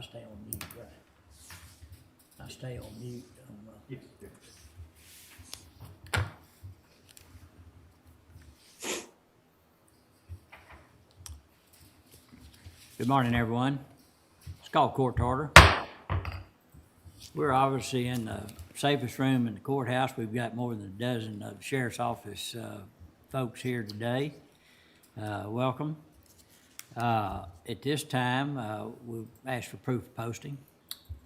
I stay on mute, right? I stay on mute. Yes. Good morning, everyone. It's called court to order. We're obviously in the safest room in the courthouse. We've got more than a dozen of the sheriff's office folks here today. Welcome. At this time, we'll ask for proof of posting.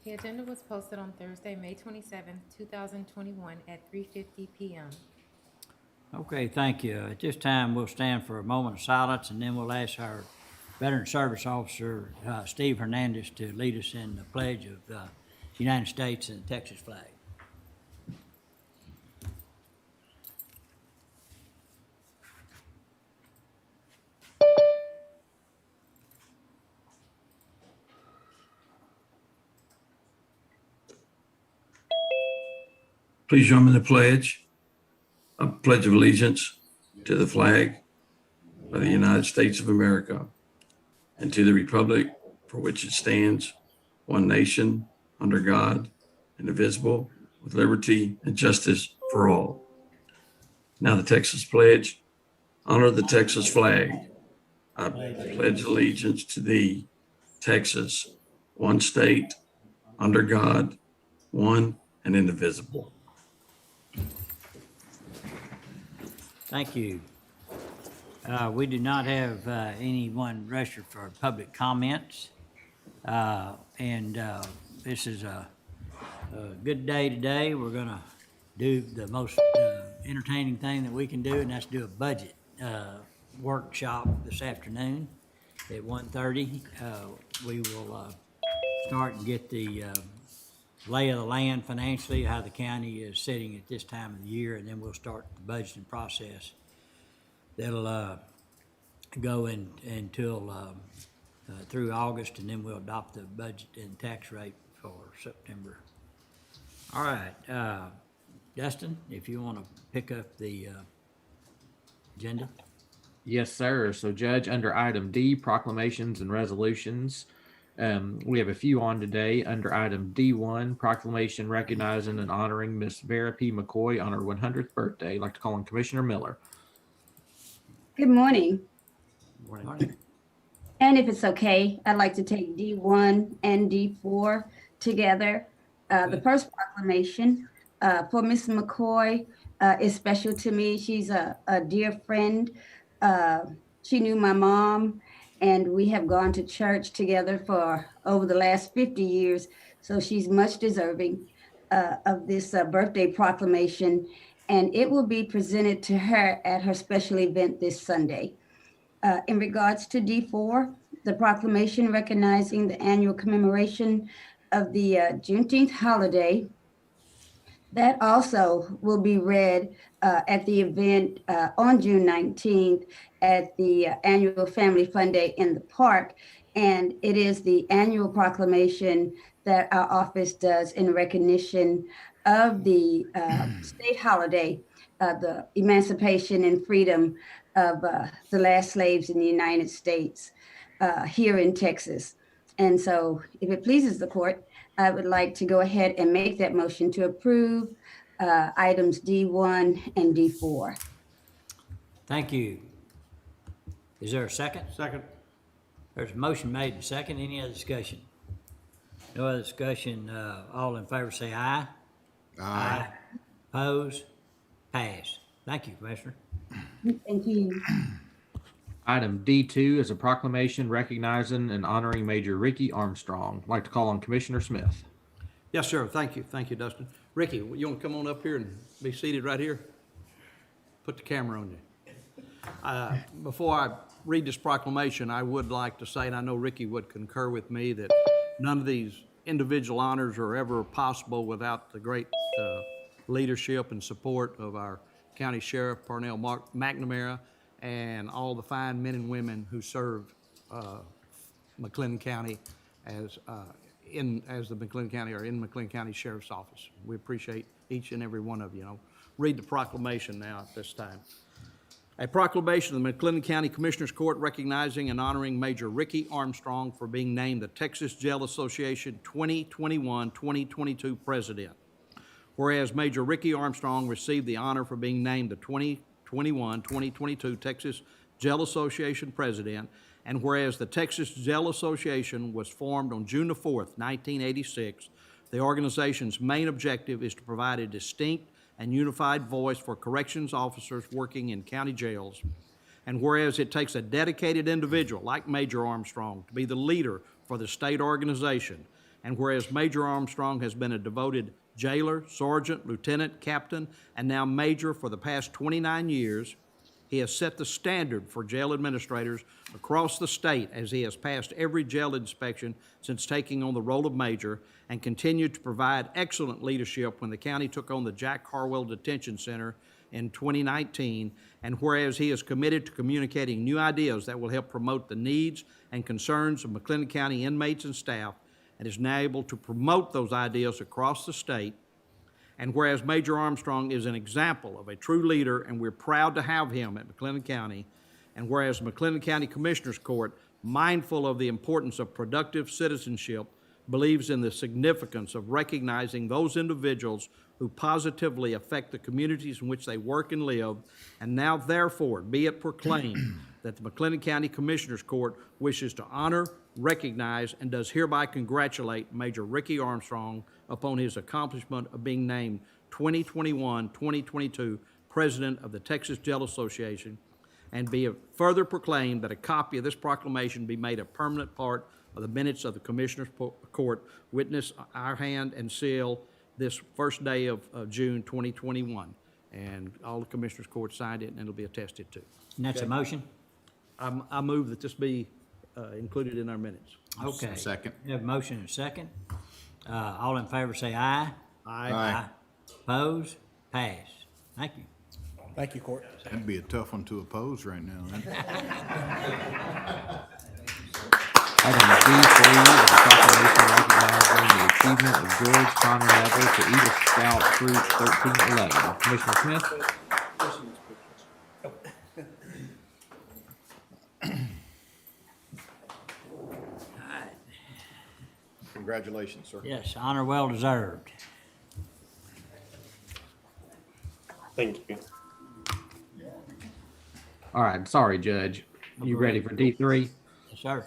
The agenda was posted on Thursday, May 27th, 2021 at 3:50 p.m. Okay, thank you. At this time, we'll stand for a moment of silence, and then we'll ask our Veteran Service Officer, Steve Hernandez, to lead us in the pledge of the United States and the Texas flag. Please join me in the pledge. A pledge of allegiance to the flag of the United States of America and to the republic for which it stands, one nation, under God, indivisible, with liberty and justice for all. Now the Texas pledge. Honor the Texas flag. I pledge allegiance to thee, Texas, one state, under God, one and indivisible. Thank you. We do not have anyone registered for public comments. And this is a good day today. We're gonna do the most entertaining thing that we can do, and that's do a budget workshop this afternoon at 1:30. We will start and get the lay of the land financially, how the county is sitting at this time of the year, and then we'll start the budgeting process. That'll go until through August, and then we'll adopt the budget and tax rate for September. All right, Dustin, if you want to pick up the agenda. Yes, sir. So, Judge, under item D, proclamations and resolutions, we have a few on today. Under item D1, proclamation recognizing and honoring Miss Vera P. McCoy on her 100th birthday. I'd like to call on Commissioner Miller. Good morning. Morning. And if it's okay, I'd like to take D1 and D4 together. The first proclamation for Miss McCoy is special to me. She's a dear friend. She knew my mom, and we have gone to church together for over the last 50 years. So she's much deserving of this birthday proclamation, and it will be presented to her at her special event this Sunday. In regards to D4, the proclamation recognizing the annual commemoration of the Juneteenth holiday, that also will be read at the event on June 19th at the annual Family Fun Day in the park. And it is the annual proclamation that our office does in recognition of the state holiday, the emancipation and freedom of the last slaves in the United States here in Texas. And so if it pleases the court, I would like to go ahead and make that motion to approve items D1 and D4. Thank you. Is there a second? Second. There's a motion made and second. Any other discussion? No other discussion. All in favor say aye. Aye. Oppose? Pass. Thank you, Commissioner. Thank you. Item D2 is a proclamation recognizing and honoring Major Ricky Armstrong. I'd like to call on Commissioner Smith. Yes, sir. Thank you. Thank you, Dustin. Ricky, you want to come on up here and be seated right here? Put the camera on you. Before I read this proclamation, I would like to say, and I know Ricky would concur with me, that none of these individual honors are ever possible without the great leadership and support of our County Sheriff, Parnell McNamara, and all the fine men and women who serve McLennan County as the McLennan County or in McLennan County Sheriff's Office. We appreciate each and every one of you. Read the proclamation now at this time. A proclamation of the McLennan County Commissioners Court recognizing and honoring Major Ricky Armstrong for being named the Texas Jail Association 2021-2022 President. Whereas Major Ricky Armstrong received the honor for being named the 2021-2022 Texas Jail Association President, and whereas the Texas Jail Association was formed on June the 4th, 1986, the organization's main objective is to provide a distinct and unified voice for corrections officers working in county jails. And whereas it takes a dedicated individual like Major Armstrong to be the leader for the state organization, and whereas Major Armstrong has been a devoted jailer, sergeant, lieutenant, captain, and now major for the past 29 years, he has set the standard for jail administrators across the state as he has passed every jail inspection since taking on the role of major and continued to provide excellent leadership when the county took on the Jack Harwell Detention Center in 2019. And whereas he is committed to communicating new ideas that will help promote the needs and concerns of McLennan County inmates and staff, and is now able to promote those ideas across the state. And whereas Major Armstrong is an example of a true leader, and we're proud to have him at McLennan County, and whereas McLennan County Commissioners Court, mindful of the importance of productive citizenship, believes in the significance of recognizing those individuals who positively affect the communities in which they work and live, and now therefore be it proclaimed that the McLennan County Commissioners Court wishes to honor, recognize, and does hereby congratulate Major Ricky Armstrong upon his accomplishment of being named 2021-2022 President of the Texas Jail Association, and be it further proclaimed that a copy of this proclamation be made a permanent part of the minutes of the Commissioners Court, witness our hand and seal this first day of June 2021. And all the Commissioners Court signed it, and it'll be attested to. And that's a motion? I move that this be included in our minutes. Okay. Second. We have a motion and a second. All in favor say aye. Aye. Opposed? Passed. Thank you. Thank you, Court. That'd be a tough one to oppose right now. Huh? Item D3 is a proclamation recognizing the achievement of George Connor Neville to Eagle Scout Troop 1311. Commissioner Smith? Congratulations, sir. Yes, honor well deserved. Thank you. All right, sorry, Judge. You ready for D3? Yes, sir.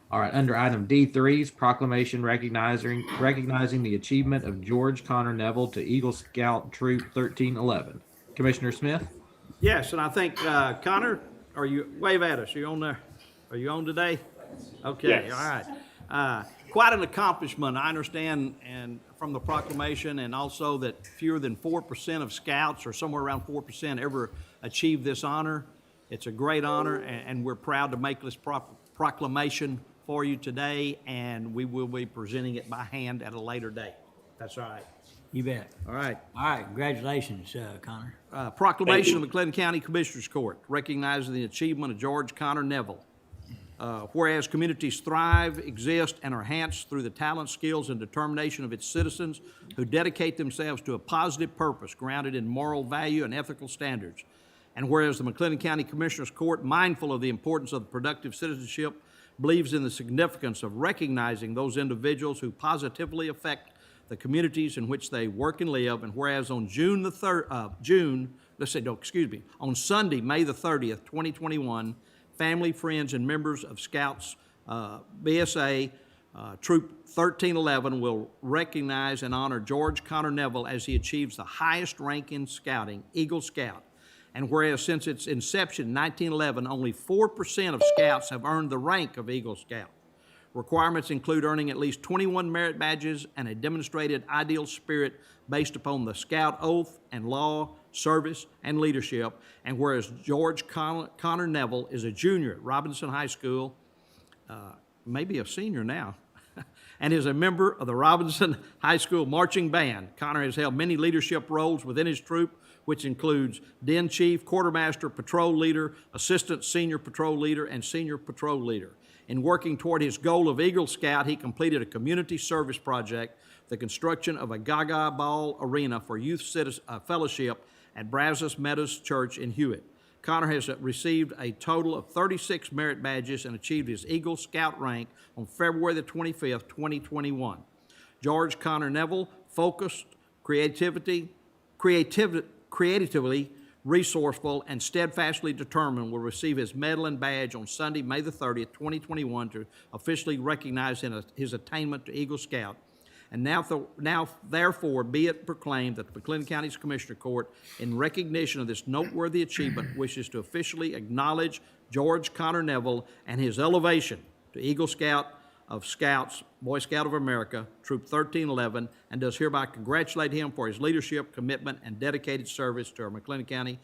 All right, under item D3 is proclamation recognizing the achievement of George Connor Neville to Eagle Scout Troop 1311. Commissioner Smith? Yes, and I think, Connor, wave at us, are you on there? Are you on today? Okay, Yes. all right. Quite an accomplishment, I understand, and from the proclamation, and also that fewer than 4% of scouts, or somewhere around 4%, ever achieve this honor. It's a great honor, and we're proud to make this proclamation for you today, and we will be presenting it by hand at a later date. That's all right. You bet. All right. All right, congratulations, Connor. Proclamation of McLennan County Commissioners Court recognizing the achievement of George Connor Neville. Whereas communities thrive, exist, and are enhanced through the talent, skills, and determination of its citizens who dedicate themselves to a positive purpose grounded in moral value and ethical standards. And whereas the McLennan County Commissioners Court, mindful of the importance of productive citizenship, believes in the significance of recognizing those individuals who positively affect the communities in which they work and live. And whereas on on Sunday, May the 30th, 2021, family, friends, and members of Scouts BSA Troop 1311 will recognize and honor George Connor Neville as he achieves the highest rank in scouting, Eagle Scout. And whereas since its inception in 1911, only 4% of Scouts have earned the rank of Eagle Scout. Requirements include earning at least 21 merit badges and a demonstrated ideal spirit based upon the Scout oath and law, service, and leadership. And whereas George Connor Neville is a junior at Robinson High School, maybe a senior now, and is a member of the Robinson High School Marching Band. Connor has held many leadership roles within his troop, which includes Den Chief, Quartermaster, Patrol Leader, Assistant Senior Patrol Leader, and Senior Patrol Leader. In working toward his goal of Eagle Scout, he completed a community service project, the construction of a Gaga Ball Arena for Youth Fellowship at Brazos Meadows Church in Hewitt. Connor has received a total of 36 merit badges and achieved his Eagle Scout rank on February the 25th, 2021. George Connor Neville, focused, creatively resourceful, and steadfastly determined, will receive his medal and badge on Sunday, May the 30th, 2021, to officially recognize his attainment to Eagle Scout. And now therefore be it proclaimed that the McLennan County's Commissioner Court, in recognition of this noteworthy achievement, wishes to officially acknowledge George Connor Neville and his elevation to Eagle Scout of Scouts, Boy Scout of America, Troop 1311, and does hereby congratulate him for his leadership, commitment, and dedicated service to our McLennan County,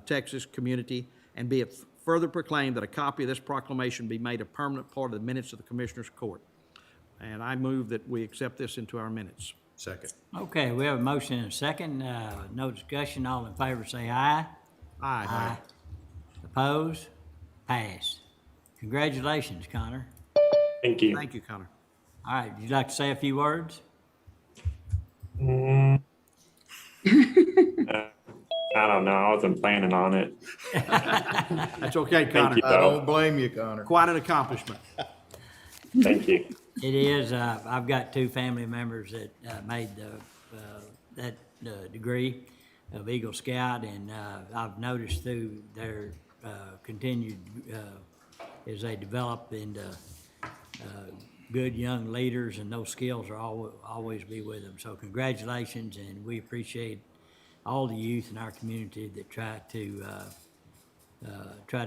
Texas community, and be it further proclaimed that a copy of this proclamation be made a permanent part of the minutes of the Commissioner's Court. And I move that we accept this into our minutes. Second. Okay, we have a motion and a second. No discussion. All in favor say aye. Aye. Opposed? Passed. Congratulations, Connor. Thank you. Thank you, Connor. All right, would you like to say a few words? I don't know. I wasn't planning on it. That's okay, Thank Connor. you, I though. don't blame you, Connor. Quite an accomplishment. Thank you. It is. I've got two family members that made that degree of Eagle Scout, and I've noticed through their continued as they develop into good young leaders, and those skills are always be with them. So congratulations, and we appreciate all the youth in our community that try to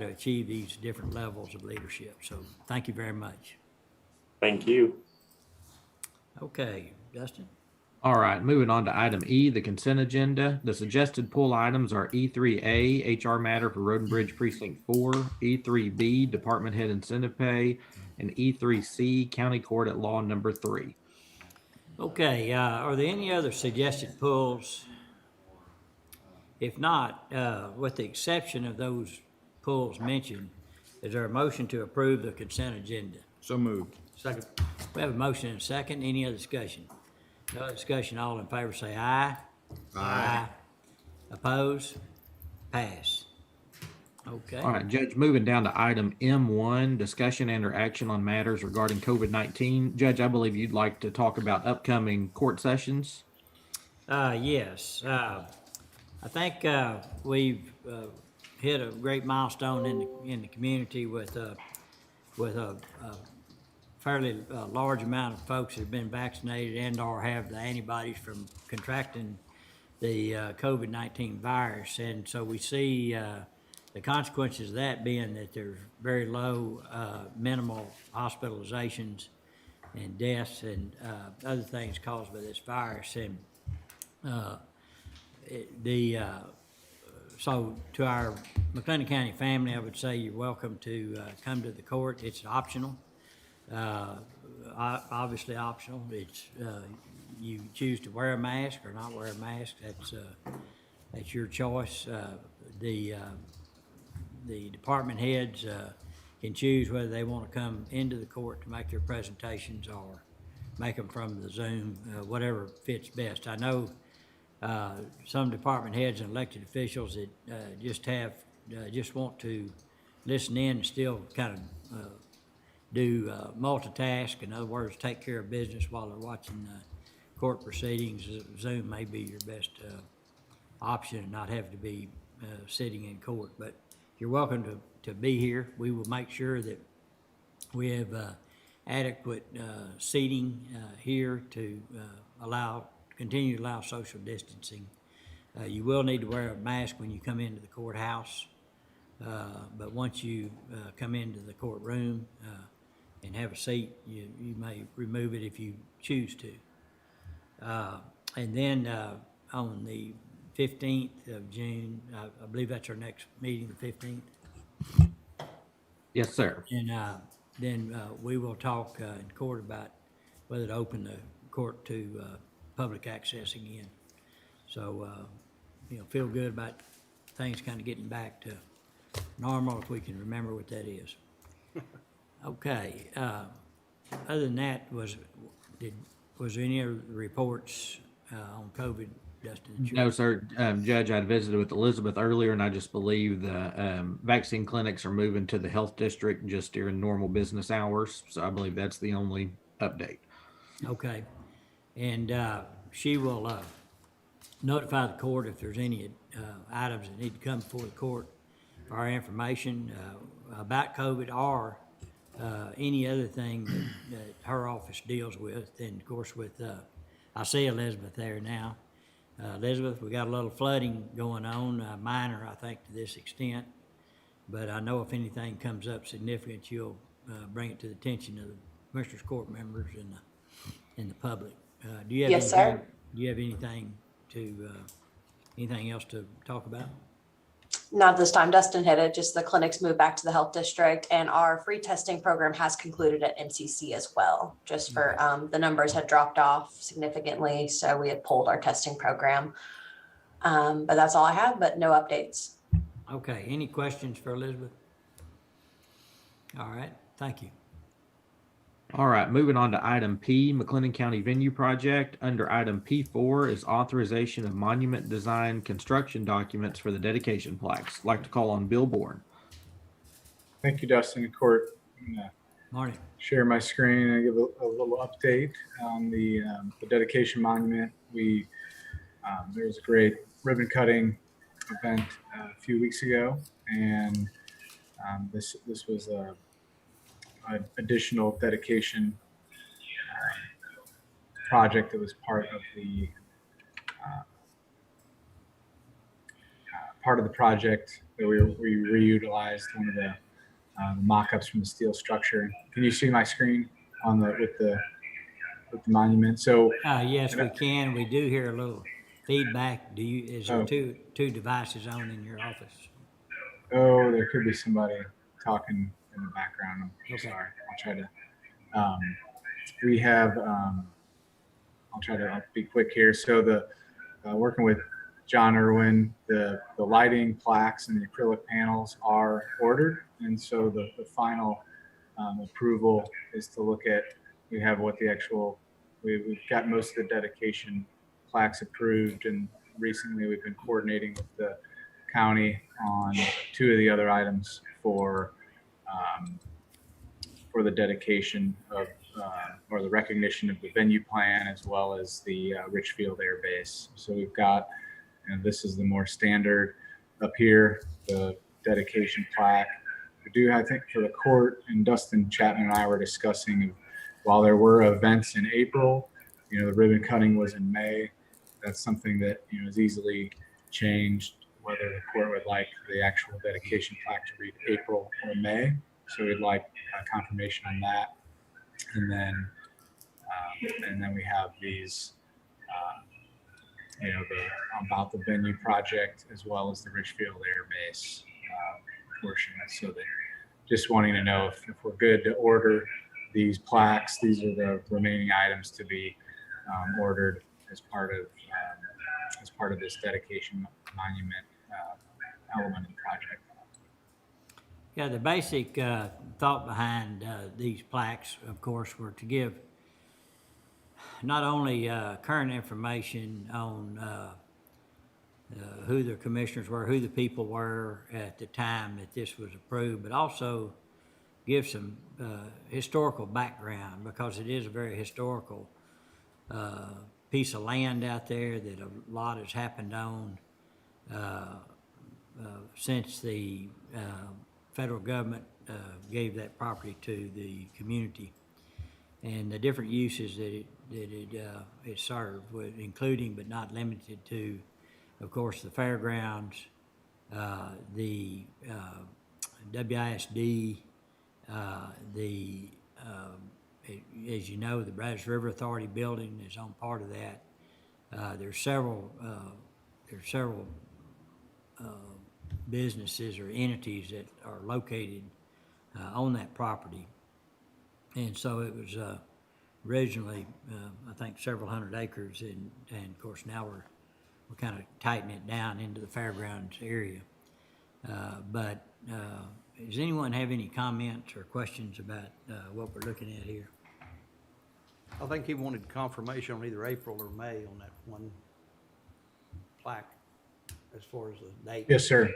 achieve these different levels of leadership. So thank you very much. Thank you. Okay, Dustin? All right, moving on to item E, the consent agenda. The suggested pull items are E3A, HR matter for Road and Bridge Precinct 4, E3B, Department Head Incentive Pay, and E3C, County Court at Law Number 3. Okay, are there any other suggested pulls? If not, with the exception of those pulls mentioned, is there a motion to approve the consent agenda? So moved. Second. We have a motion and a second. Any other discussion? No other discussion. All in favor say aye. Aye. Oppose? Pass. Okay. All right, Judge, moving down to item M1, discussion and or action on matters regarding COVID-19. Judge, I believe you'd like to talk about upcoming court sessions. Yes. I think we've hit a great milestone in the community with a fairly large amount of folks that have been vaccinated and or have the antibodies from contracting the COVID-19 virus. And so we see the consequences of that being that there's very low, minimal hospitalizations and deaths and other things caused by this virus. And so to our McLennan County family, I would say you're welcome to come to the court. It's optional. Obviously optional. It's you choose to wear a mask or not wear a mask. That's your choice. The department heads can choose whether they want to come into the court to make their presentations or make them from the Zoom, whatever fits best. I know some department heads and elected officials that just want to listen in and still kind of do multitask. In other words, take care of business while they're watching court proceedings. Zoom may be your best option and not have to be sitting in court. But you're welcome to be here. We will make sure that we have adequate seating here to continue to allow social distancing. You will need to wear a mask when you come into the courthouse, but once you come into the courtroom and have a seat, you may remove it if you choose to. And then on the 15th of June, I believe that's our next meeting, the 15th. Yes, sir. And then we will talk in court about whether to open the court to public access again. So, feel good about things kind of getting back to normal, if we can remember what that is. Okay. Other than that, was there any other reports on COVID Dustin? that you're- No, sir. Judge, I visited with Elizabeth earlier, and I just believe the vaccine clinics are moving to the health district just during normal business hours. So I believe that's the only update. Okay. And she will notify the court if there's any items that need to come before the court for our information about COVID or any other thing that her office deals with. And of course with, I see Elizabeth there now. Elizabeth, we got a little flooding going on, minor, I think, to this extent. But I know if anything comes up significant, you'll bring it to the attention of the Commissioners Court members and the public. Do you have Yes, anything, sir. do you have anything else to talk about? Not this time. Dustin hit it. Just the clinics moved back to the health district, and our free testing program has concluded at MCC as well. Just for the numbers had dropped off significantly, so we had pulled our testing program. But that's all I have. But no updates. Okay, any questions for Elizabeth? All right, thank you. All right, moving on to item P, McLennan County Venue Project. Under item P4 is authorization of monument design construction documents for the dedication plaques. I'd like to call on Bill Bourne. Thank you, Dustin and Court. I'm gonna Morning. share my screen and give a little update on the dedication monument. There was a great ribbon cutting event a few weeks ago, and this was an additional dedication project that was part of the project that we reutilized one of the mock-ups from the steel structure. Can you see my screen on with the monument? So Yes, we can. We do hear a little feedback. Is there Oh. two devices on in your office? there could be somebody talking in the background. I'm Okay. sorry. I'll try to. We have. I'll try to be quick here. So working with John Irwin, the lighting plaques and the acrylic panels are ordered, and so the final approval is to look at. We have what the actual. We've got most of the dedication plaques approved, and recently we've been coordinating with the county on two of the other items for the dedication of or the recognition of the venue plan, as well as the Richfield Air Base. So we've got, and this is the more standard up here, the dedication plaque. We do, I think, for the court, and Dustin Chapman and I were discussing, while there were events in April, the ribbon cutting was in May. That's something that is easily changed, whether the court would like the actual dedication plaque to read April or May. So we'd like confirmation on that. And then we have these, about the venue project, as well as the Richfield Air Base portion. So that just wanting to know if we're good to order these plaques. These are the remaining items to be ordered as part of this dedication monument element of the project. Yeah, the basic thought behind these plaques, of course, were to give not only current information on who the commissioners were, who the people were at the time that this was approved, but also give some historical background, because it is a very historical piece of land out there that a lot has happened on since the federal government gave that property to the community, and the different uses that it served, including but not limited to, of course, the fairgrounds, the WISD, as you know, the Brazos River Authority building is on part of that. There's several businesses or entities that are located on that property. And so it was originally, I think, several hundred acres, and of course now we're kind of tightening it down into the fairgrounds area. But does anyone have any comments or questions about what we're looking at here? I think he wanted confirmation on either April or May on that one plaque as far as the date? Yes, sir.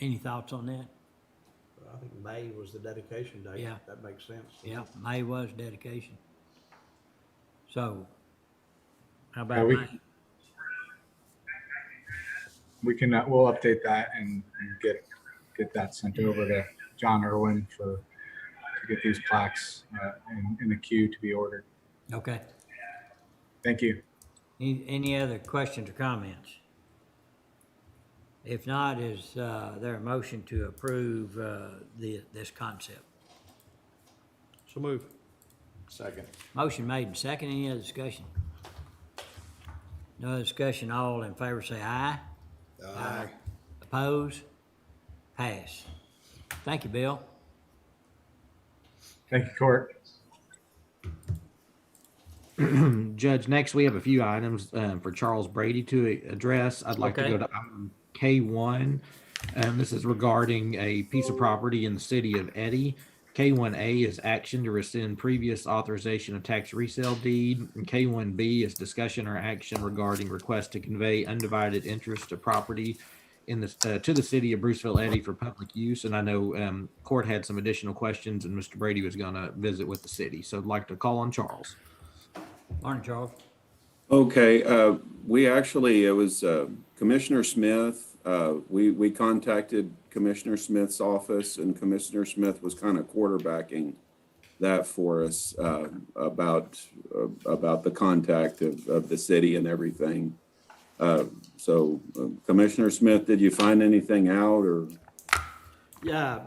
Any thoughts on that? I think May was the dedication date. Yeah. That makes sense. Yeah, May was dedication. So, how Yeah, about we- May? We can, we'll update that and get that sent over to John Irwin to get these plaques in the queue to be ordered. Okay. Thank you. Any other questions or comments? If not, is there a motion to approve this concept? So move. Second. Motion made and second. Any other discussion? No other discussion. All in favor say aye. Aye. Oppose? Pass. Thank you, Bill. Thank you, Court. Judge, next we have a few items for Charles Brady to address. I'd like to Okay. go to item K1. This is regarding a piece of property in the city of Eddy. K1A is action to rescind previous authorization of tax resale deed. And K1B is discussion or action regarding request to convey undivided interest to property in the to the city of Bruceville Eddy for public use. And I know court had some additional questions, and Mr. Brady was going to visit with the city. So I'd like to call on Charles. Morning, Charles. Okay, we actually, it was Commissioner Smith. We contacted Commissioner Smith's office, and Commissioner Smith was kind of quarterbacking that for us about the contact of the city and everything. So Commissioner Smith, did you find anything out or? Yeah,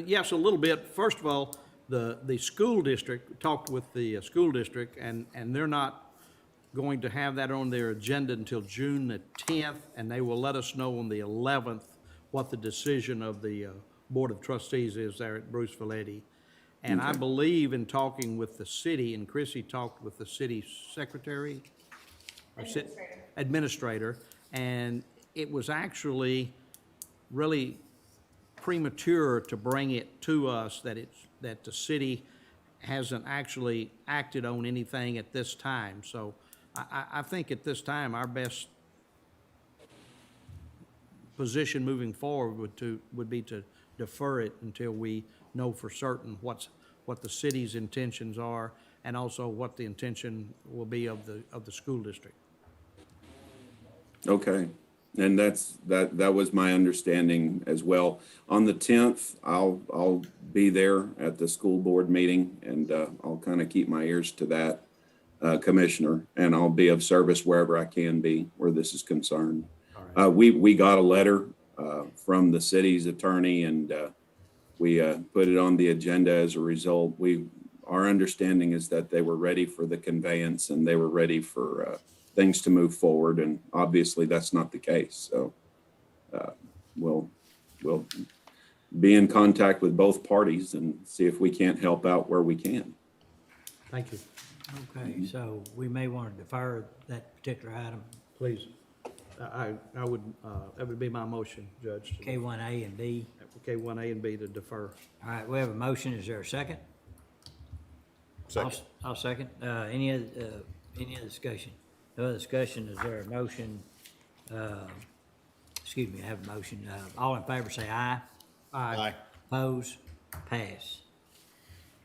yes, a little bit. First of all, the school district, talked with the school district, and they're not going to have that on their agenda until June the 10th, and they will let us know on the 11th what the decision of the Board of Trustees is there at Bruceville Eddy. And I believe in talking with the city, and Chrissy talked with the city secretary, or administrator, and it was actually really premature to bring it to us that the city hasn't actually acted on anything at this time. So I think at this time, our best position moving forward would be to defer it until we know for certain what the city's intentions are, and also what the intention will be of the school district. Okay, and that was my understanding as well. On the 10th, I'll be there at the school board meeting, and I'll kind of keep my ears to that, Commissioner, and I'll be of service wherever I can be where this is concerned. We got a letter from the city's attorney, and we put it on the agenda as a result. Our understanding is that they were ready for the conveyance, and they were ready for things to move forward, and obviously that's not the case. So we'll be in contact with both parties and see if we can't help out where we can. Thank you. Okay, so we may want to defer that particular item, Please. I would, that would be my motion, Judge. K1A and B. K1A and B to defer. All right, we have a motion. Is there a second? Second. I'll second. Any other discussion? No other discussion. Is there a motion? Excuse me, I have a motion. All in favor say aye. Aye. Oppose? Pass.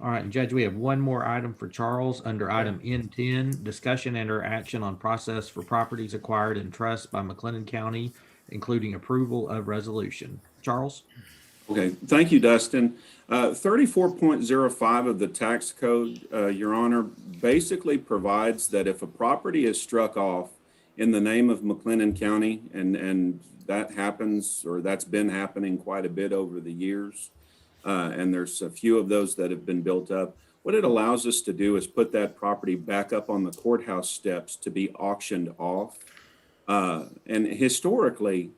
All right, and Judge, we have one more item for Charles under item N10, discussion and or action on process for properties acquired in trust by McLennan County, including approval of resolution. Charles? Okay, thank you, Dustin. 34.05 of the tax code, Your Honor, basically provides that if a property is struck off in the name of McLennan County, and that happens, or that's been happening quite a bit over the years, and there's a few of those that have been built up, what it allows us to do is put that property back up on the courthouse steps to be auctioned off. And historically,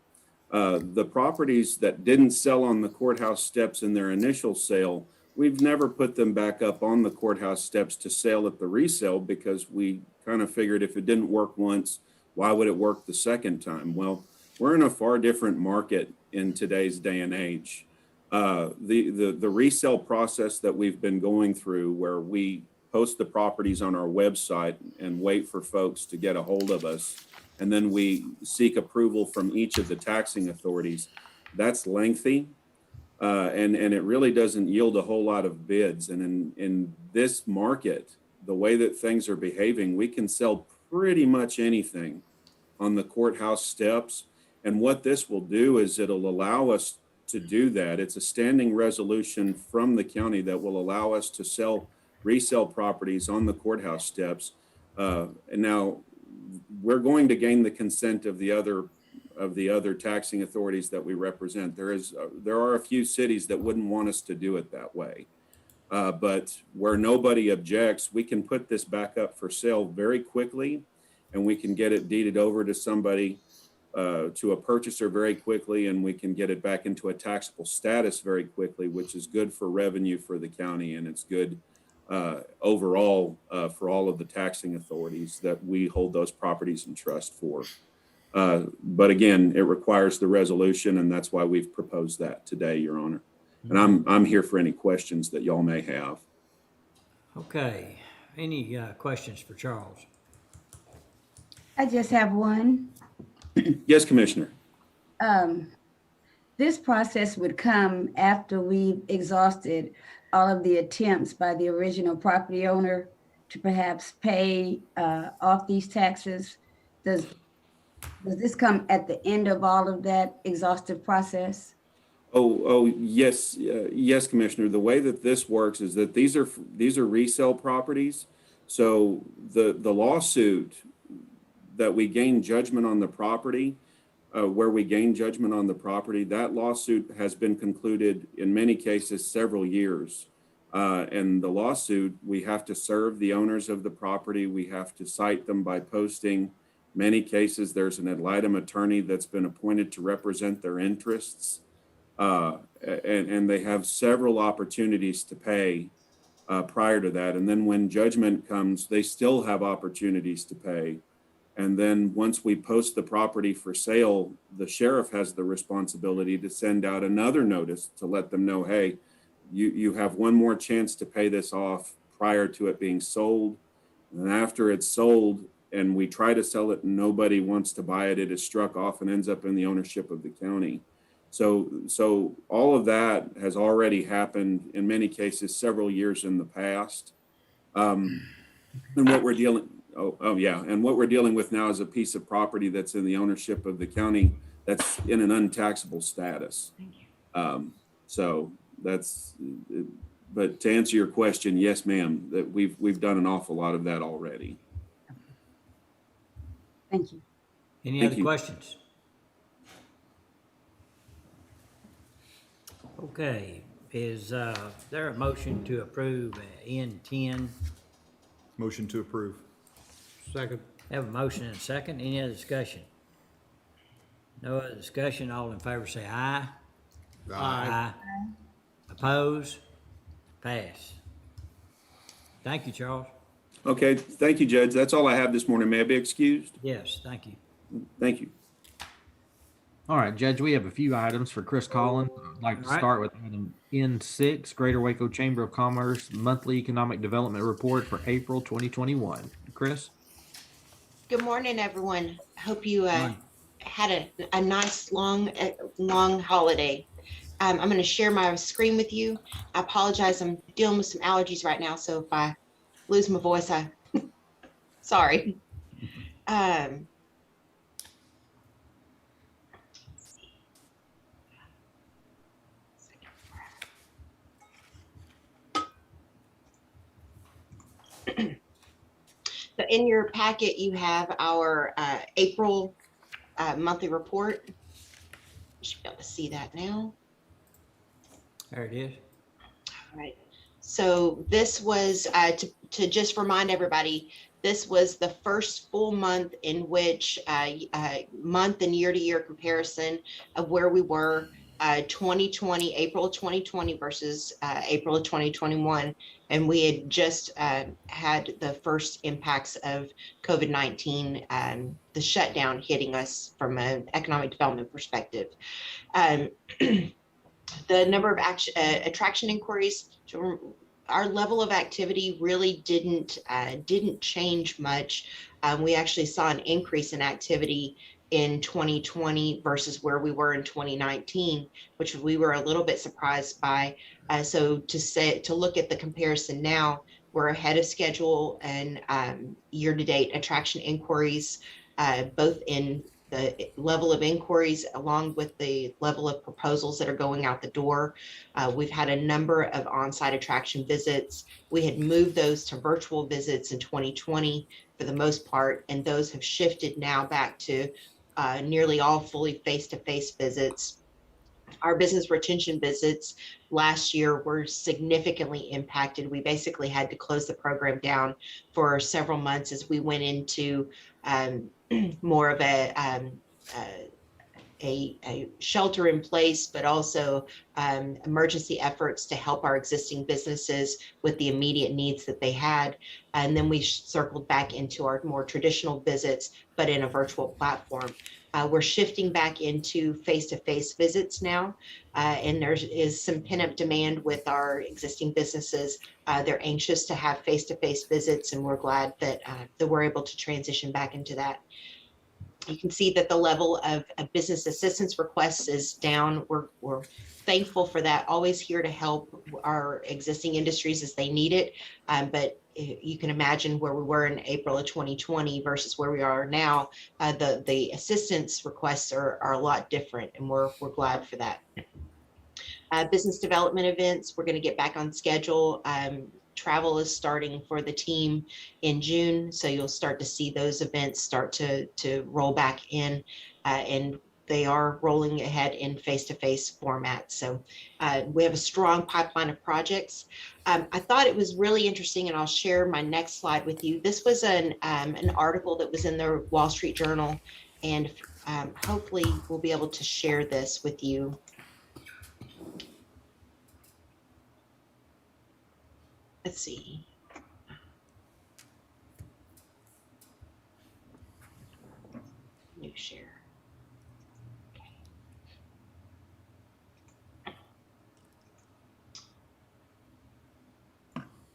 the properties that didn't sell on the courthouse steps in their initial sale, we've never put them back up on the courthouse steps to sale at the resale, because we kind of figured if it didn't work once, why would it work the second time? Well, we're in a far different market in today's day and age. The resale process that we've been going through, where we post the properties on our website and wait for folks to get a hold of us. And then we seek approval from each of the taxing authorities. That's lengthy. And it really doesn't yield a whole lot of bids. And in this market, the way that things are behaving, we can sell pretty much anything on the courthouse steps. And what this will do is it'll allow us to do that. It's a standing resolution from the county that will allow us to resell properties on the courthouse steps. And now we're going to gain the consent of the other taxing authorities that we represent. There are a few cities that wouldn't want us to do it that way. But where nobody objects, we can put this back up for sale very quickly, and we can get it deeded over to somebody, to a purchaser very quickly, and we can get it back into a taxable status very quickly, which is good for revenue for the county, and it's good overall for all of the taxing authorities that we hold those properties in trust for. But again, it requires the resolution, and that's why we've proposed that today, Your Honor. And I'm here for any questions that y'all may have. Okay, any questions for Charles? I just have one. Yes, Commissioner. This process would come after we've exhausted all of the attempts by the original property owner to perhaps pay off these taxes. Does this come at the end of all of that exhaustive process? Oh, yes, yes, Commissioner. The way that this works is that these are resale properties. So the lawsuit that we gain judgment on the property, where we gain judgment on the property, that lawsuit has been concluded in many cases several years. And the lawsuit, we have to serve the owners of the property. We have to cite them by posting. Many cases, there's an ad litem attorney that's been appointed to represent their interests. And they have several opportunities to pay prior to that. And then when judgment comes, they still have opportunities to pay. And then once we post the property for sale, the sheriff has the responsibility to send out another notice to let them know, hey, you have one more chance to pay this off prior to it being sold. And after it's sold and we try to sell it and nobody wants to buy it, it is struck off and ends up in the ownership of the county. So all of that has already happened in many cases several years in the past. And what we're dealing with now is a piece of property that's in the ownership of the county that's in an untaxable status. So that's, but to answer your question, yes, ma'am, that we've done an awful lot of that already. Thank you. Any other questions? Okay, is there a motion to approve N10? Motion to approve. Second. Have a motion and a second. Any other discussion? No other discussion. All in favor say aye. Aye. Oppose? Pass. Thank you, Charles. Okay, thank you, Judge. That's all I have this morning. May I be excused? Yes, thank you. Thank you. All right, Judge, we have a few items for Chris Collins. I'd like to All right. start with item N6, Greater Waco Chamber of Commerce Monthly Economic Development Report for April 2021. Chris? Good morning, everyone. Hope you Morning. had a nice long holiday. I'm going to share my screen with you. I apologize. I'm dealing with some allergies right now, so if I lose my voice, sorry. So in your packet, you have our April monthly report. You should be able to see that now. There it is. All right. So this was, to just remind everybody, this was the first full month in which month and year-to-year comparison of where we were 2020, April 2020 versus April of 2021. And we had just had the first impacts of COVID-19, the shutdown hitting us from an economic development perspective. The number of attraction inquiries, to our level of activity really didn't change much. We actually saw an increase in activity in 2020 versus where we were in 2019, which we were a little bit surprised by. So to look at the comparison now, we're ahead of schedule and year-to-date attraction inquiries, both in the level of inquiries along with the level of proposals that are going out the door. We've had a number of on-site attraction visits. We had moved those to virtual visits in 2020 for the most part, and those have shifted now back to nearly all fully face-to-face visits. Our business retention visits last year were significantly impacted. We basically had to close the program down for several months as we went into more of a shelter in place, but also emergency efforts to help our existing businesses with the immediate needs that they had. And then we circled back into our more traditional visits, but in a virtual platform. We're shifting back into face-to-face visits now, and there is some pent-up demand with our existing businesses. They're anxious to have face-to-face visits, and we're glad that we're able to transition back into that. You can see that the level of business assistance requests is down. We're thankful for that. Always here to help our existing industries as they need it. But you can imagine where we were in April of 2020 versus where we are now. The assistance requests are a lot different, and we're glad for that. Business development events, we're going to get back on schedule. Travel is starting for the team in June, so you'll start to see those events start to roll back in, and they are rolling ahead in face-to-face format. So we have a strong pipeline of projects. I thought it was really interesting, and I'll share my next slide with you. This was an article that was in the Wall Street Journal, and hopefully we'll be able to share this with you. Let's see. New share. Okay.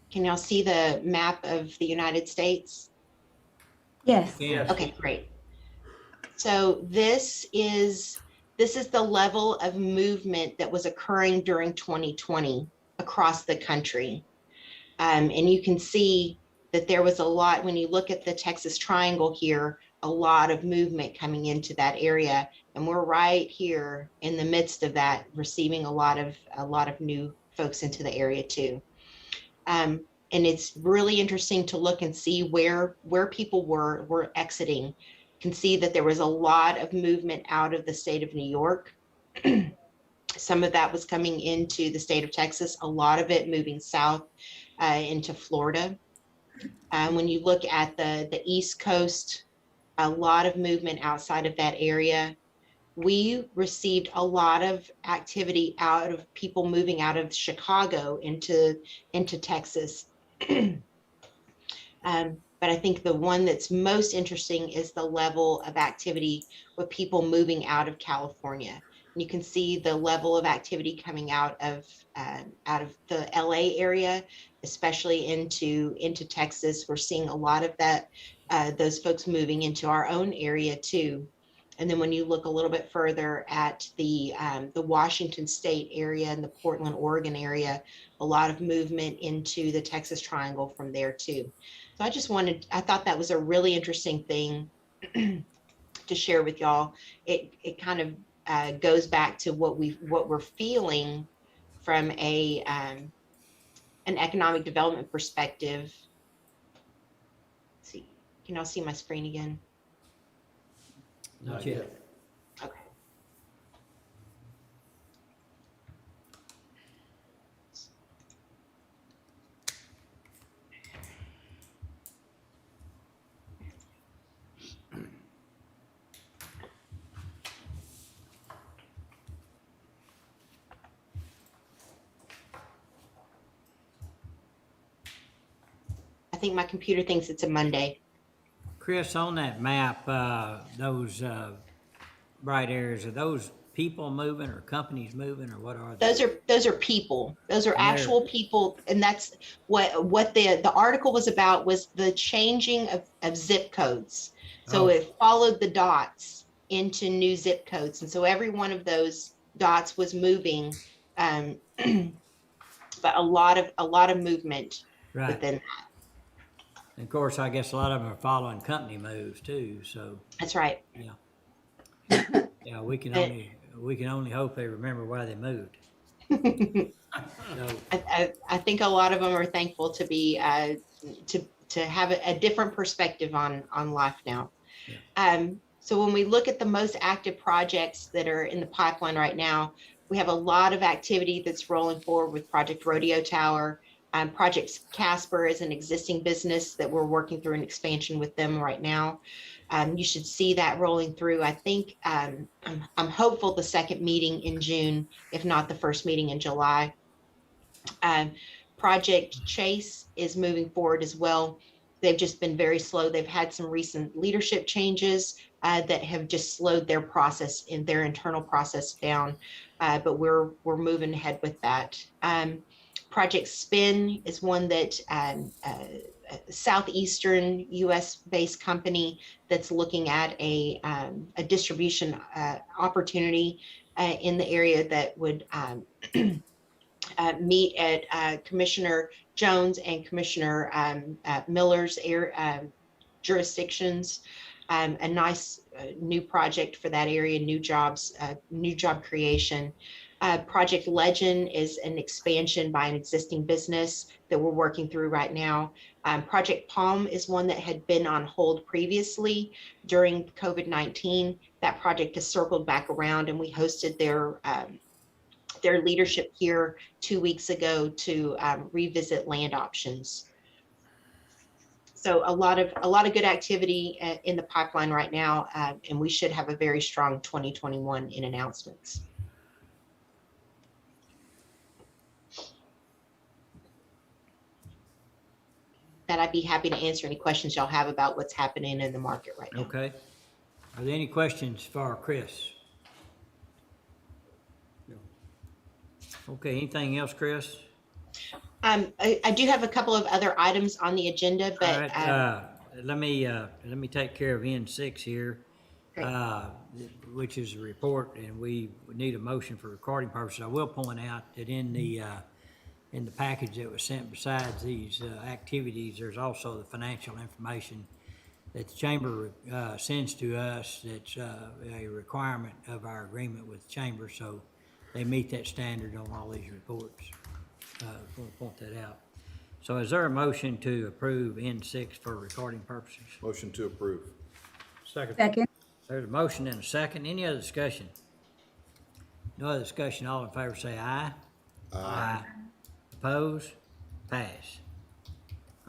Can y'all see the map of the United States? Yes. Yes. Okay, great. So this is the level of movement that was occurring during 2020 across the country. And you can see that there was a lot, when you look at the Texas Triangle here, a lot of movement coming into that area. And we're right here in the midst of that, receiving a lot of new folks into the area too. And it's really interesting to look and see where people were exiting. You can see that there was a lot of movement out of the state of New York. Some of that was coming into the state of Texas, a lot of it moving south into Florida. When you look at the East Coast, a lot of movement outside of that area. We received a lot of activity out of people moving out of Chicago into Texas. But I think the one that's most interesting is the level of activity with people moving out of California. And you can see the level of activity coming out of the LA area, especially into Texas. We're seeing a lot of that, those folks moving into our own area too. And then when you look a little bit further at the Washington State area and the Portland, Oregon area, a lot of movement into the Texas Triangle from there too. So I thought that was a really interesting thing to share with y'all. It kind of goes back to what we're feeling from an economic development perspective. Let's see, can y'all see my screen again? Not yet. Okay. I think my computer thinks it's a Monday. Chris, on that map, those bright areas, are those people moving or companies moving, or what are they? Those are people. Those are And they're- actual people, and that's what the article was about, was the changing of zip codes. So Oh. it followed the dots into new zip codes, and so every one of those dots was moving, but a lot of movement Right. within. And of course, I guess a lot of them are following company moves too, so, That's right. yeah. Yeah, we can only hope they remember why they moved. So, I think a lot of them are thankful to be to have a different perspective on life now. So when we look at the most active projects that are in the pipeline right now, we have a lot of activity that's rolling forward with Project Rodeo Tower. Project Casper is an existing business that we're working through an expansion with them right now. You should see that rolling through. I think I'm hopeful the second meeting in June, if not the first meeting in July. Project Chase is moving forward as well. They've just been very slow. They've had some recent leadership changes that have just slowed their process and their internal process down. But we're moving ahead with that. Project Spin is one that southeastern U.S. based company that's looking at a distribution opportunity in the area that would meet at Commissioner Jones and Commissioner Miller's jurisdictions. A nice new project for that area, new jobs, new job creation. Project Legend is an expansion by an existing business that we're working through right now. Project Palm is one that had been on hold previously during COVID-19. That project has circled back around, and we hosted their leadership here 2 weeks ago to revisit land options. So a lot of good activity in the pipeline right now, and we should have a very strong 2021 in announcements. That I'd be happy to answer any questions y'all have about what's happening in the market right now. okay. Are there any questions for Chris? Okay, anything else, Chris? I do have a couple of other items on the agenda, All but right, let me take care of N6 here, Great. which is a report, and we need a motion for recording purposes. I will point out that in the package that was sent besides these activities, there's also the financial information that the chamber sends to us. That's a requirement of our agreement with the chamber, so they meet that standard on all these reports. We'll point that out. So is there a motion to approve N6 for recording purposes? Motion to approve. Second. There's a motion and a second. Any other discussion? No other discussion. All in favor say aye. Aye. Oppose? Pass.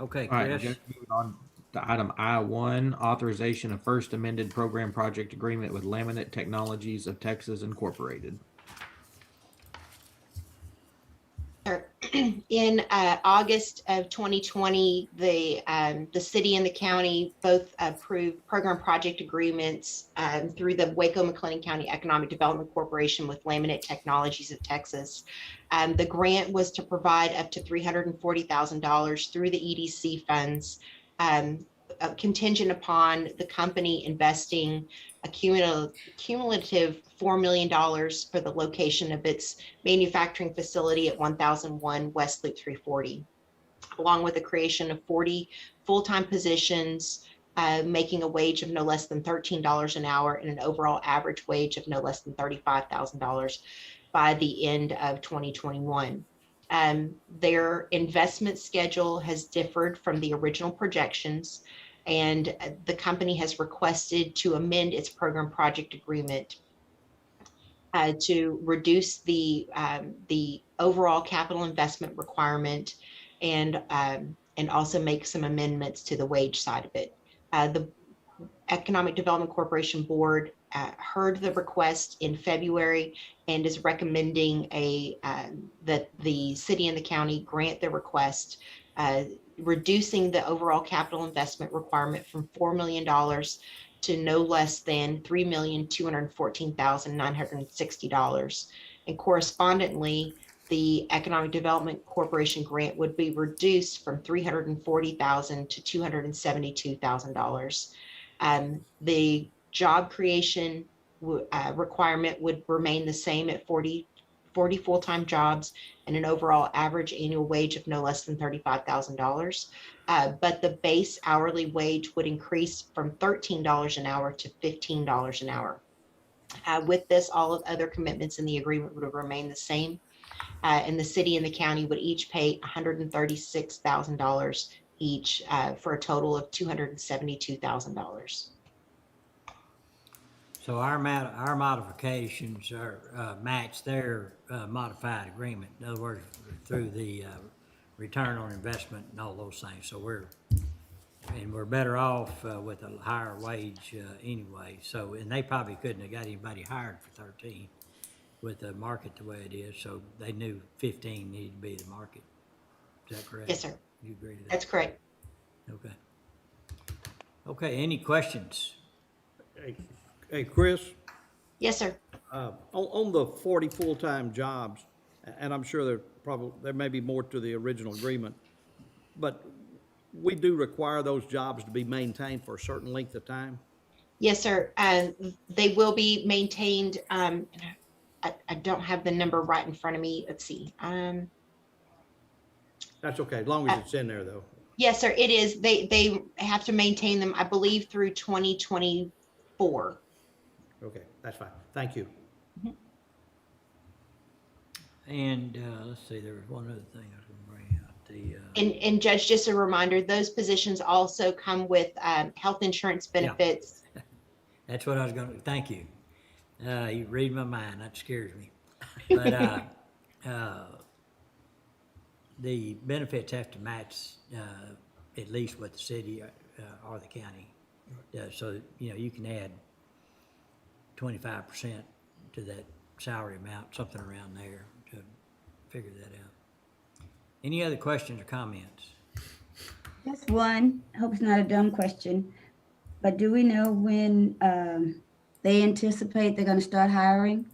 Okay, All right, Chris. Judge, moving on to item I1, authorization of first amended program project agreement with Laminate Technologies of Texas Incorporated. In August of 2020, the city and the county both approved program project agreements through the Waco McLennan County Economic Development Corporation with Laminate Technologies of Texas. The grant was to provide up to $340,000 through the EDC funds, contingent upon the company investing a cumulative $4 million for the location of its manufacturing facility at 1001 West Loop 340, along with the creation of 40 full-time positions, making a wage of no less than $13 an hour and an overall average wage of no less than $35,000 by the end of 2021. Their investment schedule has differed from the original projections, and the company has requested to amend its program project agreement to reduce the overall capital investment requirement and also make some amendments to the wage side of it. The Economic Development Corporation Board heard the request in February and is recommending that the city and the county grant the request, reducing the overall capital investment requirement from $4 million to no less than $3,214,960. And correspondingly, the Economic Development Corporation grant would be reduced from $340,000 to $272,000. The job creation requirement would remain the same at 40 full-time jobs and an overall average annual wage of no less than $35,000. But the base hourly wage would increase from $13 an hour to $15 an hour. With this, all of other commitments in the agreement would remain the same. And the city and the county would each pay $136,000 each for a total of $272,000. So our modifications are match their modified agreement. In other words, through the return on investment and all those things. So we're better off with a higher wage anyway. So, and they probably couldn't have got anybody hired for 13 with the market the way it is. So they knew 15 needed to be the market. Is that correct? Yes, sir. You agree to that? That's correct. Okay. Okay, any questions? Hey, Chris, Yes, sir. on the 40 full-time jobs, and I'm sure there may be more to the original agreement, but we do require those jobs to be maintained for a certain length of time? Yes, sir. They will be maintained. I don't have the number right in front of me. Let's see. That's okay, as long as it's in there, though. Yes, sir. It is. They have to maintain them, I believe, through 2024. Okay, that's fine. Thank you. And let's see, there was one other thing I was going to bring out. And Judge, just a reminder, those positions also come with health insurance benefits. That's what I was going to, thank you. You read my mind, that scares me. But the benefits have to match at least what the city or the county does. So, you can add 25% to that salary amount, something around there to figure that out. Any other questions or comments? Just one, I hope it's not a dumb question, but do we know when they anticipate they're gonna start hiring?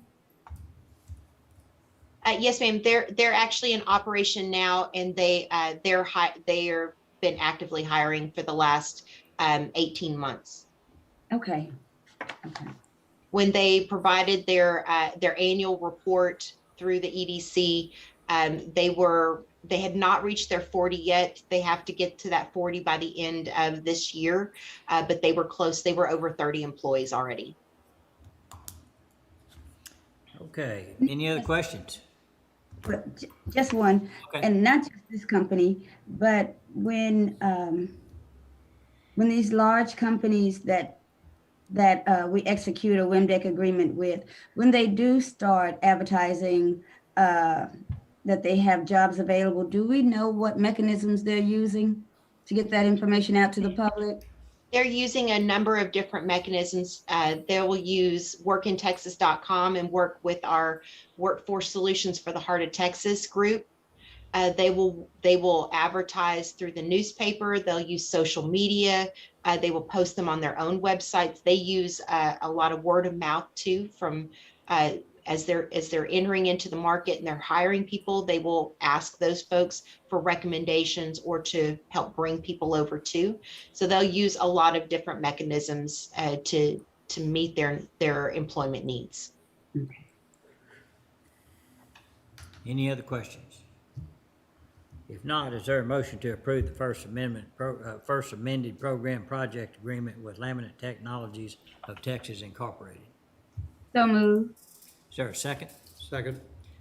Yes, ma'am. They're actually in operation now, and they are been actively hiring for the last 18 months. Okay. When they provided their annual report through the EDC, they had not reached their 40 yet. They have to get to that 40 by the end of this year, but they were close. They were over 30 employees already. Okay, any other questions? But just one, Okay. and not just this company, but when these large companies that we execute a WIMDEC agreement with, when they do start advertising that they have jobs available, do we know what mechanisms they're using to get that information out to the public? They're using a number of different mechanisms. They will use workintexas.com and work with our Workforce Solutions for the Heart of Texas group. They will advertise through the newspaper. They'll use social media. They will post them on their own websites. They use a lot of word of mouth too from as they're entering into the market and they're hiring people. They will ask those folks for recommendations or to help bring people over too. So they'll use a lot of different mechanisms to meet their employment needs. Okay. Any other questions? If not, is there a motion to approve the first amended program project agreement with Laminate Technologies of Texas Incorporated? So moved. Is there a second? Second.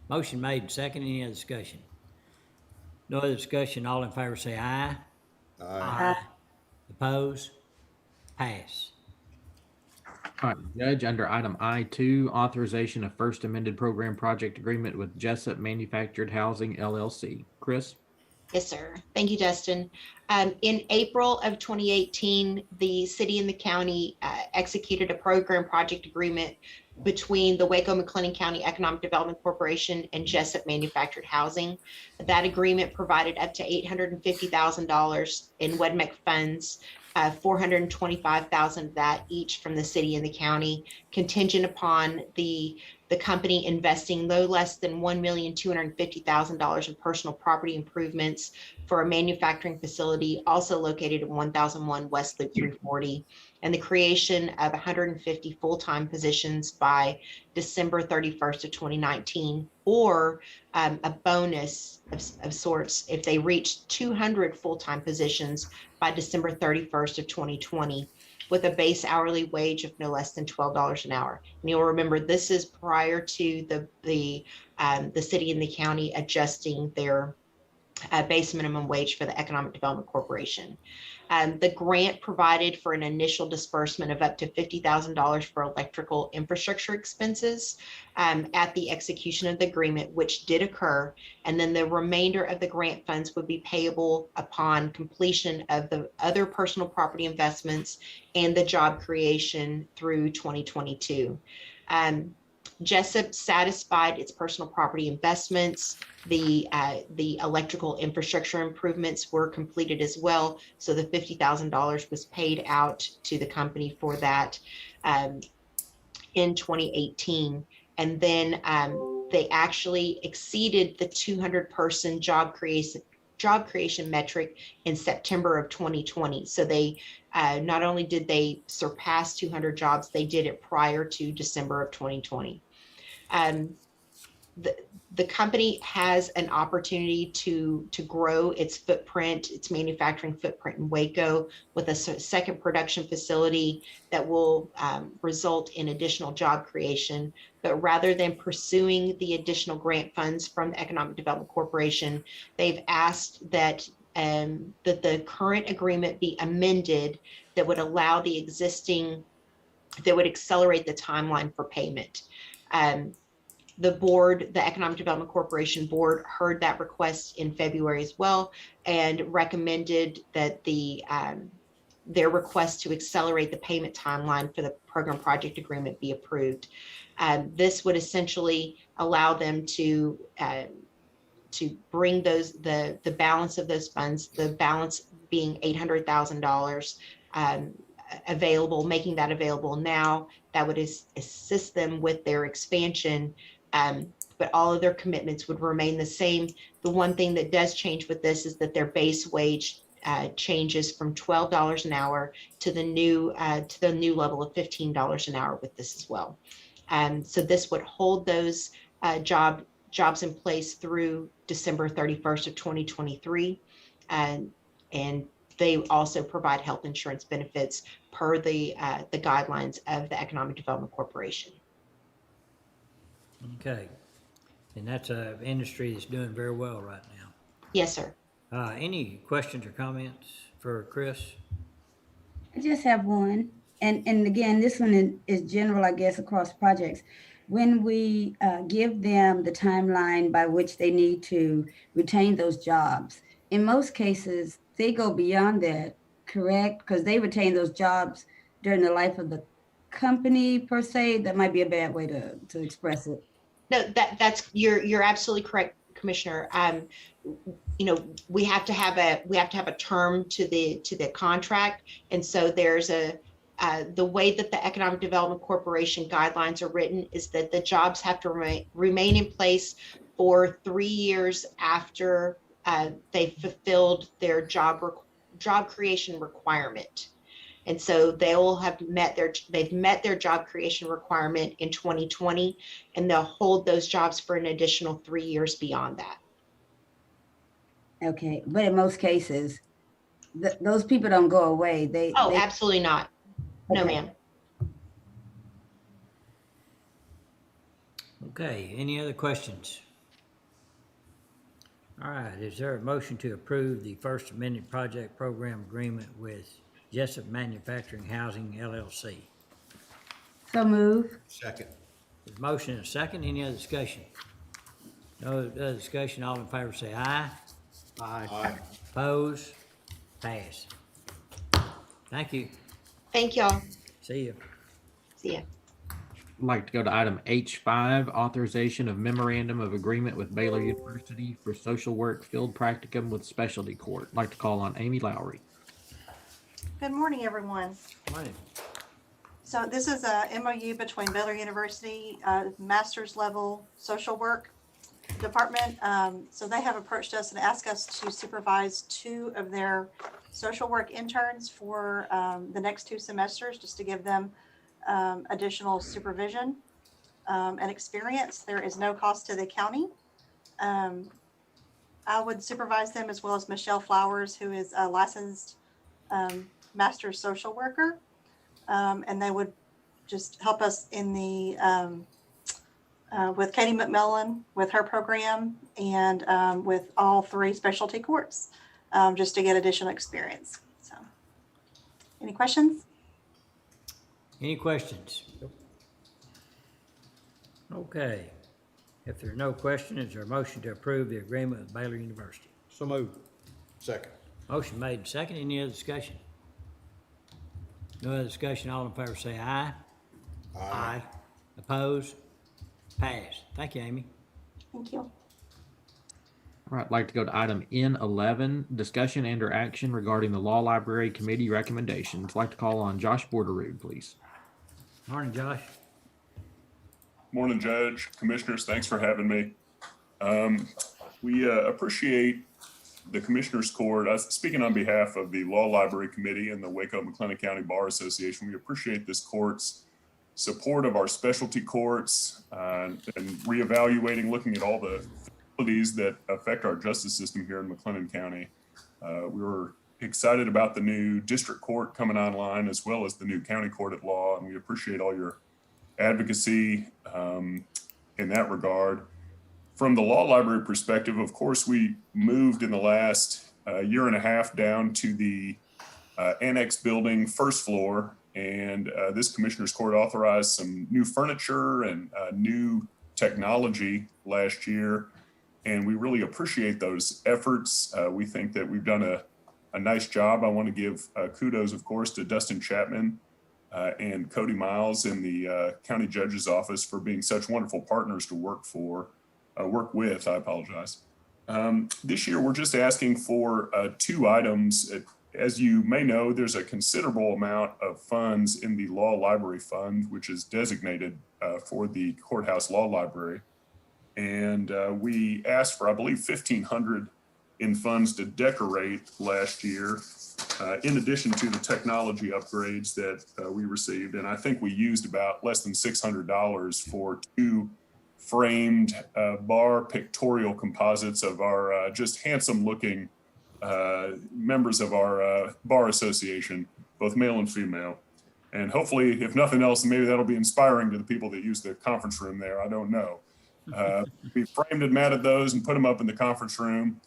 Motion made and second. Any other discussion? No other discussion. All in favor say aye. Aye. Oppose? Pass. All right, Judge, under item I2, authorization of first amended program project agreement with Jessup Manufactured Housing LLC. Chris? Yes, sir. Thank you, Dustin. In April of 2018, the city and the county executed a program project agreement between the Waco McLennan County Economic Development Corporation and Jessup Manufactured Housing. That agreement provided up to $850,000 in WEDMEC funds, $425,000 of that each from the city and the county, contingent upon the company investing no less than $1,250,000 in personal property improvements for a manufacturing facility also located at 1001 West Loop 340, and the creation of 150 full-time positions by December 31st of 2019, or a bonus of sorts if they reach 200 full-time positions by December 31st of 2020, with a base hourly wage of no less than $12 an hour. And you'll remember this is prior to the city and the county adjusting their base minimum wage for the Economic Development Corporation. The grant provided for an initial disbursement of up to $50,000 for electrical infrastructure expenses at the execution of the agreement, which did occur. And then the remainder of the grant funds would be payable upon completion of the other personal property investments and the job creation through 2022. Jessup satisfied its personal property investments. The electrical infrastructure improvements were completed as well. So the $50,000 was paid out to the company for that in 2018. And then they actually exceeded the 200-person job creation metric in September of 2020. So they not only did they surpass 200 jobs, they did it prior to December of 2020. The company has an opportunity to grow its footprint, its manufacturing footprint in Waco, with a second production facility that will result in additional job creation. But rather than pursuing the additional grant funds from the Economic Development Corporation, they've asked that the current agreement be amended that would allow the existing, that would accelerate the timeline for payment. The board, the Economic Development Corporation board, heard that request in February as well and recommended that their request to accelerate the payment timeline for the program project agreement be approved. This would essentially allow them to bring the balance of those funds, the balance being $800,000 available, making that available now. That would assist them with their expansion. But all of their commitments would remain the same. The one thing that does change with this is that their base wage changes from $12 an hour to the new level of $15 an hour with this as well. So this would hold those jobs in place through December 31st of 2023, and they also provide health insurance benefits per the guidelines of the Economic Development Corporation. Okay. And that's an industry that's doing very well right now. Yes, sir. Any questions or comments for Chris? I just have one. And again, this one is general, I guess, across projects. When we give them the timeline by which they need to retain those jobs, in most cases, they go beyond that, correct? Because they retain those jobs during the life of the company per se. That might be a bad way to express it. No, that's you're absolutely correct, Commissioner. We have to have a term to the contract, and so there's the way that the Economic Development Corporation guidelines are written is that the jobs have to remain in place for 3 years after they've fulfilled their job creation requirement. And so they'll have they've met their job creation requirement in 2020, and they'll hold those jobs for an additional 3 years beyond that. Okay, but in most cases, those people don't go away. They absolutely not. No, Okay. ma'am. Okay, any other questions? All right, is there a motion to approve the first amended project program agreement with Jessup Manufacturing Housing LLC? So move. Second. There's a motion and a second. Any other discussion? No other discussion. All in favor say aye. Aye. Oppose? Pass. Thank you. Thank y'all. See you. See ya. like to go to item H5, authorization of memorandum of agreement with Baylor University for social work field practicum with specialty court. Like to call on Amy Lowry. Good morning, everyone. Morning. So this is a MOU between Baylor University, master's level social work department. So they have approached us and asked us to supervise 2 of their social work interns for the next 2 semesters, just to give them additional supervision and experience. There is no cost to the county. I would supervise them, as well as Michelle Flowers, who is a licensed master's social worker. And they would just help us in the with Katie McMillan with her program, and with all 3 specialty courts, just to get additional experience. So, any questions? Any questions? Okay. If there's no question, is there a motion to approve the agreement with Baylor University? So moved. Second. Motion made and second. Any other discussion? No other discussion. All in favor say aye. Aye. Opposed? Passed. Thank you, Amy. Thank you. All right, I'd like to go to item N11, discussion and or action regarding the Law Library Committee recommendations. I'd like to call on Josh Borderood, please. Morning, Josh. Morning, Judge, Commissioners. Thanks for having me. We appreciate the Commissioners Court. Speaking on behalf of the Law Library Committee and the Waco-McLennan County Bar Association, we appreciate this court's support of our specialty courts and reevaluating, looking at all the facilities that affect our justice system here in McLennan County. We were excited about the new district court coming online, as well as the new county court at law, and we appreciate all your advocacy in that regard. From the law library perspective, of course, we moved in the last year and a half down to the annex building, first floor, and this Commissioners Court authorized some new furniture and new technology last year, and we really appreciate those efforts. We think that we've done a nice job. I want to give kudos, of course, to Dustin Chapman and Cody Miles in the county judge's office for being such wonderful partners to work with. I apologize. This year, we're just asking for 2 items. As you may know, there's a considerable amount of funds in the Law Library Fund, which is designated for the Courthouse Law Library. And we asked for, I believe, $1,500 in funds to decorate last year, in addition to the technology upgrades that we received. And I think we used about less than $600 for 2 framed bar pictorial composites of our just handsome looking members of our bar association, both male and female. And hopefully, if nothing else, maybe that'll be inspiring to the people that use the conference room there. I don't know. We framed and matted those and put them up in the conference room.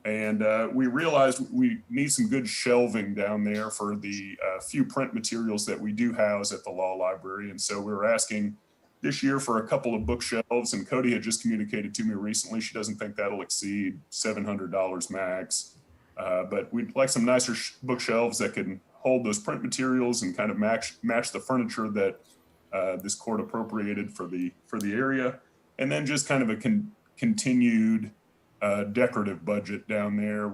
And we realized we need some good shelving down there for the few print materials that we do house at the law library. And so we were asking this year for a couple of bookshelves, and Cody had just communicated to me recently, she doesn't think that'll exceed $700 max. But we'd like some nicer bookshelves that can hold those print materials and kind of match the furniture that this court appropriated for the area. And then just kind of a continued decorative budget down there.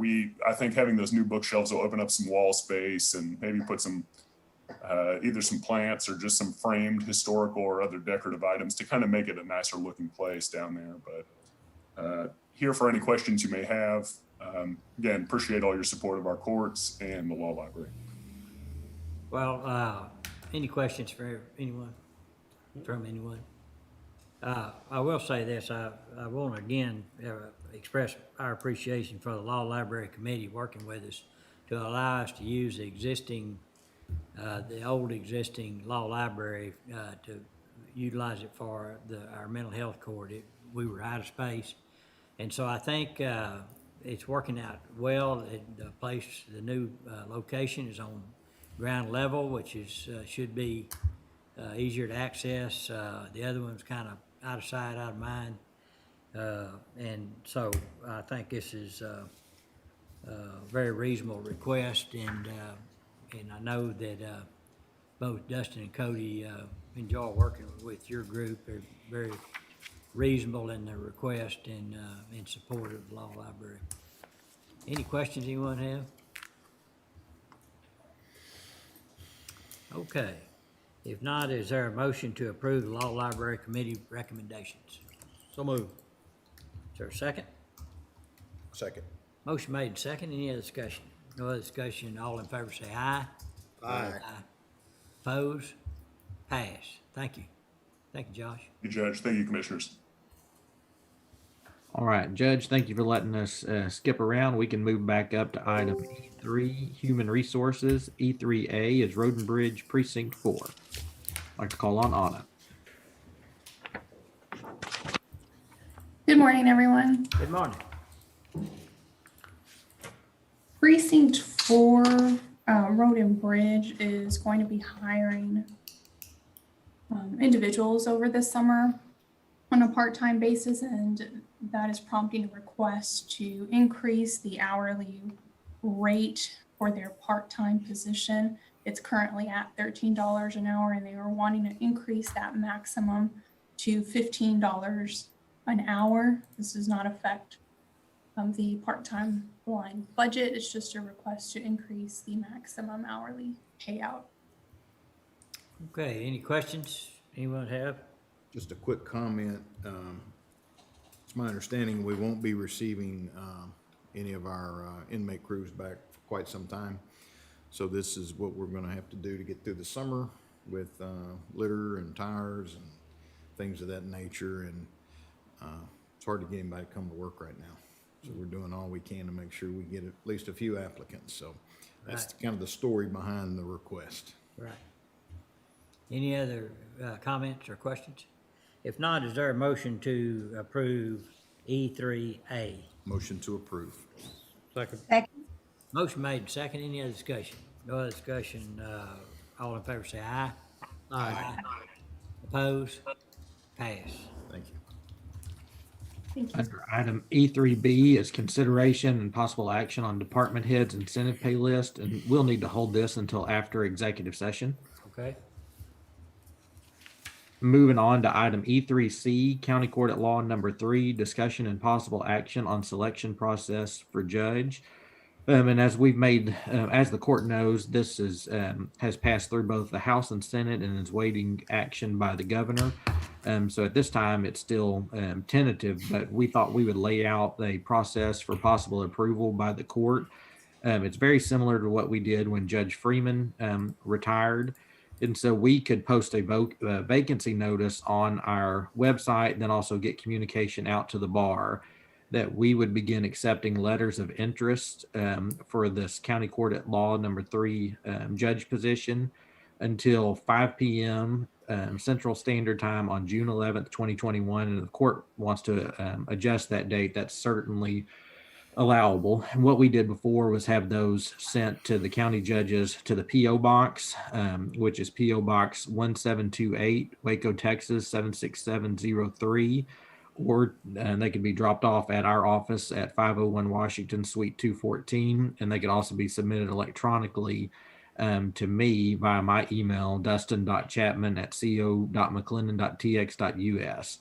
I think having those new bookshelves will open up some wall space and maybe put some either some plants or just some framed historical or other decorative items to kind of make it a nicer looking place down there. But here for any questions you may have. Again, appreciate all your support of our courts and the law library. Well, any questions for anyone, from anyone? I will say this, I want to again express our appreciation for the Law Library Committee working with us to allow us to use the old existing law library to utilize it for our mental health court. We were out of space. And so I think it's working out well. The new location is on ground level, which is should be easier to access. The other one's kind of out of sight, out of mind. And so I think this is a very reasonable request, and I know that both Dustin and Cody enjoy working with your group. They're very reasonable in their request and in support of the law library. Any questions anyone have? Okay. If not, is there a motion to approve the law library committee recommendations? So moved. Is there a second? Second. Motion made and second. Any other discussion? No other discussion. All in favor say aye. Aye. Oppose? Pass. Thank you. Thank you, Josh. Thank you, Judge. Thank you, Commissioners. All right, Judge, thank you for letting us skip around. We can move back up to item E3, Human Resources. E3A is Road and Bridge Precinct 4. I'd like to call on Anna. Good morning, everyone. Good morning. Precinct 4, Road and Bridge is going to be hiring individuals over the summer on a part-time basis, and that is prompting a request to increase the hourly rate for their part-time position. It's currently at $13 an hour, and they are wanting to increase that maximum to $15 an hour. This does not affect the part-time line budget. It's just a request to increase the maximum hourly payout. Okay, any questions anyone have? Just a quick comment. It's my understanding we won't be receiving any of our inmate crews back for quite some time. So this is what we're gonna have to do to get through the summer with litter and tires and things of that nature. And it's hard to get anybody to come to work right now. So we're doing all we can to make sure we get at least a few applicants. So that's kind of the story behind the request. Right. Any other comments or questions? If not, is there a motion to approve E3A? Motion to approve. Second. Second. Motion made and second. Any other discussion? No other discussion. All in favor say aye. Aye. Oppose? Pass. Thank you. Thank you. Under item E3B is consideration and possible action on department heads incentive pay list, and we'll need to hold this until after executive session. Okay. Moving on to item E3C, County Court at Law number 3, discussion and possible action on selection process for judge. And as we've made, as the court knows, this is has passed through both the House and Senate and is waiting action by the governor. So at this time, it's still tentative, but we thought we would lay out a process for possible approval by the court. It's very similar to what we did when Judge Freeman retired. And so we could post a vacancy notice on our website and then also get communication out to the bar that we would begin accepting letters of interest for this County Court at Law number 3 judge position until 5 p.m. Central Standard Time on June 11th, 2021. And if the court wants to adjust that date, that's certainly allowable. And what we did before was have those sent to the county judges to the P.O. Box, which is P.O. Box 1728, Waco, Texas 76703, or they could be dropped off at our office at 501 Washington, Suite 214, and they could also be submitted electronically to me via my email, dustin.chapman@co.mcclennan.tx.us.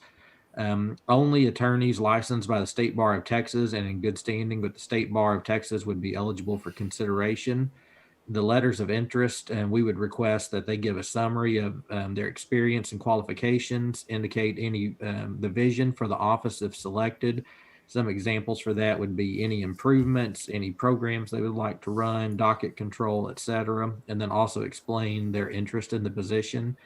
Only attorneys licensed by the State Bar of Texas and in good standing with the State Bar of Texas would be eligible for consideration. The letters of interest, and we would request that they give a summary of their experience and qualifications, indicate any the vision for the office if selected. Some examples for that would be any improvements, any programs they would like to run, docket control, etc., and then also explain their interest in the position.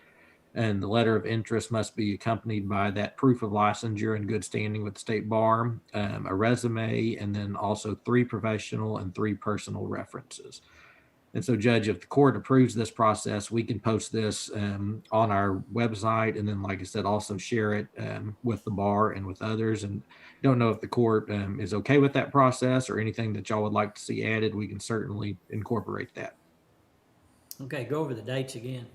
And the letter of interest must be accompanied by that proof of licensure and good standing with the state bar, a resume, and then also 3 professional and 3 personal references. And so, Judge, if the court approves this process, we can post this on our website, and then, like I said, also share it with the bar and with others. And don't know if the court is okay with that process or anything that y'all would like to see added. We can certainly incorporate that. Okay, go over the dates again.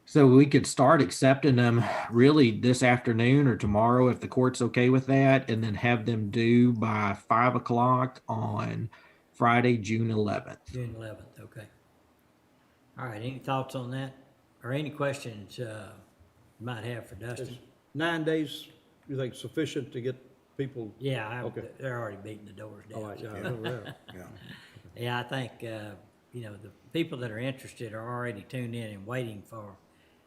So we could start accepting them really this afternoon or tomorrow if the court's okay with that, and then have them due by 5 o'clock on Friday, June 11th. June 11th, okay. All right, any thoughts on that? or any questions, you might have for Dustin? 9 days, you think sufficient to get people? Yeah, Okay. they're already beating the doors All down. right, so- yeah, I know that. Yeah. Yeah, I think, you know, the people that are interested are already tuned in and waiting for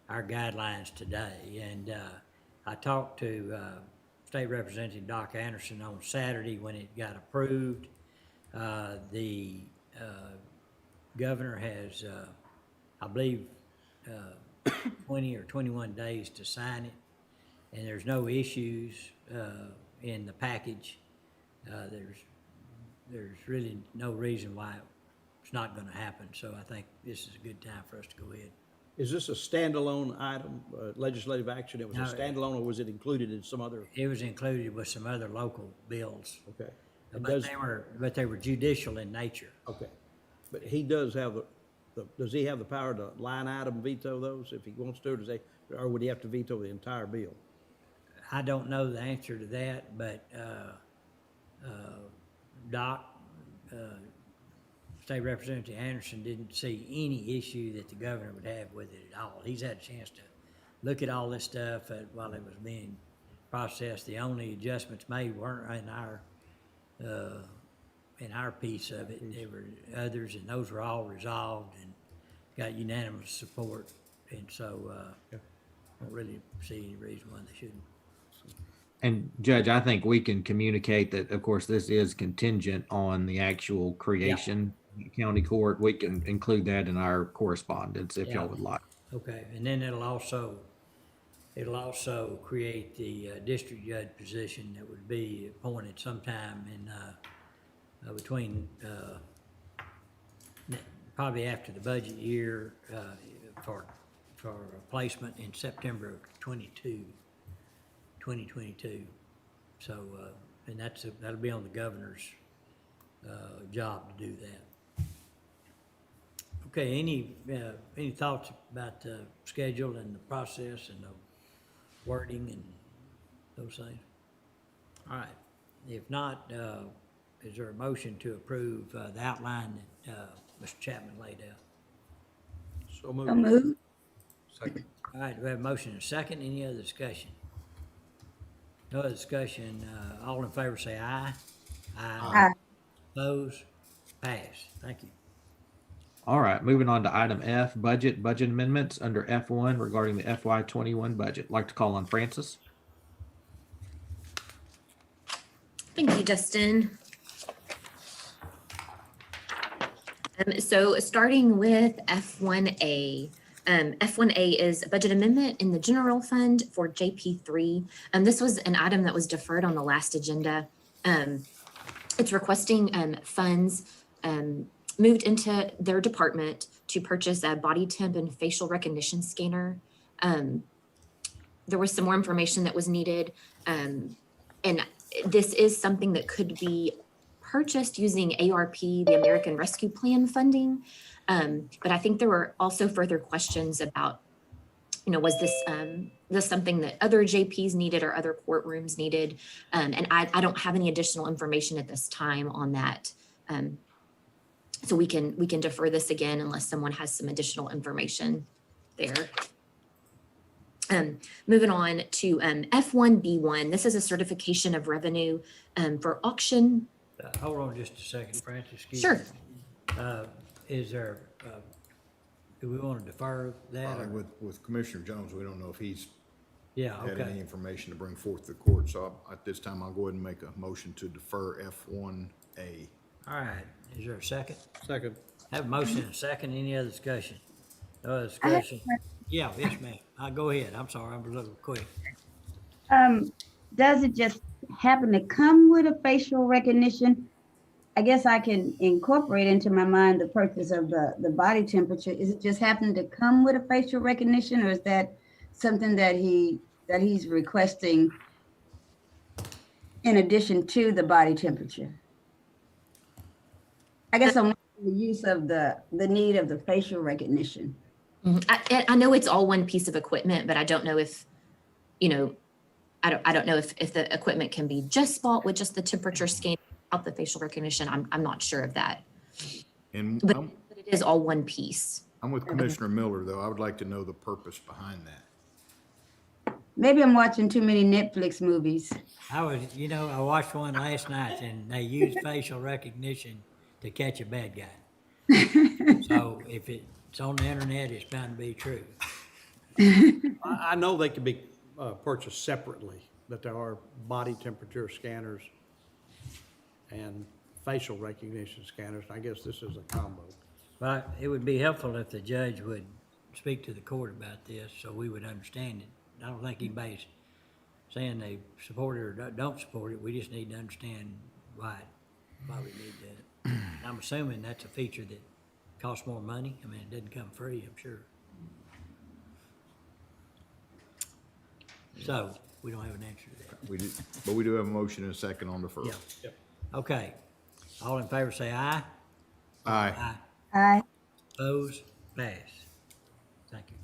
our guidelines today. And I talked to State Representative Doc Anderson on Saturday when it got approved. The governor has, I believe, 20 or 21 days to sign it, and there's no issues in the package. There's really no reason why it's not going to happen, so I think this is a good time for us to go ahead. Is this a standalone item, legislative action? It was a No. standalone, or was it included in some other? It was included with some other local bills, Okay. It but does- they were judicial in nature. Okay. But he does have does he have the power to line item veto those if he wants to, or would he have to veto the entire bill? I don't know the answer to that, but Doc, State Representative Anderson didn't see any issue that the governor would have with it at all. He's had a chance to look at all this stuff while it was being processed. The only adjustments made weren't in our piece of it. There were others, and those were all resolved and got unanimous support. And so I don't really see any reason why they shouldn't. And Judge, I think we can communicate that, of course, this is contingent on the actual creation of county court. We can include that in our correspondence if y'all would like. Okay, and then it'll also create the district judge position that would be appointed sometime in, between, probably after the budget year, for placement in September of 2022. So, and that'll be on the governor's, job to do that. Okay, any thoughts about the schedule and the process and the wording and those things? All right, if not, is there a motion to approve the outline that Mr. Chapman laid out? So moved. So moved. Second. All right, we have a motion and a second. Any other discussion? No other discussion. All in favor say aye. Aye. Opposed? Pass. Thank you. All right, moving on to item F, budget amendments under F1 regarding the FY21 budget. Like to call on Francis. Thank you, Justin. So starting with F1A. F1A is a budget amendment in the general fund for JP3. This was an item that was deferred on the last agenda. It's requesting funds moved into their department to purchase a body temp and facial recognition scanner. There was some more information that was needed. And this is something that could be purchased using ARP, the American Rescue Plan funding. But I think there were also further questions about, was this something that other JPs needed or other courtrooms needed? And I don't have any additional information at this time on that. So we can defer this again unless someone has some additional information there. Moving on to F1B1. This is a certification of revenue for auction. Hold on just a second, Francis. Excuse Sure. me. Is there, do we want to defer that? or- With Commissioner Jones, we don't know if he's Yeah, had any okay. information to bring forth to the court. So at this time, I'll go ahead and make a motion to defer F1A. All right. Is there a second? Second. Have a motion and a second. Any other discussion? No other discussion? Yeah, yes, ma'am. Go ahead. I'm sorry. I'm a little quick. Does it just happen to come with a facial recognition? I guess I can incorporate into my mind the purpose of the body temperature. Is it just happen to come with a facial recognition, or is that something that he's requesting in addition to the body temperature? I guess I'm the use of the need of the facial recognition. I know it's all one piece of equipment, but I don't know if, I don't know if the equipment can be just bought with just the temperature scan out the facial recognition. I'm not sure of that. And But it is all one piece. I'm with Commissioner Miller, though. I would like to know the purpose behind that. Maybe I'm watching too many Netflix movies. I watched one last night and they used facial recognition to catch a bad guy. So if it's on the internet, it's bound to be true. I know they can be purchased separately, but there are body temperature scanners and facial recognition scanners. I guess this is a combo. But it would be helpful if the judge would speak to the court about this so we would understand it. I don't think anybody's saying they support it or don't support it. We just need to understand why we need that. I'm assuming that's a feature that costs more money. I mean, it doesn't come free, I'm sure. So we don't have an answer to that. But we do have a motion and a second on the first. Yeah. Okay. All in favor say aye. Aye. Aye. Opposed? Pass. Thank you.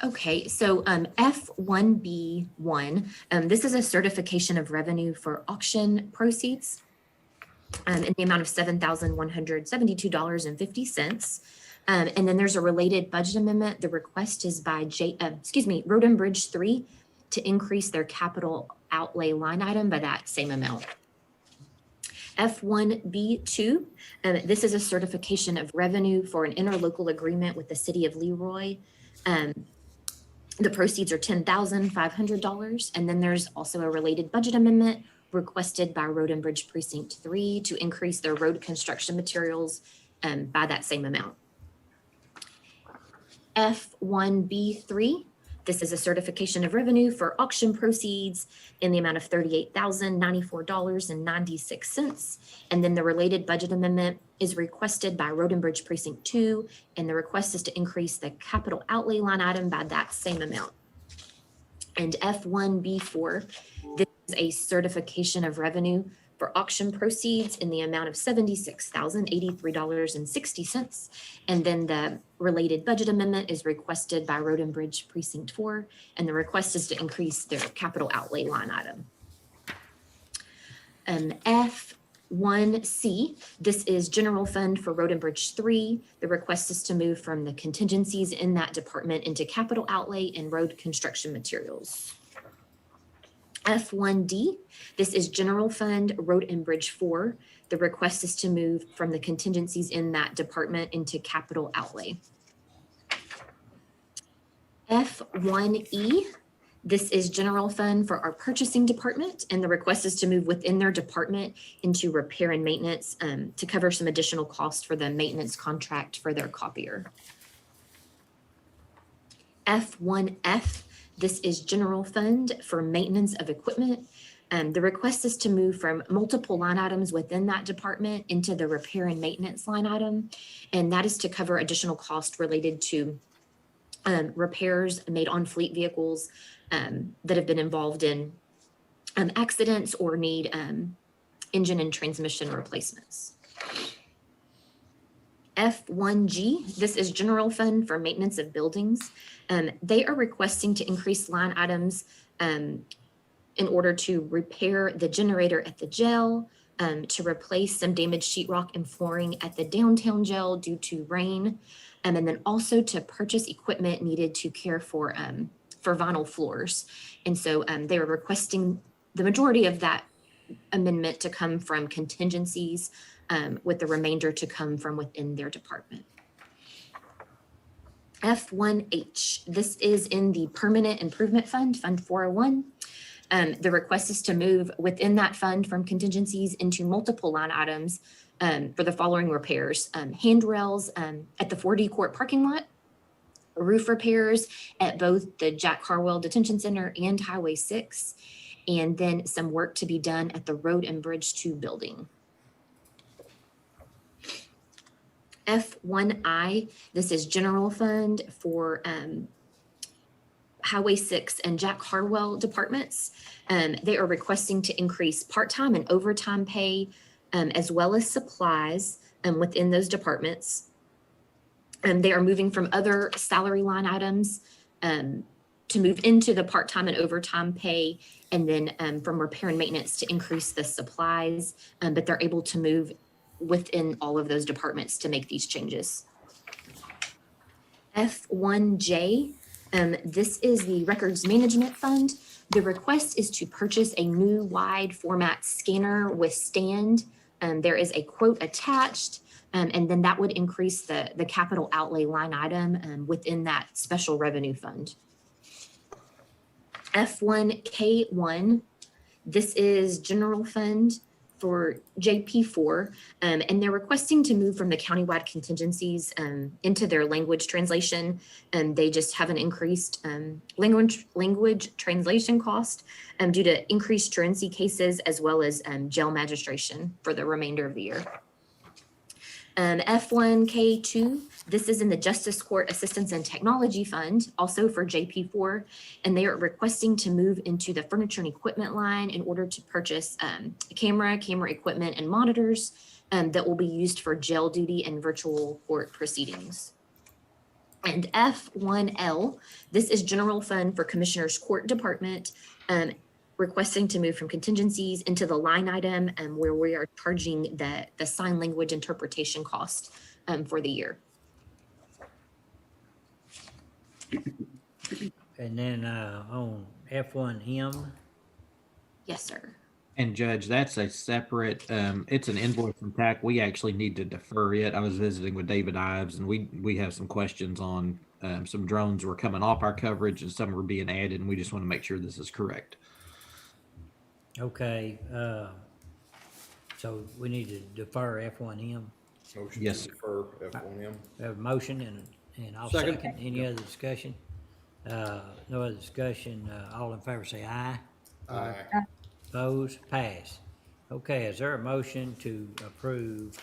Okay, so F1B1, this is a certification of revenue for auction proceeds in the amount of $7,172.50. And then there's a related budget amendment. The request is by Road and Bridge 3 to increase their capital outlay line item by that same amount. F1B2, this is a certification of revenue for an interlocal agreement with the city of Leroy. The proceeds are $10,500. And then there's also a related budget amendment requested by Road and Bridge Precinct 3 to increase their road construction materials by that same amount. F1B3, this is a certification of revenue for auction proceeds in the amount of $38,094.96. And then the related budget amendment is requested by Road and Bridge Precinct 2, and the request is to increase the capital outlay line item by that same amount. And F1B4, this is a certification of revenue for auction proceeds in the amount of $76,083.60. And then the related budget amendment is requested by Road and Bridge Precinct 4, and the request is to increase their capital outlay line item. F1C, this is general fund for Road and Bridge 3. The request is to move from the contingencies in that department into capital outlay and road construction materials. F1D, this is general fund, Road and Bridge 4. The request is to move from the contingencies in that department into capital outlay. F1E, this is general fund for our purchasing department, and the request is to move within their department into repair and maintenance to cover some additional costs for the maintenance contract for their copier. F1F, this is general fund for maintenance of equipment. The request is to move from multiple line items within that department into the repair and maintenance line item. And that is to cover additional costs related to repairs made on fleet vehicles that have been involved in accidents or need engine and transmission replacements. F1G, this is general fund for maintenance of buildings. They are requesting to increase line items in order to repair the generator at the jail, to replace some damaged sheetrock and flooring at the downtown jail due to rain, and then also to purchase equipment needed to care for vinyl floors. And so they are requesting the majority of that amendment to come from contingencies, with the remainder to come from within their department. F1H, this is in the Permanent Improvement Fund, Fund 401. The request is to move within that fund from contingencies into multiple line items for the following repairs: handrails at the 4D Court parking lot, roof repairs at both the Jack Harwell Detention Center and Highway 6, and then some work to be done at the Road and Bridge 2 building. F1I, this is general fund for Highway 6 and Jack Harwell departments. They are requesting to increase part-time and overtime pay as well as supplies within those departments. They are moving from other salary line items to move into the part-time and overtime pay, and then from repair and maintenance to increase the supplies, but they're able to move within all of those departments to make these changes. F1J, this is the Records Management Fund. The request is to purchase a new wide format scanner with stand. There is a quote attached, and then that would increase the capital outlay line item within that special revenue fund. F1K1, this is general fund for JP4, and they're requesting to move from the countywide contingencies into their language translation. And they just have an increased language translation cost due to increased truancy cases as well as jail magistration for the remainder of the year. F1K2, this is in the Justice Court Assistance and Technology Fund, also for JP4, and they are requesting to move into the furniture and equipment line in order to purchase camera equipment, and monitors that will be used for jail duty and virtual court proceedings. And F1L, this is General Fund for Commissioner's Court Department, requesting to move from contingencies into the line item where we are charging the sign language interpretation cost for the year. And then on F1M, Yes, sir. And Judge, that's a separate, it's an invoice from TAC. We actually need to defer it. I was visiting with David Ives and we have some questions on some drones were coming off our coverage and some were being added, and we just want to make sure this is correct. okay, so we need to defer F1M. Motion Yes, to defer F1M. We have a motion and I'll Second. second. Any other discussion? No other discussion. All in favor say aye. Aye. Opposed? Pass. Okay, is there a motion to approve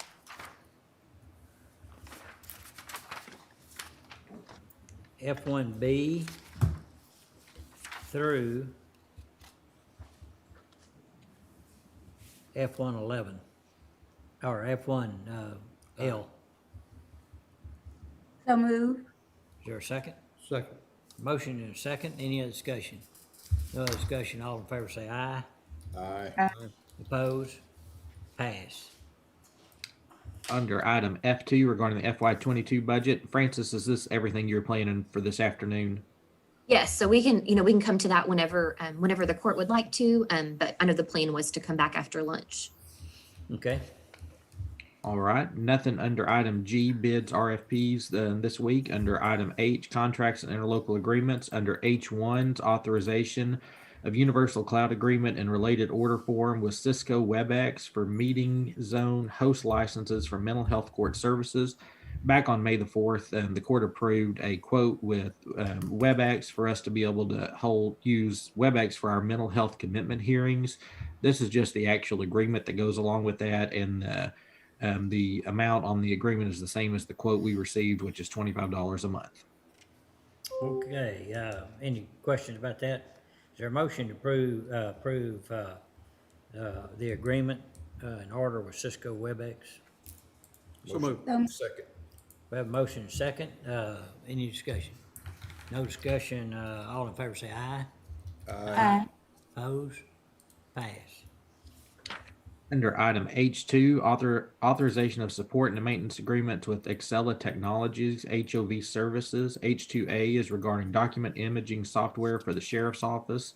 F1B through F111 or F1L? So move. Is there a second? Second. Motion and a second. Any other discussion? No other discussion. All in favor say aye. Aye. Opposed? Pass. Under item F2 regarding the FY22 budget, Francis, is this everything you're planning for this afternoon? Yes, so we can come to that whenever the court would like to, but I know the plan was to come back after lunch. Okay. All right, nothing under item G, bids, RFPs this week. Under item H, contracts and interlocal agreements. Under H1's authorization of Universal Cloud Agreement and related order form with Cisco WebEx for meeting zone host licenses for mental health court services. Back on May the 4th, the court approved a quote with WebEx for us to be able to use WebEx for our mental health commitment hearings. This is just the actual agreement that goes along with that, and the amount on the agreement is the same as the quote we received, which is $25 a month. Okay, any questions about that? Is there a motion to approve the agreement in order with Cisco WebEx? So move. Second. We have a motion and a second. Any discussion? No discussion. All in favor say aye. Aye. Opposed? Pass. Under item H2, authorization of support and maintenance agreements with Excella Technologies, HOV Services. H2A is regarding document imaging software for the Sheriff's Office.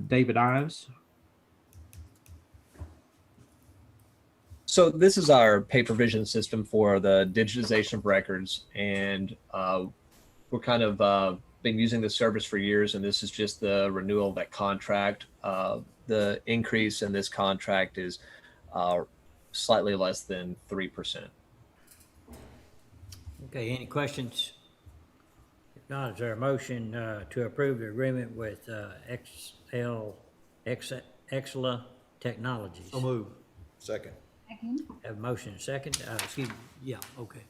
David Ives. So this is our paper vision system for the digitization of records, and we're kind of been using this service for years, and this is just the renewal of that contract. The increase in this contract is slightly less than 3%. Okay, any questions? If not, is there a motion to approve the agreement with Excella Technologies? So move. Second. Have a motion and a second. Excuse me. Yeah, okay.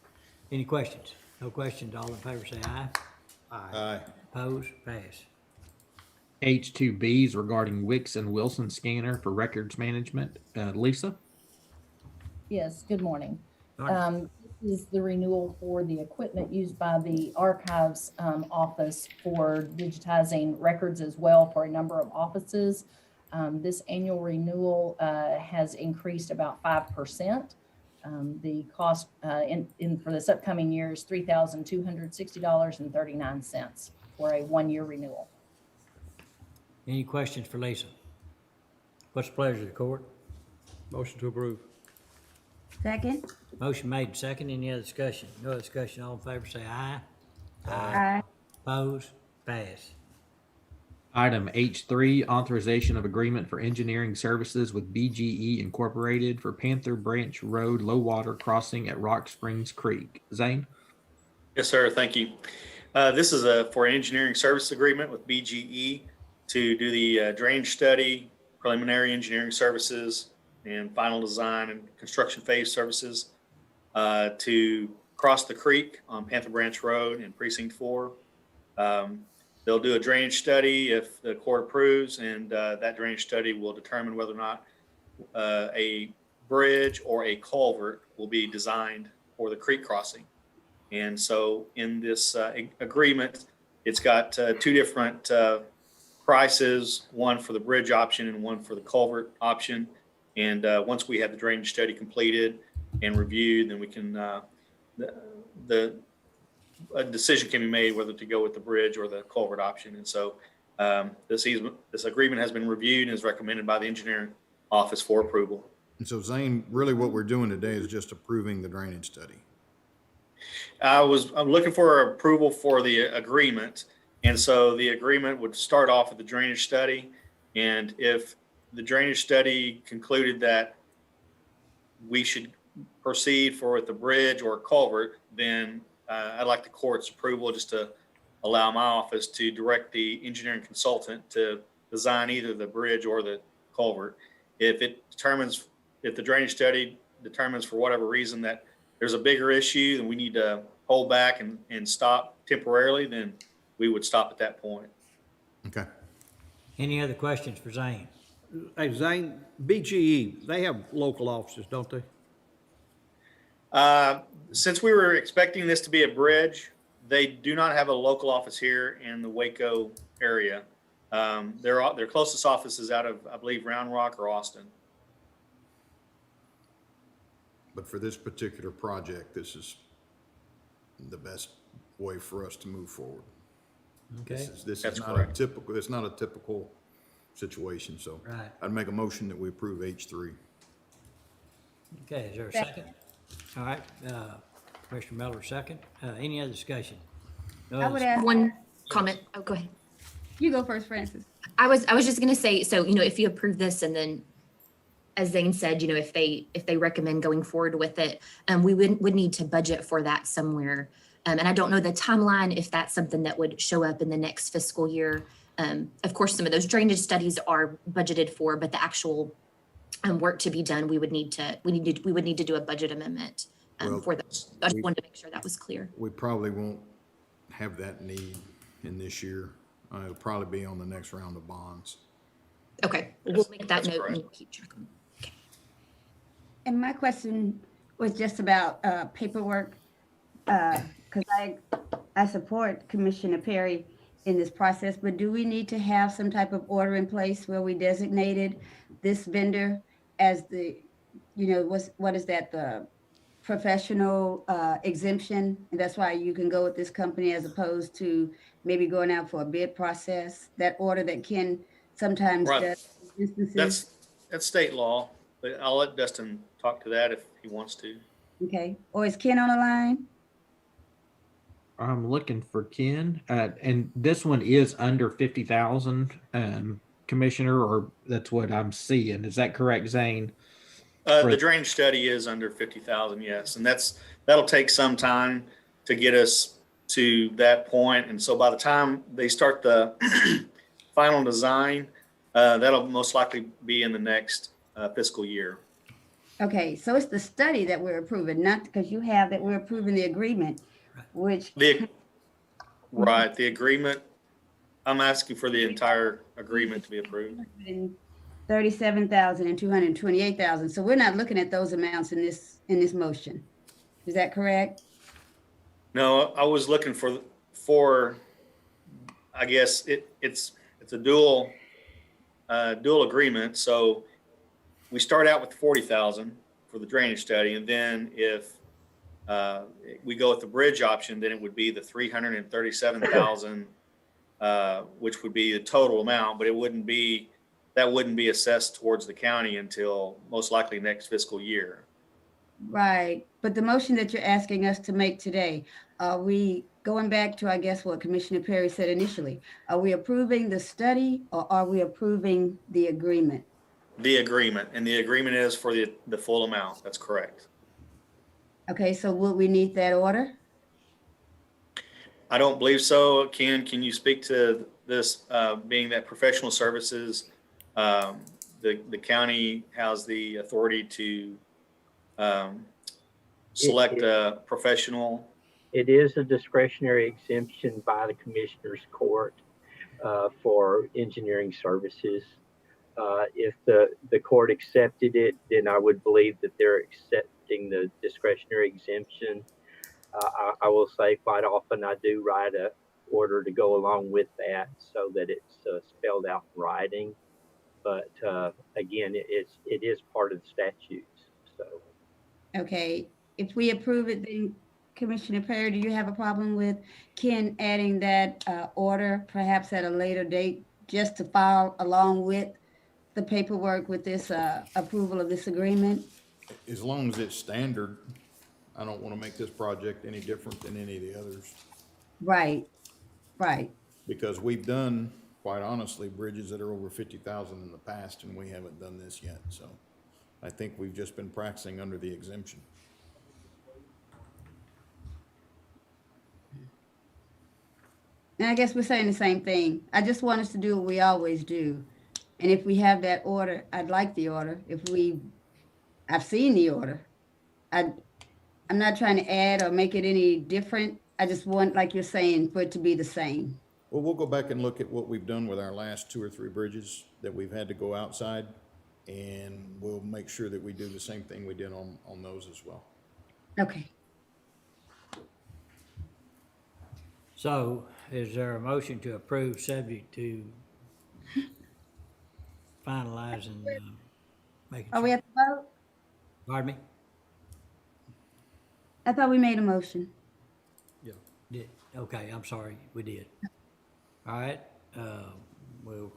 Any questions? No questions. All in favor say aye. Aye. Opposed? Pass. H2B is regarding Wix and Wilson scanner for records management. Lisa? Yes, good morning. Morning. This is the renewal for the equipment used by the archives office for digitizing records as well for a number of offices. This annual renewal has increased about 5%. The cost for this upcoming year is $3,260.39 for a one-year renewal. Any questions for Lisa? What's the pleasure of the court? Motion to approve. Second? Motion made, second. Any other discussion? No other discussion. All in favor, say aye. Aye. Opposed? Pass. Item H3, authorization of agreement for engineering services with BGE Incorporated for Panther Branch Road low water crossing at Rock Springs Creek. Zane? Yes, sir. Thank you. This is for an engineering service agreement with BGE to do the drainage study, preliminary engineering services, and final design and construction phase services to cross the creek on Panther Branch Road in Precinct 4. They'll do a drainage study if the court approves, and that drainage study will determine whether or not a bridge or a culvert will be designed for the creek crossing. And so in this agreement, it's got two different prices, one for the bridge option and one for the culvert option. And once we have the drainage study completed and reviewed, then we can, a decision can be made whether to go with the bridge or the culvert option. And so this agreement has been reviewed and is recommended by the engineering office for approval. And so Zane, really what we're doing today is just approving the drainage study. I'm looking for approval for the agreement. And so the agreement would start off with the drainage study. And if the drainage study concluded that we should proceed for the bridge or culvert, then I'd like the court's approval just to allow my office to direct the engineering consultant to design either the bridge or the culvert. If the drainage study determines for whatever reason that there's a bigger issue and we need to hold back and stop temporarily, then we would stop at that point. Okay. Any other questions for Zane? Hey, Zane, BGE, they have local offices, don't they? Since we were expecting this to be a bridge, they do not have a local office here in the Waco area. Their closest office is out of, I believe, Round Rock or Austin. But for this particular project, this is the best way for us to move forward. Okay. This That's is not correct. it's not a typical situation, so. Right. I'd make a motion that we approve H3. Okay, is there a second? All right, Commissioner Miller, second. Any other discussion? No I other would ask. One comment. Oh, go ahead. You go first, Francis. I was just going to say, so, if you approve this and then, as Zane said, if they recommend going forward with it, we would need to budget for that somewhere. And I don't know the timeline, if that's something that would show up in the next fiscal year. Of course, some of those drainage studies are budgeted for, but the actual work to be done, we would need to do a budget amendment for those. I just wanted to make sure that was clear. We probably won't have that need in this year. It'll probably be on the next round of bonds. Okay, we'll make that note correct. and keep track of it. And my question was just about paperwork, because I support Commissioner Perry in this process, but do we need to have some type of order in place where we designated this vendor as the, what is that, the professional exemption? And that's why you can go with this company as opposed to maybe going out for a bid process, that order that Ken sometimes Right. does in instances? That's state law, but I'll let Dustin talk to that if he wants to. Okay, or is Ken on the line? I'm looking for Ken, and this one is under 50,000, Commissioner, or that's what I'm seeing. Is that correct, Zane? The drainage study is under 50,000, yes, and that'll take some time to get us to that point. And so by the time they start the final design, that'll most likely be in the next fiscal year. Okay, so it's the study that we're approving, not because you have that we're approving the agreement, which. Right, the agreement, I'm asking for the entire agreement to be approved. 37,000 and 228,000. So we're not looking at those amounts in this motion. Is that correct? No, I was looking for, I guess it's a dual agreement. So we start out with 40,000 for the drainage study. And then if we go with the bridge option, then it would be the 337,000, which would be the total amount, but that wouldn't be assessed towards the county until most likely next fiscal year. Right, but the motion that you're asking us to make today, are we going back to, I guess, what Commissioner Perry said initially? Are we approving the study or are we approving the agreement? The agreement, and the agreement is for the full amount. That's correct. Okay, so will we need that order? I don't believe so. Ken, can you speak to this, being that professional services, the county has the authority to select a professional? It is a discretionary exemption by the Commissioners Court for engineering services. If the court accepted it, then I would believe that they're accepting the discretionary exemption. I will say quite often I do write a order to go along with that so that it's spelled out in writing. But again, it is part of the statutes. So. Okay, if we approve it, then Commissioner Perry, do you have a problem with Ken adding that order perhaps at a later date just to file along with the paperwork with this approval of this agreement? As long as it's standard, I don't want to make this project any different than any of the others. Right, right. Because we've done, quite honestly, bridges that are over 50,000 in the past, and we haven't done this yet. So I think we've just been practicing under the exemption. And I guess we're saying the same thing. I just want us to do what we always do. And if we have that order, I'd like the order. I've seen the order. I'm not trying to add or make it any different. I just want, like you're saying, for it to be the same. Well, we'll go back and look at what we've done with our last 2 or 3 bridges that we've had to go outside, and we'll make sure that we do the same thing we did on those as well. Okay. So is there a motion to approve subject to finalizing, making? Are we at the vote? Pardon me? I thought we made a motion. Okay, I'm sorry, we did. All right, we'll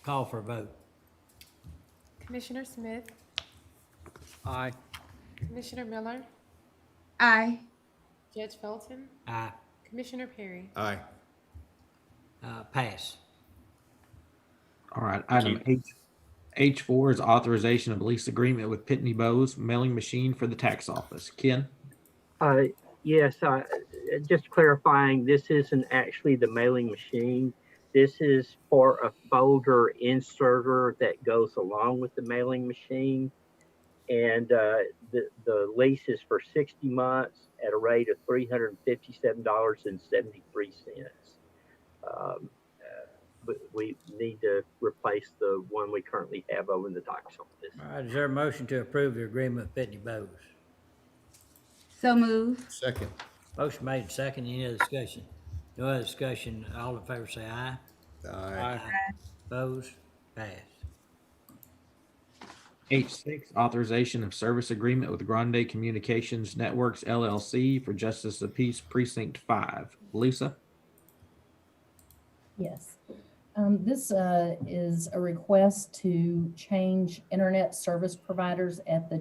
call for a vote. Commissioner Smith, Aye. Commissioner Miller, Aye. Judge Felton, Aye. Commissioner Perry. Aye. Pass. All right, item H4 is authorization of lease agreement with Pitney Bowes mailing machine for the tax office. Ken? Yes, just clarifying, this isn't actually the mailing machine. This is for a folder inserter that goes along with the mailing machine. And the lease is for 60 months at a rate of $357.73. But we need to replace the one we currently have over in the tax office. All right, is there a motion to approve the agreement with Pitney Bowes? So moved. Second. Motion made and second. Any other discussion? No other discussion. All in favor say aye. Aye. Opposed? Passed. H6, authorization of service agreement with Grande Communications Networks LLC for Justice of Peace Precinct 5. Lisa? Yes. This is a request to change internet service providers at the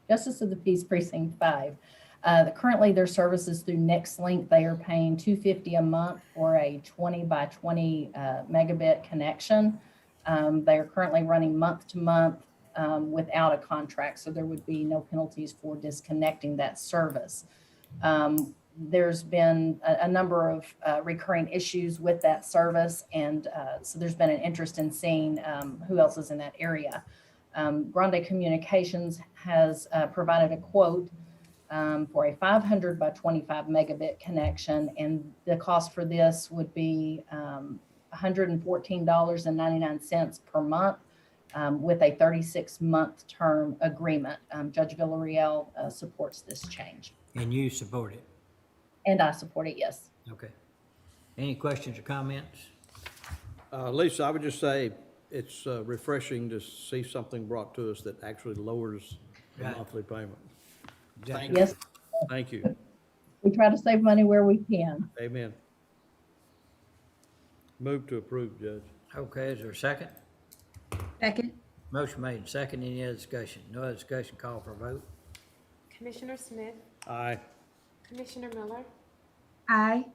Justice of the Peace Precinct 5. Currently, their services through NextLink, they are paying $250 a month for a 20 by 20 megabit connection. They are currently running month to month without a contract, so there would be no penalties for disconnecting that service. There's been a number of recurring issues with that service, and so there's been an interest in seeing who else is in that area. Grande Communications has provided a quote for a 500 by 25 megabit connection, and the cost for this would be $114.99 per month with a 36-month term agreement. Judge Villarreal supports this change. And you support it? And I support it, yes. Okay. Any questions or comments? Lisa, I would just say, it's refreshing to see something brought to us that actually lowers the Right. monthly payment. Exactly. Yes, Thank you. we try to save money where we can. Amen. Move to approve, Judge. Okay, is there a second? Second. Motion made and second. Any other discussion? No other discussion, call for a vote. Commissioner Smith, Aye. Commissioner Miller, Aye.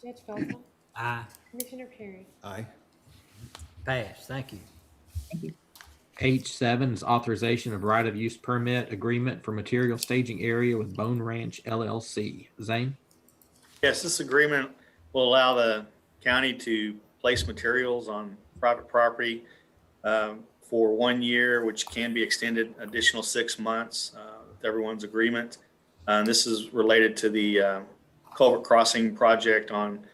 Judge Felton, Aye. Commissioner Perry. Aye. Pass, thank you. H7 is authorization of right-of-use permit agreement for material staging area with Bone Ranch LLC. Zane? Yes, this agreement will allow the county to place materials on private property for 1 year, which can be extended additional 6 months with everyone's agreement. This is related to the culvert crossing project on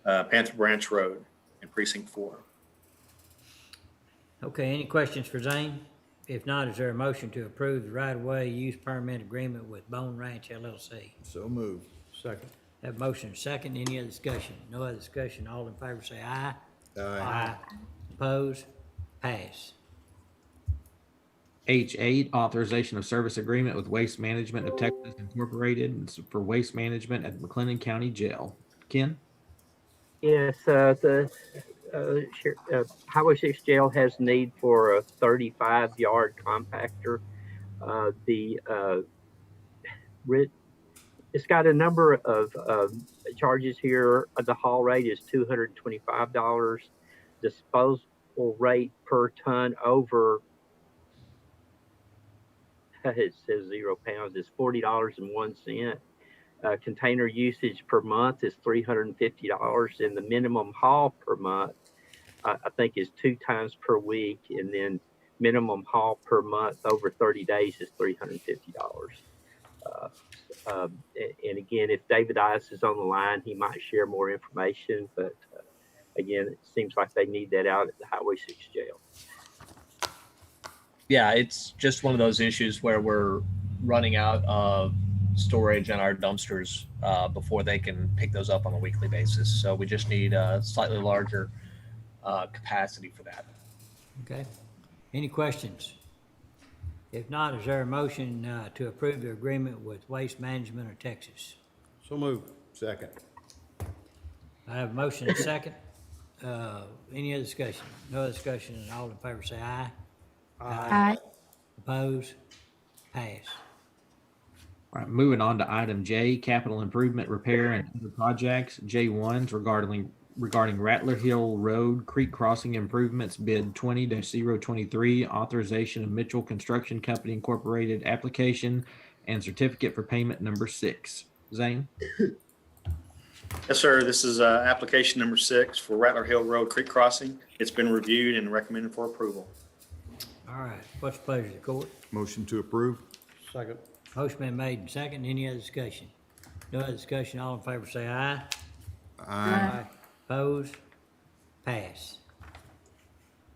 Panther Branch Road in Precinct 4. Okay, any questions for Zane? If not, is there a motion to approve the right-of-way use permit agreement with Bone Ranch LLC? So moved. Second. Have motion second. Any other discussion? No other discussion. All in favor say aye. Aye. Opposed? Pass. H8, authorization of service agreement with Waste Management of Texas Incorporated for waste management at McLennan County Jail. Ken? Yes, the Highway 6 jail has need for a 35-yard compactor. It's got a number of charges here. The haul rate is $225. Disposal rate per ton over, it says 0 pounds, is $40.01. Container usage per month is $350, and the minimum haul per month, I think, is 2 times per week, and then minimum haul per month over 30 days is $350. And again, if David Ice is on the line, he might share more information, but again, it seems like they need that out at the Highway 6 jail. Yeah, it's just one of those issues where we're running out of storage in our dumpsters before they can pick those up on a weekly basis. So we just need a slightly larger capacity for that. Okay. Any questions? If not, is there a motion to approve the agreement with Waste Management of Texas? So moved. Second. I have a motion and a second. Any other discussion? No other discussion, and all in favor say aye. Aye. Opposed? Pass. All right, moving on to item J, capital improvement repair and other projects. J1's regarding Rattler Hill Road Creek Crossing improvements bid 20-023, authorization of Mitchell Construction Company Incorporated application and certificate for payment number 6. Zane? Yes, sir. This is application number 6 for Rattler Hill Road Creek Crossing. It's been reviewed and recommended for approval. All right, what's the pleasure of the court? Motion to approve. Second. Motion been made and second. Any other discussion? No other discussion. All in favor say aye. Aye. Opposed? Pass.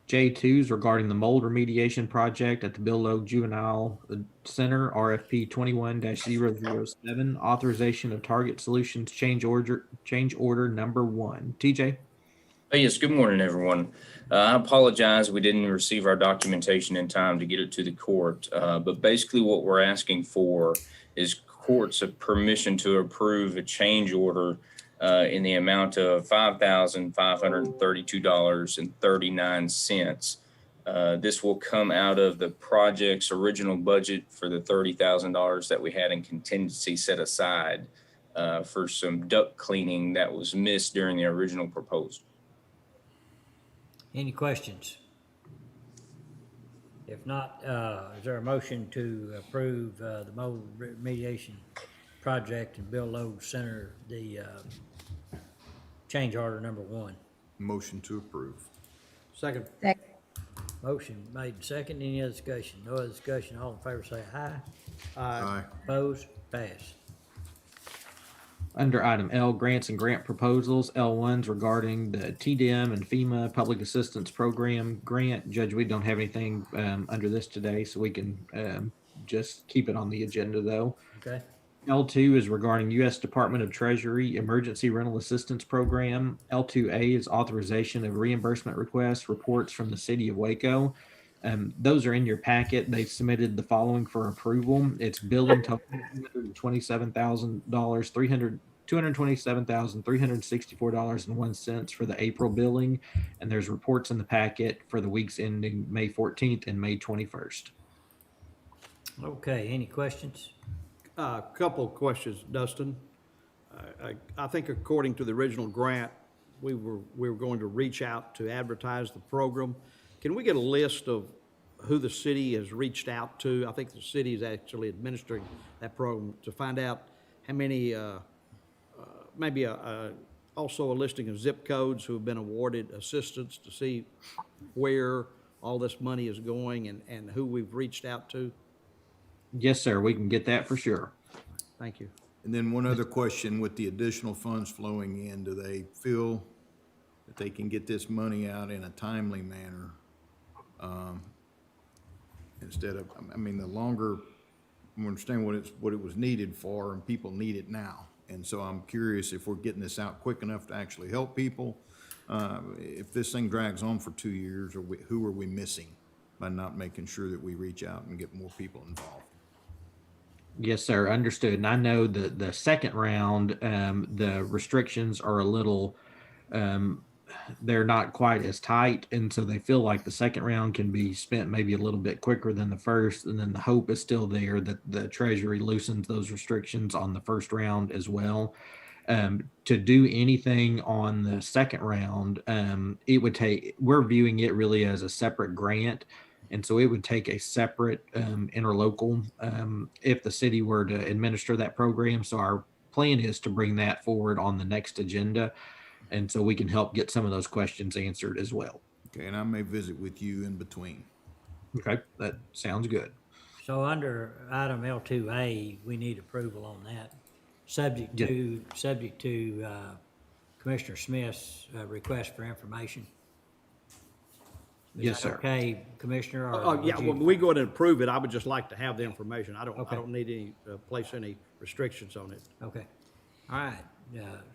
J2's regarding the mold remediation project at the Bill Logue Juvenile Center, RFP 21-007, authorization of Target Solutions change order number 1. TJ? Yes, good morning, everyone. I apologize we didn't receive our documentation in time to get it to the court, but basically what we're asking for is court's permission to approve a change order in the amount of $5,532.39. This will come out of the project's original budget for the $30,000 that we had in contingency set aside for some duct cleaning that was missed during the original proposal. Any questions? If not, is there a motion to approve the mold remediation project in Bill Logue Center, the change order number 1? Motion to approve. Second. Second. Motion made and second. Any other discussion? No other discussion. All in favor say aye. Aye. Opposed? Pass. Under item L, grants and grant proposals, L1's regarding the TDM and FEMA Public Assistance Program grant. Judge, we don't have anything under this today, so we can just keep it on the agenda though. Okay. L2 is regarding U.S. Department of Treasury Emergency Rental Assistance Program. L2A is authorization of reimbursement requests, reports from the city of Waco. Those are in your packet. They submitted the following for approval. It's billing total $227,000, $227,364.01 for the April billing. And there's reports in the packet for the weeks ending May 14th and May 21st. Okay, any questions? Couple of questions, Dustin. I think according to the original grant, we were going to reach out to advertise the program. Can we get a list of who the city has reached out to? I think the city is actually administering that program, to find out how many, maybe also a listing of zip codes who have been awarded assistance, to see where all this money is going and who we've reached out to. Yes, sir. We can get that for sure. Thank you. And then one other question, with the additional funds flowing in, do they feel that they can get this money out in a timely manner? Instead of, I mean, the longer, I understand what it was needed for, and people need it now. And so I'm curious if we're getting this out quick enough to actually help people. If this thing drags on for 2 years, who are we missing by not making sure that we reach out and get more people involved? Yes, sir. Understood. And I know that the second round, the restrictions are a little, they're not quite as tight. And so they feel like the second round can be spent maybe a little bit quicker than the first. And then the hope is still there that the Treasury loosens those restrictions on the first round as well. To do anything on the second round, it would take, we're viewing it really as a separate grant. And so it would take a separate interlocal if the city were to administer that program. So our plan is to bring that forward on the next agenda. And so we can help get some of those questions answered as well. Okay, and I may visit with you in between. Okay, that sounds good. So under item L2A, we need approval on that, subject to Commissioner Smith's request for information. Is Yes, that sir. okay, Commissioner? or Oh, would yeah, you- when we go ahead and approve it, I would just like to have the information. I Okay. don't need any, place any restrictions on it. Okay, all right,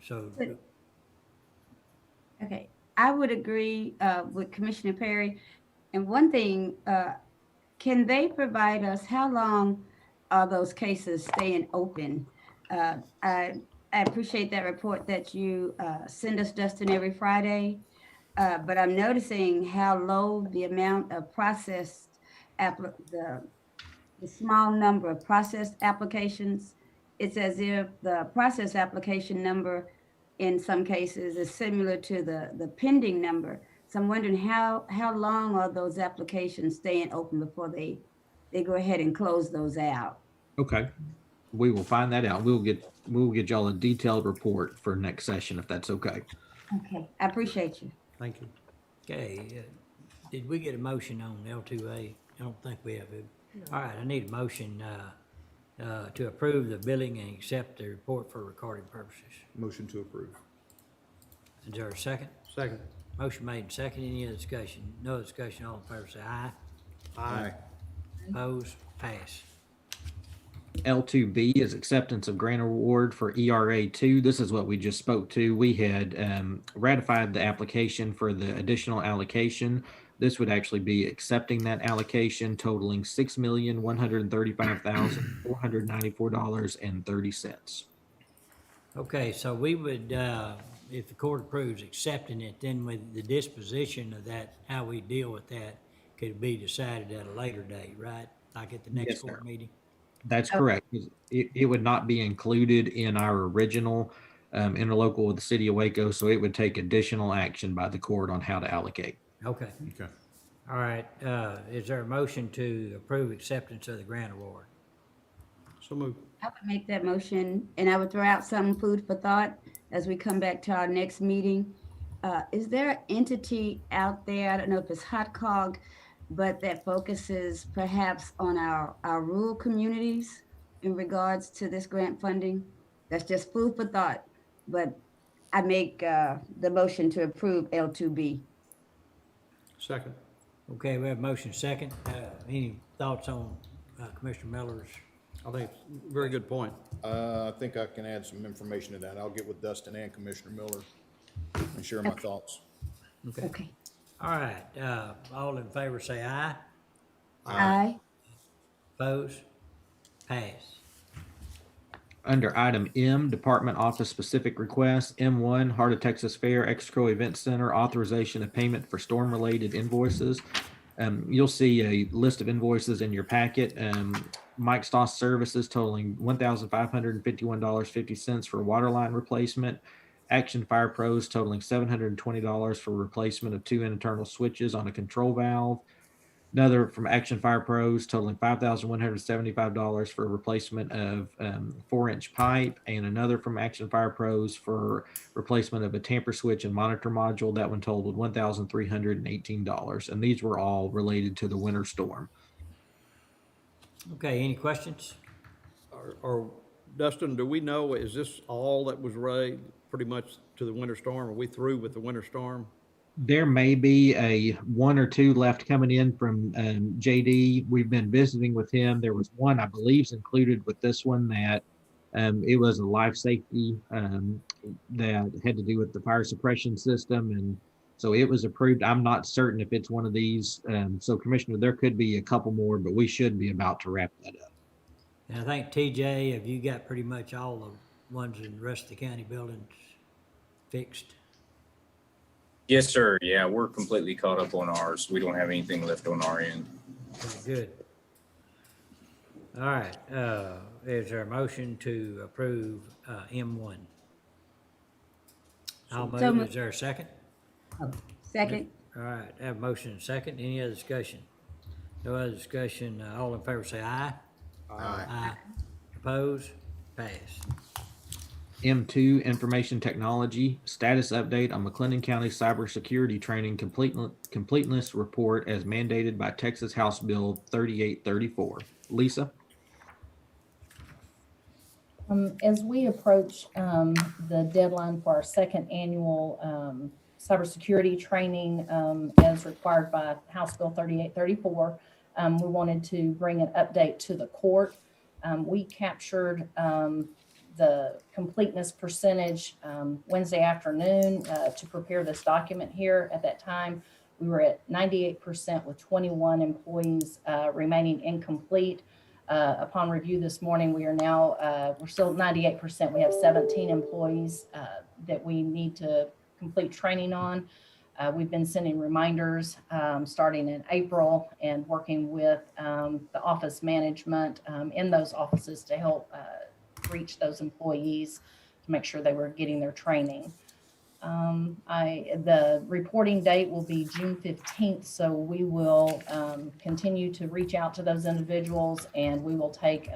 so, Okay, I would agree with Commissioner Perry. And one thing, can they provide us, how long are those cases staying open? I appreciate that report that you send us, Dustin, every Friday. But I'm noticing how low the amount of processed, the small number of processed applications. It's as if the process application number in some cases is similar to the pending number. So I'm wondering how long are those applications staying open before they go ahead and close those out? Okay. We will find that out. We'll get y'all a detailed report for next session if that's okay. Okay, I appreciate you. Thank you. okay, did we get a motion on L2A? I don't think we have. All right, I need a motion to approve the billing and accept the report for recording purposes. Motion to approve. Is there a second? Second. Motion made and second. Any other discussion? No discussion. All in favor say aye. Aye. Opposed? Pass. L2B is acceptance of grant award for ERA2. This is what we just spoke to. We had ratified the application for the additional allocation. This would actually be accepting that allocation totaling $6,135,494.30. Okay, so we would, if the court approves accepting it, then with the disposition of that, how we deal with that could be decided at a later date, right? Like at the next Yes, court sir. meeting? That's correct. It would not be included in our original interlocal with the city of Waco, so it would take additional action by the court on how to allocate. Okay. Okay. All right, is there a motion to approve acceptance of the grant award? So moved. I would make that motion, and I would throw out some food for thought as we come back to our next meeting. Is there an entity out there, I don't know if it's HotCog, but that focuses perhaps on our rural communities in regards to this grant funding? That's just food for thought, but I make the motion to approve L2B. Second. Okay, we have motion second. Any thoughts on Commissioner Miller's I think it's a very good point. I think I can add some information to that. I'll get with Dustin and Commissioner Miller and share my thoughts. Okay. All right, all in favor say aye. Aye. Opposed? Pass. Under item M, Department Office Specific Requests, M1, Heart of Texas Fair Exco Event Center, authorization of payment for storm-related invoices. You'll see a list of invoices in your packet. Mike Stoss Services totaling $1,551.50 for water line replacement. Action Fire Pros totaling $720 for replacement of 2 internal switches on a control valve. Another from Action Fire Pros totaling $5,175 for replacement of 4-inch pipe, and another from Action Fire Pros for replacement of a tamper switch and monitor module. That one totaled $1,318, and these were all related to the winter storm. Okay, any questions? Or Dustin, do we know, is this all that was raised pretty much to the winter storm? Are we through with the winter storm? There may be a 1 or 2 left coming in from JD. We've been visiting with him. There was one, I believe, is included with this one that it was a life safety that had to do with the fire suppression system. And so it was approved. I'm not certain if it's one of these. So Commissioner, there could be a couple more, but we should be about to wrap that up. And I think TJ, have you got pretty much all the ones in the rest of the county buildings fixed? Yes, sir. Yeah, we're completely caught up on ours. We don't have anything left on our end. Okay, good. All right, is there a motion to approve M1? I'll So move. Is there a second? Second. All right, have a motion and second. Any other discussion? No other discussion. All in favor say aye. Aye. Opposed? Pass. M2, Information Technology, status update on McLennan County Cybersecurity Training Completeness Report as mandated by Texas House Bill 3834. Lisa? As we approach the deadline for our second annual cybersecurity training as required by House Bill 3834, we wanted to bring an update to the court. We captured the completeness percentage Wednesday afternoon to prepare this document here. At that time, we were at 98% with 21 employees remaining incomplete. Upon review this morning, we are now, we're still 98%. We have 17 employees that we need to complete training on. We've been sending reminders starting in April and working with the office management in those offices to help reach those employees to make sure they were getting their training. The reporting date will be June 15th, so we will continue to reach out to those individuals, and we will take,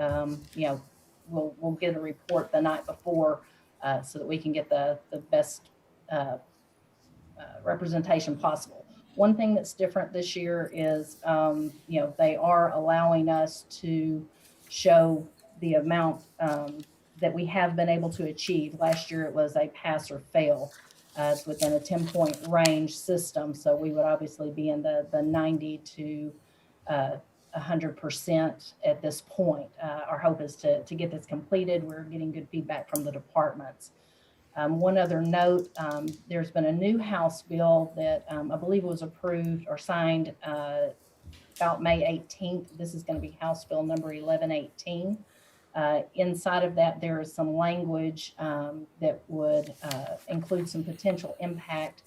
we'll get a report the night before so that we can get the best representation possible. One thing that's different this year is, they are allowing us to show the amount that we have been able to achieve. Last year, it was a pass or fail. It's within a 10-point range system. So we would obviously be in the 90 to 100% at this point. Our hope is to get this completed. We're getting good feedback from the departments. One other note, there's been a new House bill that I believe was approved or signed about May 18th. This is going to be House Bill number 1118. Inside of that, there is some language that would include some potential impact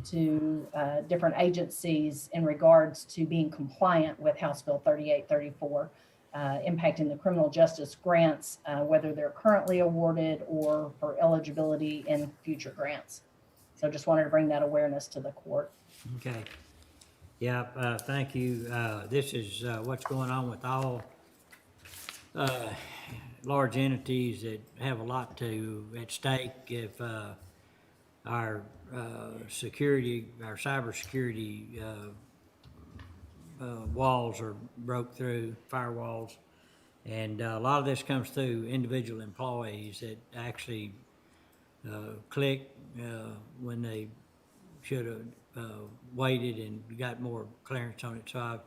to different agencies in regards to being compliant with House Bill 3834, impacting the criminal justice grants, whether they're currently awarded or for eligibility in future grants. So just wanted to bring that awareness to the court. Okay. Yeah, thank you. This is what's going on with all large entities that have a lot at stake if our security, our cybersecurity walls are broke through, firewalls. And a lot of this comes through individual employees that actually click when they should have waited and got more clearance on it. So I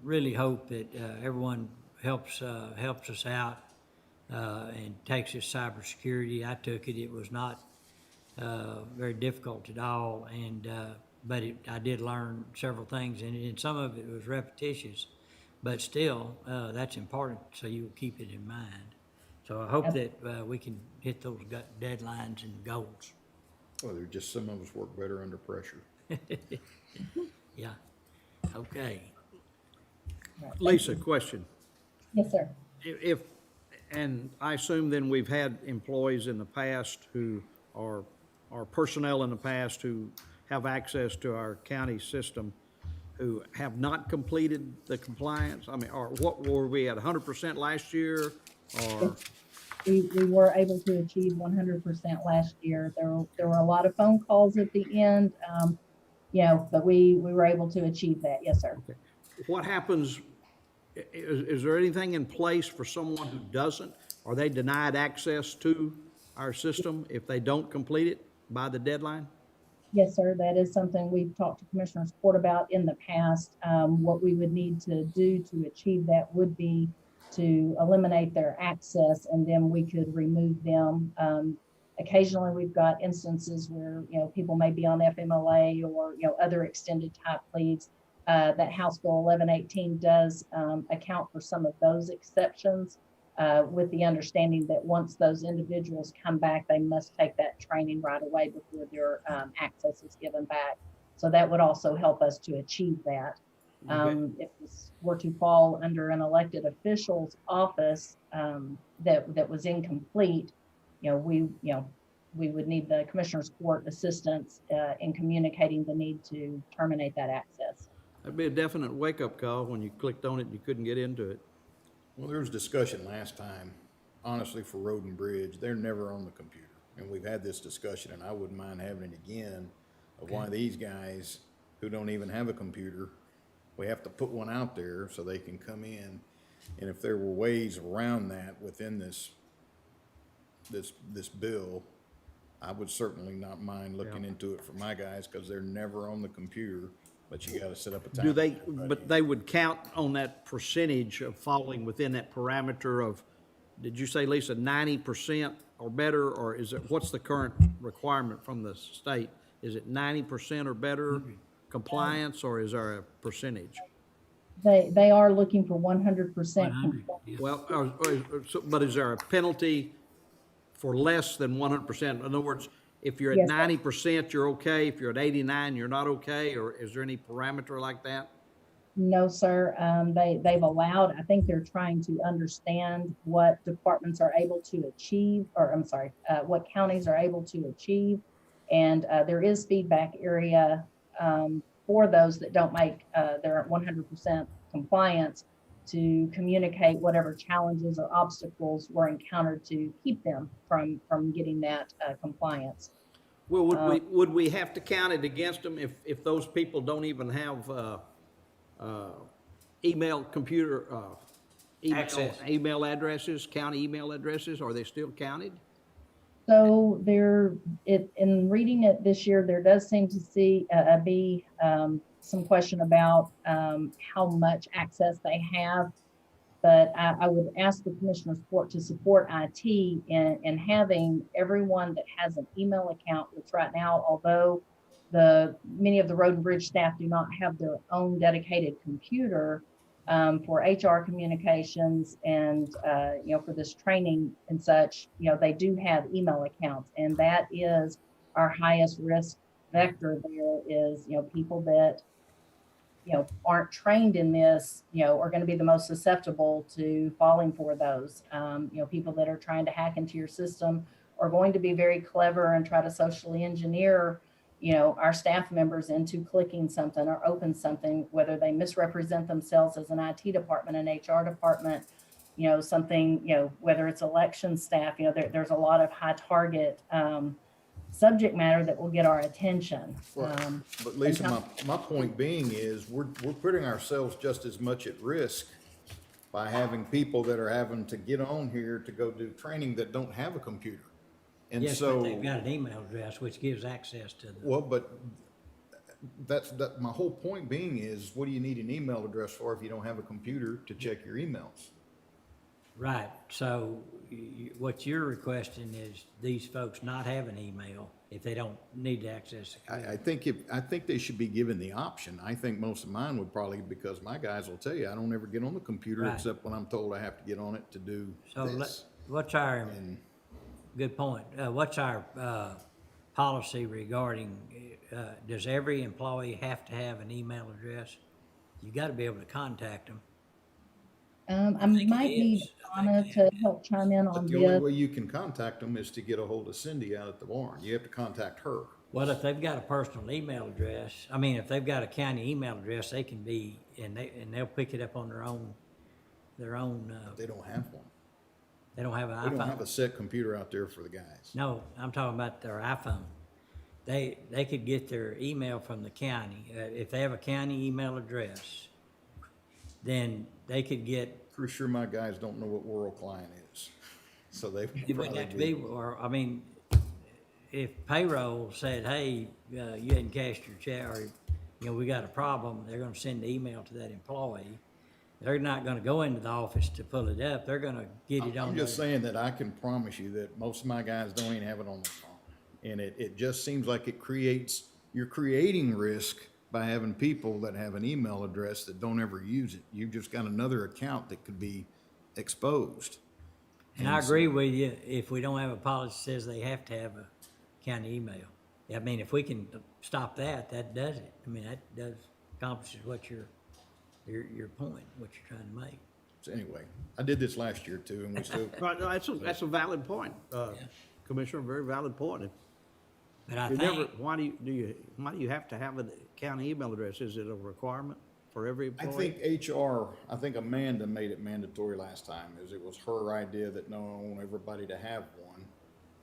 really hope that everyone helps us out and takes us cybersecurity. I took it. It was not very difficult at all, and but I did learn several things, and some of it was repetitious, but still, that's important, so you'll keep it in mind. So I hope that we can hit those deadlines and goals. Well, there's just some of us work better under pressure. Yeah, okay. Lisa, question. Yes, sir. If, and I assume then we've had employees in the past who are personnel in the past who have access to our county system who have not completed the compliance? I mean, or what, were we at 100% last year, or? We were able to achieve 100% last year. There were a lot of phone calls at the end, but we were able to achieve that. Yes, sir. Okay. What happens, is there anything in place for someone who doesn't? Are they denied access to our system if they don't complete it by the deadline? Yes, sir. That is something we've talked to Commissioners Court about in the past. What we would need to do to achieve that would be to eliminate their access, and then we could remove them. Occasionally, we've got instances where, people may be on FMLA or, other extended type leaves. That House Bill 1118 does account for some of those exceptions, with the understanding that once those individuals come back, they must take that training right away before their access is given back. So that would also help us to achieve that. If this were to fall under an elected official's office that was incomplete, we would need the Commissioner's Court assistance in communicating the need to terminate that access. That'd be a definite wake-up call when you clicked on it and you couldn't get into it. Well, there was discussion last time, honestly, for Road and Bridge, they're never on the computer. And we've had this discussion, and I wouldn't mind having it again, of why these guys who don't even have a computer, we have to put one out there so they can come in. And if there were ways around that within this bill, I would certainly not mind looking into it for my guys, because they're never on the computer, but you gotta set up a time. Do they, but they would count on that percentage of falling within that parameter of, did you say, Lisa, 90% or better, or is it, what's the current requirement from the state? Is it 90% or better compliance, or is there a percentage? They are looking for 100% compliance. Well, but is there a penalty for less than 100%? In other words, if you're at Yes, 90%, you're okay. If you're at 89, you're not okay, or is there any parameter like that? No, sir. They've allowed, I think they're trying to understand what departments are able to achieve, or I'm sorry, what counties are able to achieve. And there is feedback area for those that don't make their 100% compliance, to communicate whatever challenges or obstacles were encountered to keep them from getting that compliance. Well, would we have to count it against them if those people don't even have email addresses, county email addresses? Are they still counted? So in reading it this year, there does seem to be some question about how much access they have. But I would ask the Commissioner's Court to support IT in having everyone that has an email account, which right now, although many of the Road and Bridge staff do not have their own dedicated computer, for HR communications and for this training and such, they do have email accounts, and that is our highest risk vector. There is people that aren't trained in this are going to be the most susceptible to falling for those. People that are trying to hack into your system are going to be very clever and try to socially engineer our staff members into clicking something or open something, whether they misrepresent themselves as an IT department, an HR department, something, whether it's election staff, there's a lot of high target subject matter that will get our attention. But Lisa, my point being is we're putting ourselves just as much at risk by having people that are having to get on here to go do training that don't have a computer. And Yes, so but they've got an email address which gives access to them. Well, but that's my whole point being is, what do you need an email address for if you don't have a computer to check your emails? Right, so what you're requesting is these folks not have an email if they don't need to access it. I think they should be given the option. I think most of mine would probably, because my guys will tell you, I don't ever get on the computer Right. except when I'm told I have to get on it to do So this. what's our, good point, what's our policy regarding, does every employee have to have an email address? You gotta be able to contact them. I might need Anna to help chime in But on the only this. way you can contact them is to get a hold of Cindy out at the barn. You have to contact her. Well, if they've got a personal email address, I mean, if they've got a county email address, they can be, and they'll pick it up on their own, They don't have one. they don't have an We don't have iPhone. a set computer out there for the guys. No, I'm talking about their iPhone. They could get their email from the county. If they have a county email address, then they could get, Pretty sure my guys don't know what World Client is. So they it wouldn't have to be, or, I mean, if payroll said, hey, you hadn't cashed your check, or, we got a problem, they're gonna send the email to that employee. They're not gonna go into the office to pull it up, they're gonna get it on I'm their. just saying that I can promise you that most of my guys don't even have it on their phone. And it just seems like you're creating risk by having people that have an email address that don't ever use it. You've just got another account that could be exposed. And I agree with you, if we don't have a policy that says they have to have a county email. I mean, if we can stop that, that does it. I mean, that does accomplishes what your point, what you're trying to make. So anyway, I did this last year too, and we still. Right, no, that's a valid point, Commissioner, very valid point. But I You never, think, why do you have to have a county email address? Is it a requirement for every I employee? think HR, I think Amanda made it mandatory last time, as it was her idea that no, I want everybody to have one.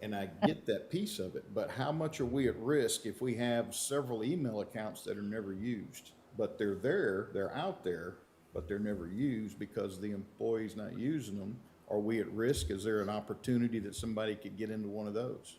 And I get that piece of it, but how much are we at risk if we have several email accounts that are never used? But they're out there, but they're never used because the employee's not using them. Are we at risk? Is there an opportunity that somebody could get into one of those?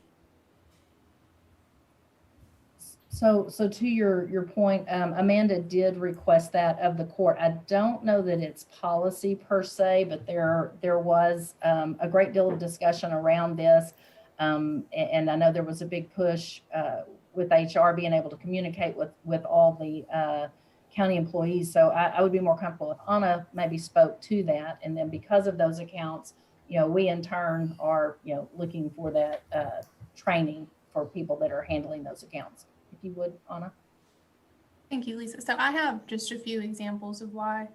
So to your point, Amanda did request that of the court. I don't know that it's policy per se, but there was a great deal of discussion around this. And I know there was a big push with HR being able to communicate with all the county employees. So I would be more comfortable if Anna maybe spoke to that. And then because of those accounts, we in turn are, looking for that training for people that are handling those accounts. If you would, Anna. Thank you, Lisa. So I have just a few examples of why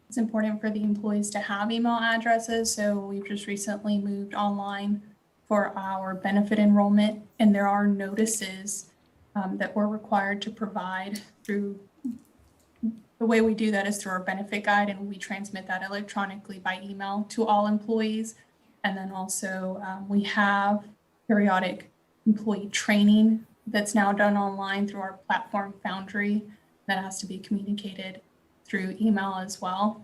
it's important for the employees to have email addresses. So we've just recently moved online for our benefit enrollment, and there are notices that we're required to provide through. The way we do that is through our benefit guide, and we transmit that electronically by email to all employees. And then also we have periodic employee training that's now done online through our platform Foundry that has to be communicated through email as well.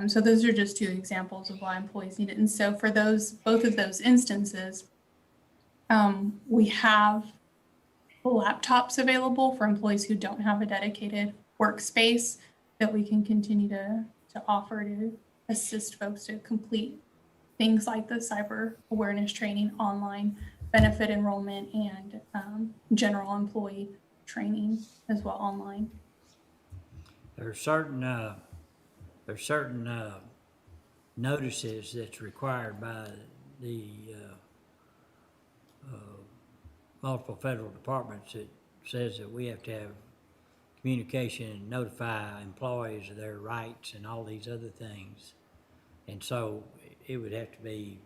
So those are just two examples of why employees need it. And so for both of those instances, we have laptops available for employees who don't have a dedicated workspace that we can continue to offer to assist folks to complete things like the cyber awareness training online, benefit enrollment, and general employee training as well online. there's certain notices that's required by the multiple federal departments that says that we have to have communication and notify employees of their rights and all these other things. And so it would have to be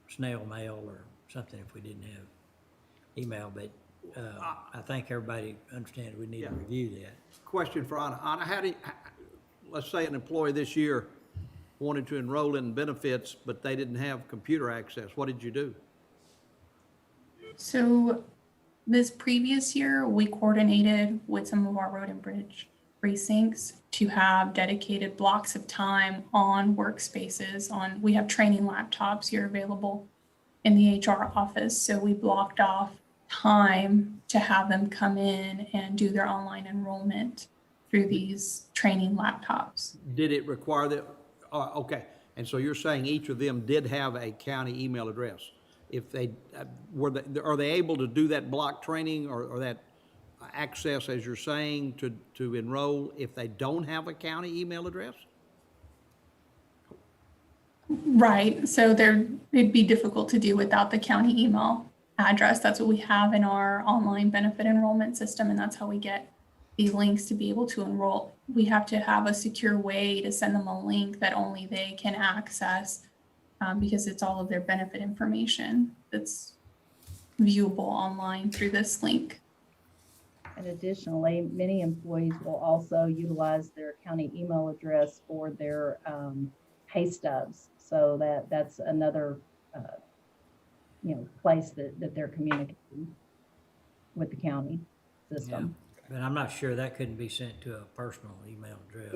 snail mail or something if we didn't have email, but I think everybody understands we need to review that. Question for Anna. Anna, let's say an employee this year wanted to enroll in benefits, but they didn't have computer access. What did you do? So this previous year, we coordinated with some of our road and bridge precincts to have dedicated blocks of time on workspaces. We have training laptops here available in the HR office. So we blocked off time to have them come in and do their online enrollment through these training laptops. Did it require that? Okay. And so you're saying each of them did have a county email address? If they, are they able to do that block training or that access, as you're saying, to enroll if they don't have a county email address? Right, so it'd be difficult to do without the county email address. That's what we have in our online benefit enrollment system, and that's how we get the links to be able to enroll. We have to have a secure way to send them a link that only they can access, because it's all of their benefit information that's viewable online through this link. And additionally, many employees will also utilize their county email address for their pay stubs. So that's another, place that they're communicating with the county system. But I'm not sure that couldn't be sent to a personal email address.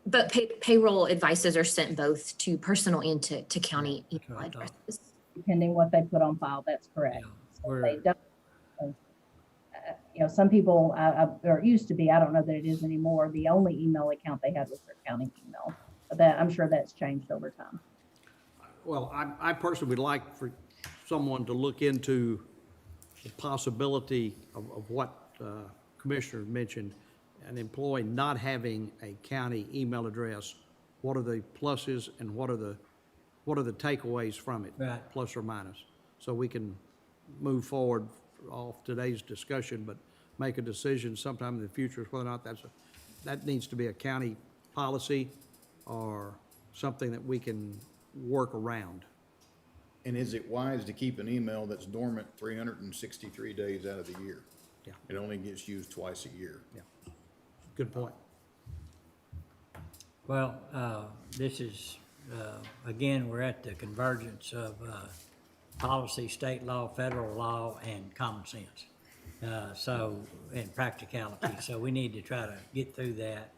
But payroll advices are sent both to personal and to county email addresses. Depending what they put on file, that's correct. So We're- they don't, some people, or it used to be, I don't know that it is anymore, the only email account they had was their county email. But I'm sure that's changed over time. Well, I personally would like for someone to look into the possibility of what Commissioner mentioned, an employee not having a county email address. What are the pluses and what are the takeaways from it? Right. Plus or minus, so we can move forward off today's discussion, but make a decision sometime in the future whether or not that needs to be a county policy or something that we can work around. And is it wise to keep an email that's dormant 363 days out of the year? Yeah. It only gets used twice a year. Yeah. Good point. Well, this is, again, we're at the convergence of policy, state law, federal law, and common sense. And practicality. So we need to try to get through that.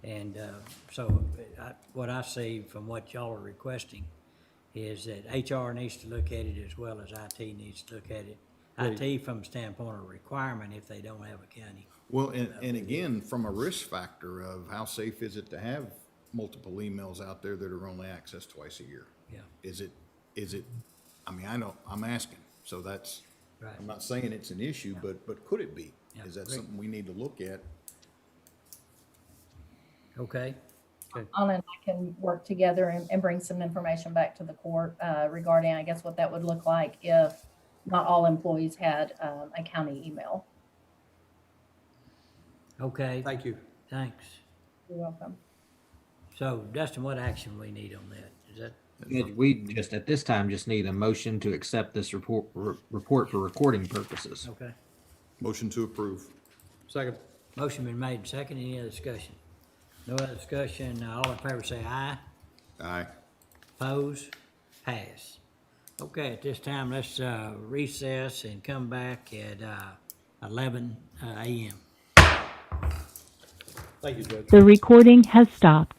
And what I see from what y'all are requesting is that HR needs to look at it as well as IT needs to look at it. IT from the standpoint of requirement if they don't have a county. Well, and again, from a risk factor of how safe is it to have multiple emails out there that are only accessed twice a year? Yeah. Is it, I mean, I know, I'm asking, so that's, Right. I'm not saying it's an issue, but could it be? Yeah, Is that great. something we need to look at? Okay. Anna and I can work together and bring some information back to the court regarding, I guess, what that would look like if not all employees had a county email. Okay. Thank you. Thanks. You're welcome. So Dustin, what action we need on that? Is that? We just, at this time, just need a motion to accept this report for recording purposes. Okay. Motion to approve. Second. Motion been made, second, any other discussion? No other discussion, all in favor say aye. Aye. Oppose, pass. Okay, at this time, let's recess and come back at 11 a.m. Thank you, Judge. The recording has stopped.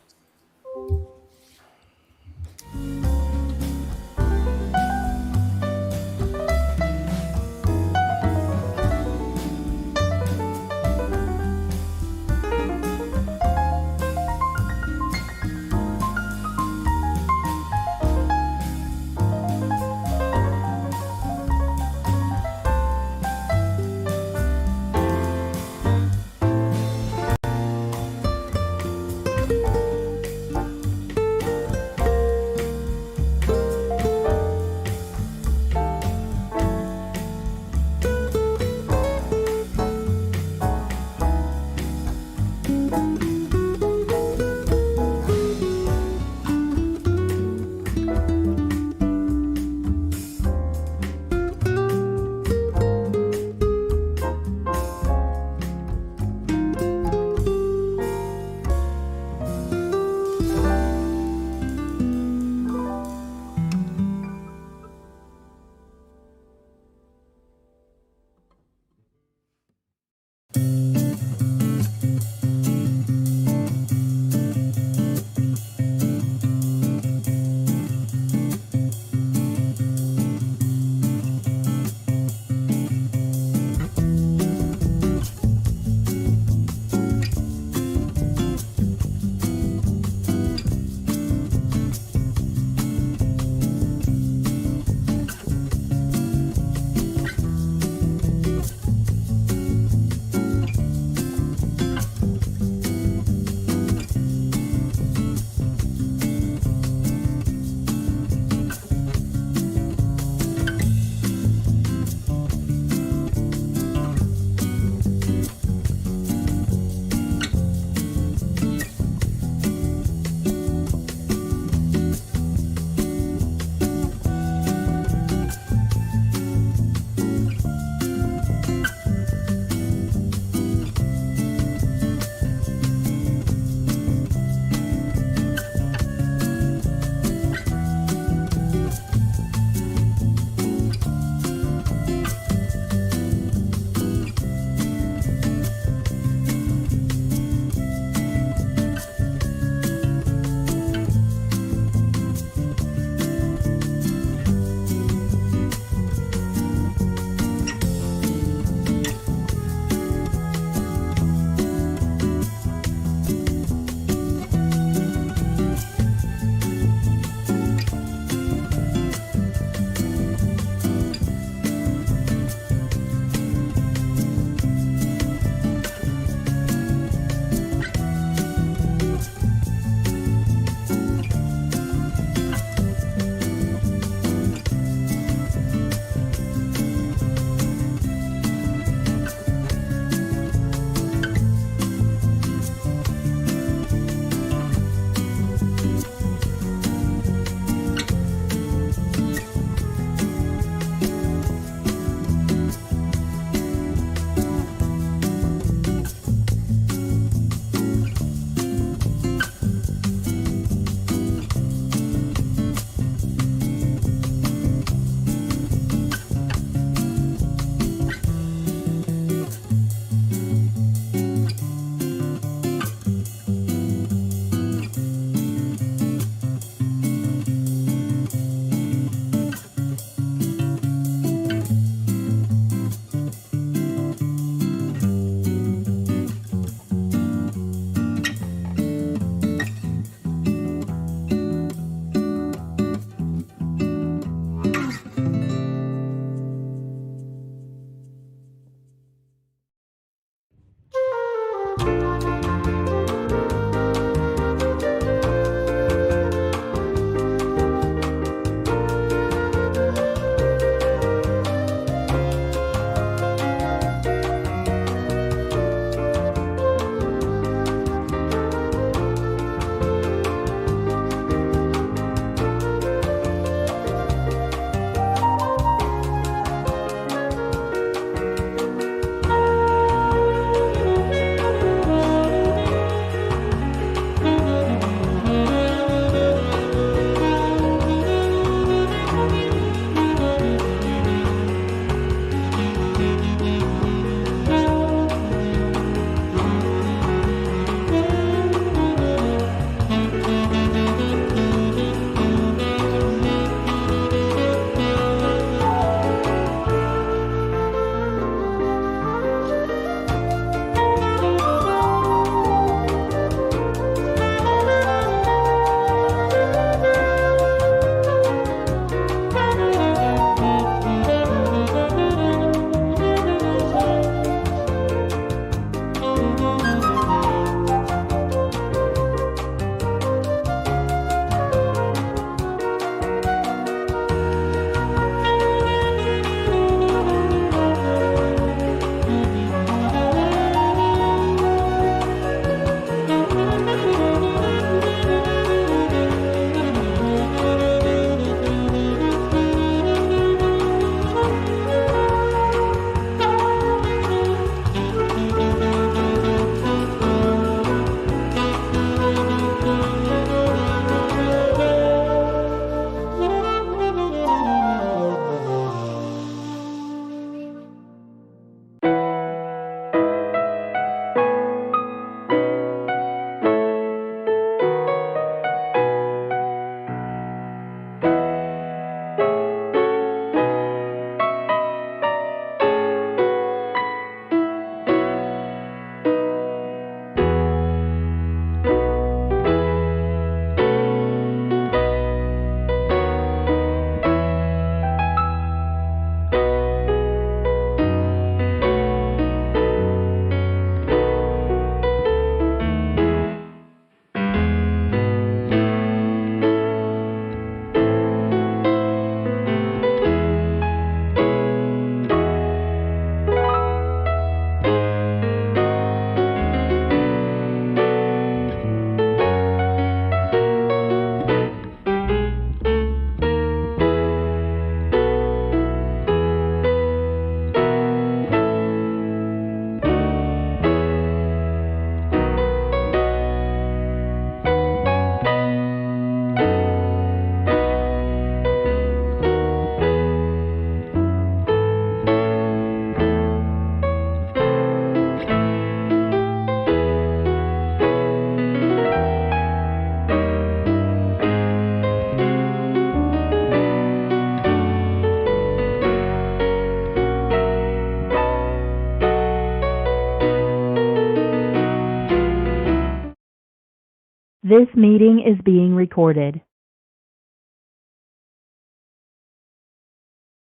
This meeting is being recorded.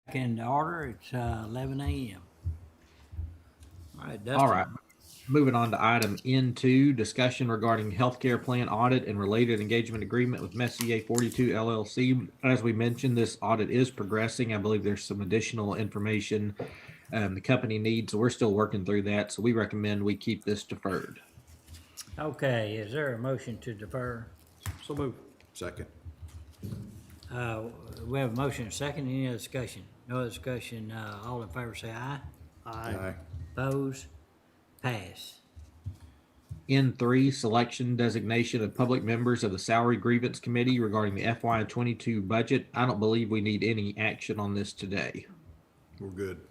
Back in order, it's 11 a.m. All right, Dustin. All right. Moving on to item N2, discussion regarding healthcare plan audit and related engagement agreement with Messier 42 LLC. As we mentioned, this audit is progressing. I believe there's some additional information the company needs, so we're still working through that. So we recommend we keep this deferred. Okay, is there a motion to defer? So move. Second. We have a motion and a second. Any other discussion? No other discussion. All in favor say aye. Aye. Opposed? Pass. N3, selection designation of public members of the Salary Grievance Committee regarding the FY22 budget. I don't believe we need any action on this today. We're good.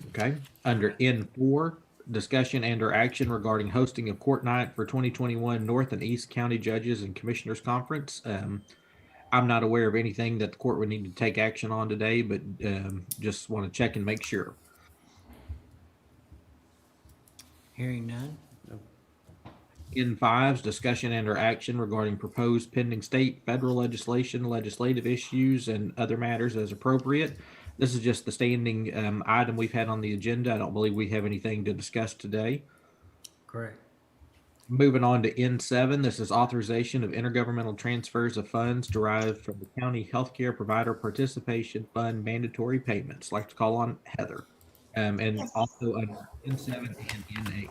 Okay. Under N4, discussion and or action regarding hosting of court night for 2021 North and East County Judges and Commissioners Conference. I'm not aware of anything that the court would need to take action on today, but just want to check and make sure. Hearing none. N5's discussion and or action regarding proposed pending state, federal legislation, legislative issues, and other matters as appropriate. This is just the standing item we've had on the agenda. I don't believe we have anything to discuss today. Correct. Moving on to N7, this is authorization of intergovernmental transfers of funds derived from the County Healthcare Provider Participation Fund mandatory payments. I'd like to call on Heather. And also under N7 and N8.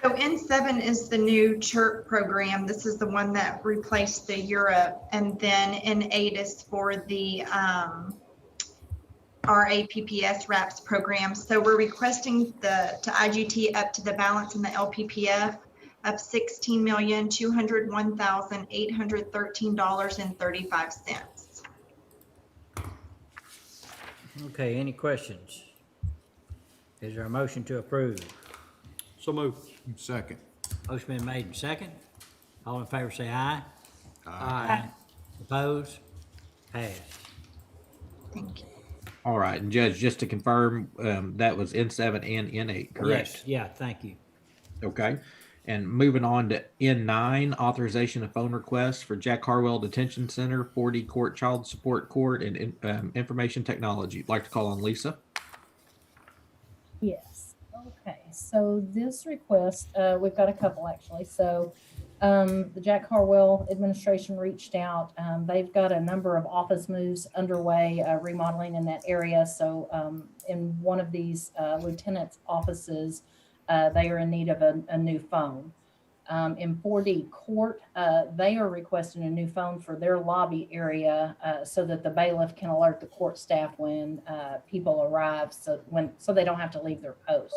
So N7 is the new CHIRP program. This is the one that replaced the Europe, and then N8 is for the RAPPS RAPS program. So we're requesting to IGT up to the balance in the LPPF of $16,201,813.35. Okay, any questions? Is there a motion to approve? So move. Second. Motion been made and second. All in favor say aye. Aye. Opposed? Passed. Thank you. All right, and Judge, just to confirm, that was N7 and N8, correct? Yes, yeah, thank you. Okay. And moving on to N9, authorization of phone requests for Jack Harwell Detention Center, 4D Court, Child Support Court, and Information Technology. I'd like to call on Lisa. Yes. Okay. So this request, we've got a couple actually. So the Jack Harwell administration reached out. They've got a number of office moves underway, remodeling in that area. So in one of these lieutenant's offices, they are in need of a new phone. In 4D Court, they are requesting a new phone for their lobby area so that the bailiff can alert the court staff when people arrive, so they don't have to leave their post.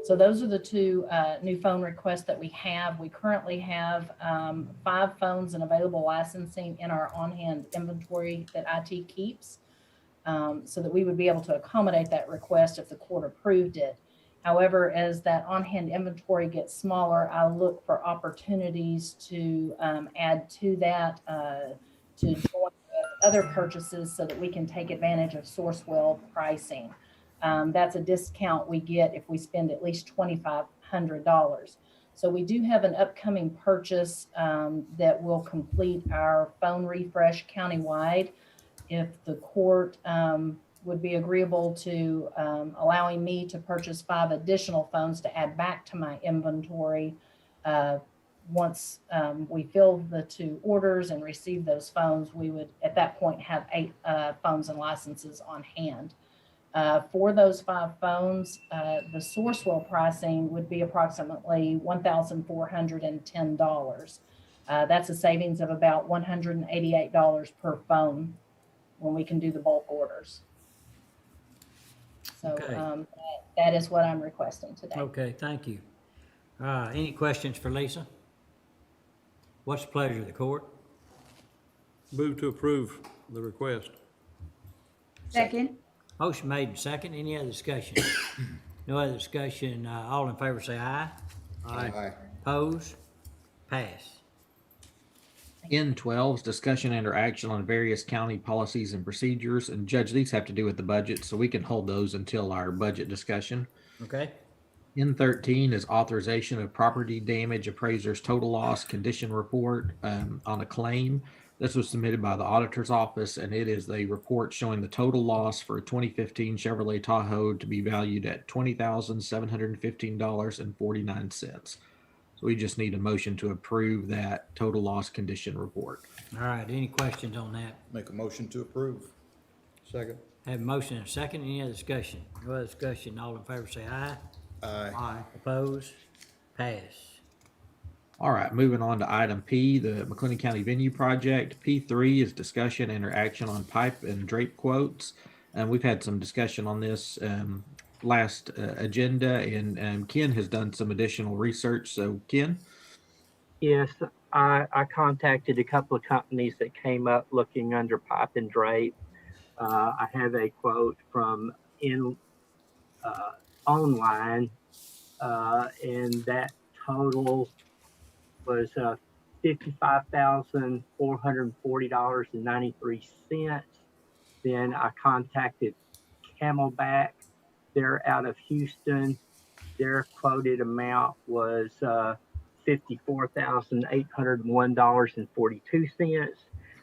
So those are the two new phone requests that we have. We currently have 5 phones and available licensing in our on-hand inventory that IT keeps, so that we would be able to accommodate that request if the court approved it. However, as that on-hand inventory gets smaller, I look for opportunities to add to that, to join with other purchases so that we can take advantage of Sourcewell pricing. That's a discount we get if we spend at least $2,500. So we do have an upcoming purchase that will complete our phone refresh countywide. If the court would be agreeable to allowing me to purchase 5 additional phones to add back to my inventory. Once we fill the 2 orders and receive those phones, we would at that point have 8 phones and licenses on hand. For those 5 phones, the Sourcewell pricing would be approximately $1,410. That's a savings of about $188 per phone when we can do the bulk orders. So Okay. That is what I'm requesting today. Okay, thank you. Any questions for Lisa? What's the pleasure of the court? Move to approve the request. Second. Motion made and second. Any other discussion? No other discussion. All in favor say aye. Aye. Opposed? Pass. N12's discussion and or action on various county policies and procedures. And Judge, these have to do with the budget, so we can hold those until our budget discussion. Okay. N13 is authorization of property damage appraiser's total loss condition report on a claim. This was submitted by the auditor's office, and it is a report showing the total loss for a 2015 Chevrolet Tahoe to be valued at $20,715.49. So we just need a motion to approve that total loss condition report. All right, any questions on that? Make a motion to approve. Second. Have a motion and a second. Any other discussion? No other discussion. All in favor say aye. Aye. Aye. Opposed? Pass. All right, moving on to item P, the McLennan County Venue Project. P3 is discussion and or action on pipe and drape quotes. And we've had some discussion on this last agenda, and Ken has done some additional research. So Ken? Yes, I contacted a couple of companies that came up looking under pipe and drape. I have a quote from online, and that total was $55,440.93. Then I contacted Camelback. They're out of Houston. Their quoted amount was $54,801.42.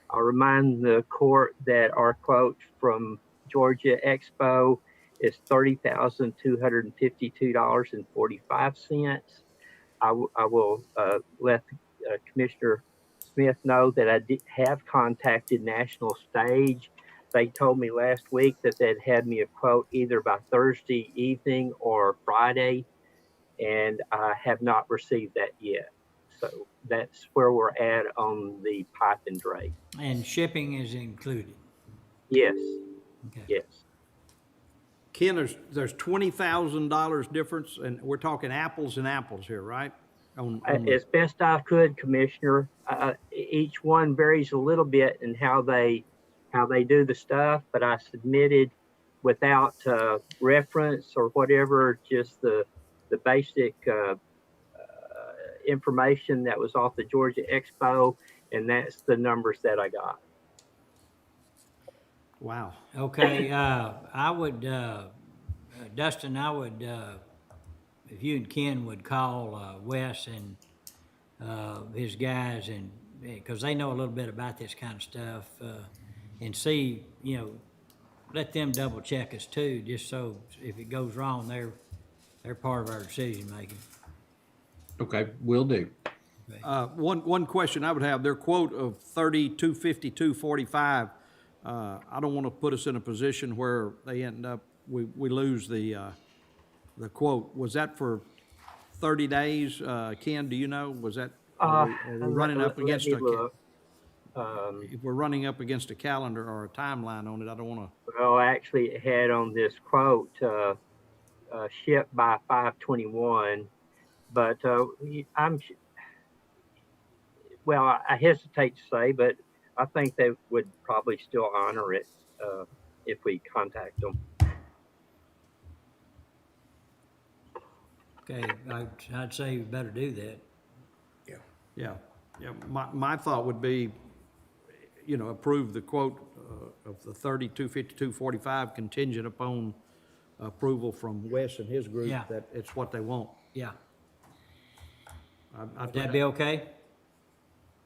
I'll remind the court that our quote from Georgia Expo is $30,252.45. I will let Commissioner Smith know that I did have contacted National Stage. They told me last week that they'd had me a quote either by Thursday evening or Friday, and I have not received that yet. So that's where we're at on the pipe and drape. And shipping is included. Yes. Okay. Yes. Ken, there's $20,000 difference, and we're talking apples and apples here, right? As best I could, Commissioner. Each one varies a little bit in how they do the stuff, but I submitted without reference or whatever, just the basic information that was off the Georgia Expo, and that's the numbers that I got. Wow. Okay, I would, Dustin, if you and Ken would call Wes and his guys, and because they know a little bit about this kind of stuff, and see, let them double check us too, just so if it goes wrong, they're part of our decision making. Okay, will do. One question I would have, their quote of $32.52.45, I don't want to put us in a position where they end up, we lose the quote. Was that for 30 days? Ken, do you know? Was that, are we running up against if we're running up against a calendar or a timeline on it, I don't want to. Well, actually, it had on this quote, shipped by 5/21, but I hesitate to say, but I think they would probably still honor it if we contact them. Okay, I'd say you better do that. Yeah. My thought would be, approve the quote of the $32.52.45 contingent upon approval from Wes and his group that it's what they want. Yeah. Would that be okay?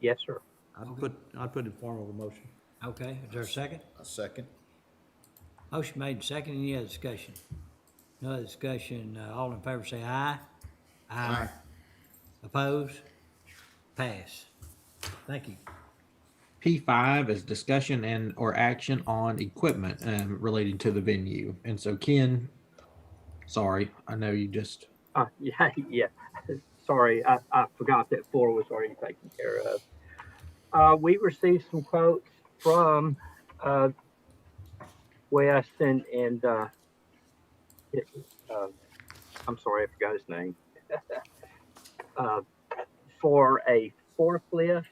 Yes, sir. I'd put in form of a motion. Okay, is there a second? A second. Motion made and second. Any other discussion? No other discussion. All in favor say aye. Aye. Opposed? Pass. Thank you. P5 is discussion and or action on equipment relating to the venue. And so Ken, sorry, I know you just. Yeah. Sorry, I forgot that 4 was already taken care of. We received some quotes from Wes and I'm sorry, I forgot his name. For a forklift,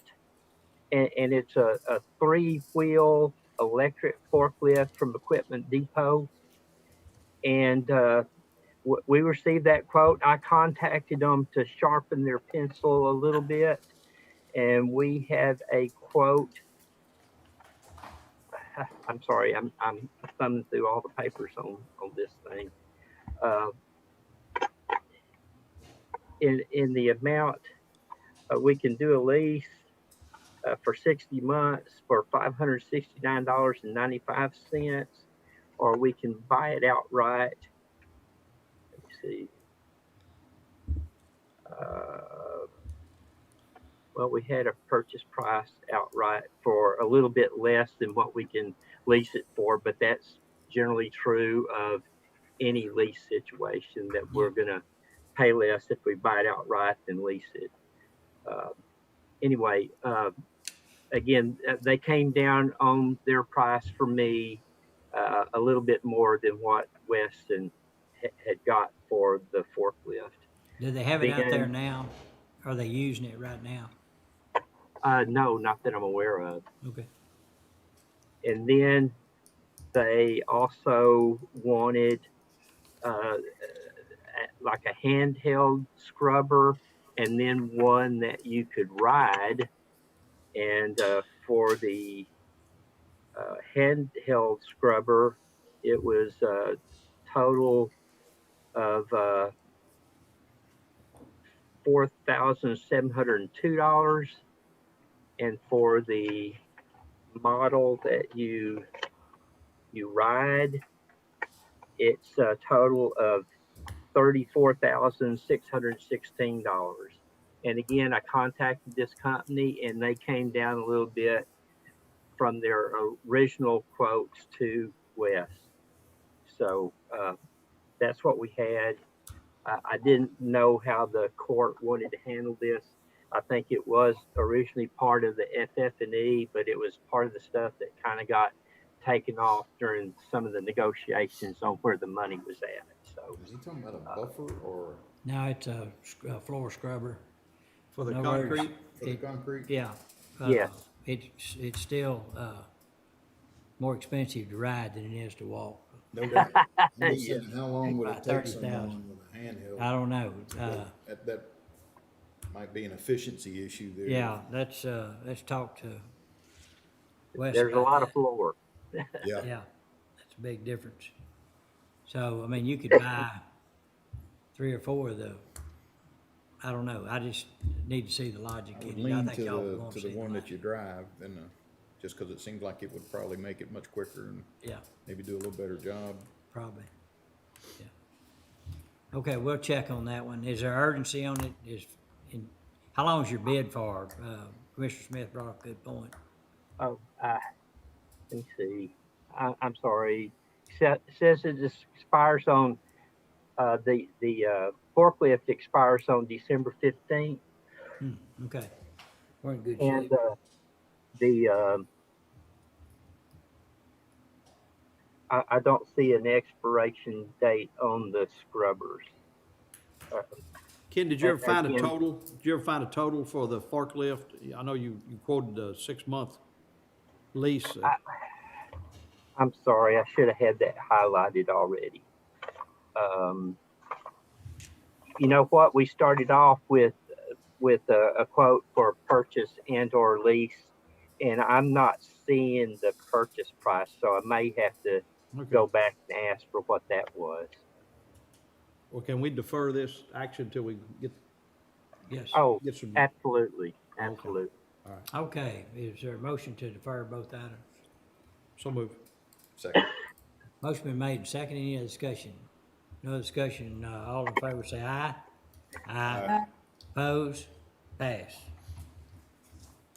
and it's a 3-wheel electric forklift from Equipment Depot. And we received that quote. I contacted them to sharpen their pencil a little bit, and we have a quote. I'm sorry, I'm thumbing through all the papers on this thing. in the amount, we can do a lease for 60 months for $569.95, or we can buy it outright. Let me see. Well, we had a purchase price outright for a little bit less than what we can lease it for, but that's generally true of any lease situation, that we're going to pay less if we buy it outright than lease it. Anyway, again, they came down on their price for me a little bit more than what Weston had got for the forklift. Do they have it out there now? Are they using it right now? No, not that I'm aware of. Okay. And then they also wanted like a handheld scrubber, and then one that you could ride. And for the handheld scrubber, it was a total of $4,702. And for the model that you ride, it's a total of $34,616. And again, I contacted this company and they came down a little bit from their original quotes to West. So that's what we had. I didn't know how the court wanted to handle this. I think it was originally part of the FF&E, but it was part of the stuff that kind of got taken off during some of the negotiations on where the money was at. So, is he talking about a buffer or? No, it's a floor scrubber. For the No concrete? worries. For the concrete? Yeah. Yes. It's still more expensive to ride than it is to walk. No doubt. I'm just saying, how long would About it take 30,000. someone with a handheld? I don't know. That might be an efficiency issue there. Yeah, let's talk to Wes. there's a about lot that. of floor. Yeah. Yeah, that's a big difference. So, I mean, you could buy 3 or 4 of the, I don't know, I just need to see the logic I would in it. I lean think y'all want to to the see the one that logic. you drive, and just because it seems like it would probably make it much quicker and Yeah, maybe do a little better job. probably, yeah. Okay, we'll check on that one. Is there urgency on it? How long is your bid for? Commissioner Smith brought up a good point. Oh, let me see. I'm sorry. It says it expires on the forklift expires on December 15th, Okay, we're in good and shape. I don't see an expiration date on the scrubbers. Ken, did you ever find a Again- total? Did you ever find a total for the forklift? I know you quoted a 6-month lease. I'm sorry, I should have had that highlighted already. You know what? We started off with a quote for purchase and or lease, and I'm not seeing the purchase price, so I may have to go back and ask for what that was. Well, can we defer this action until we get? Yes. Oh, Get some. absolutely, absolutely. All right. Okay, is there a motion to defer both items? So move. Second. Motion been made, second, any other discussion? No discussion, all in favor say aye. Aye. Oppose, pass.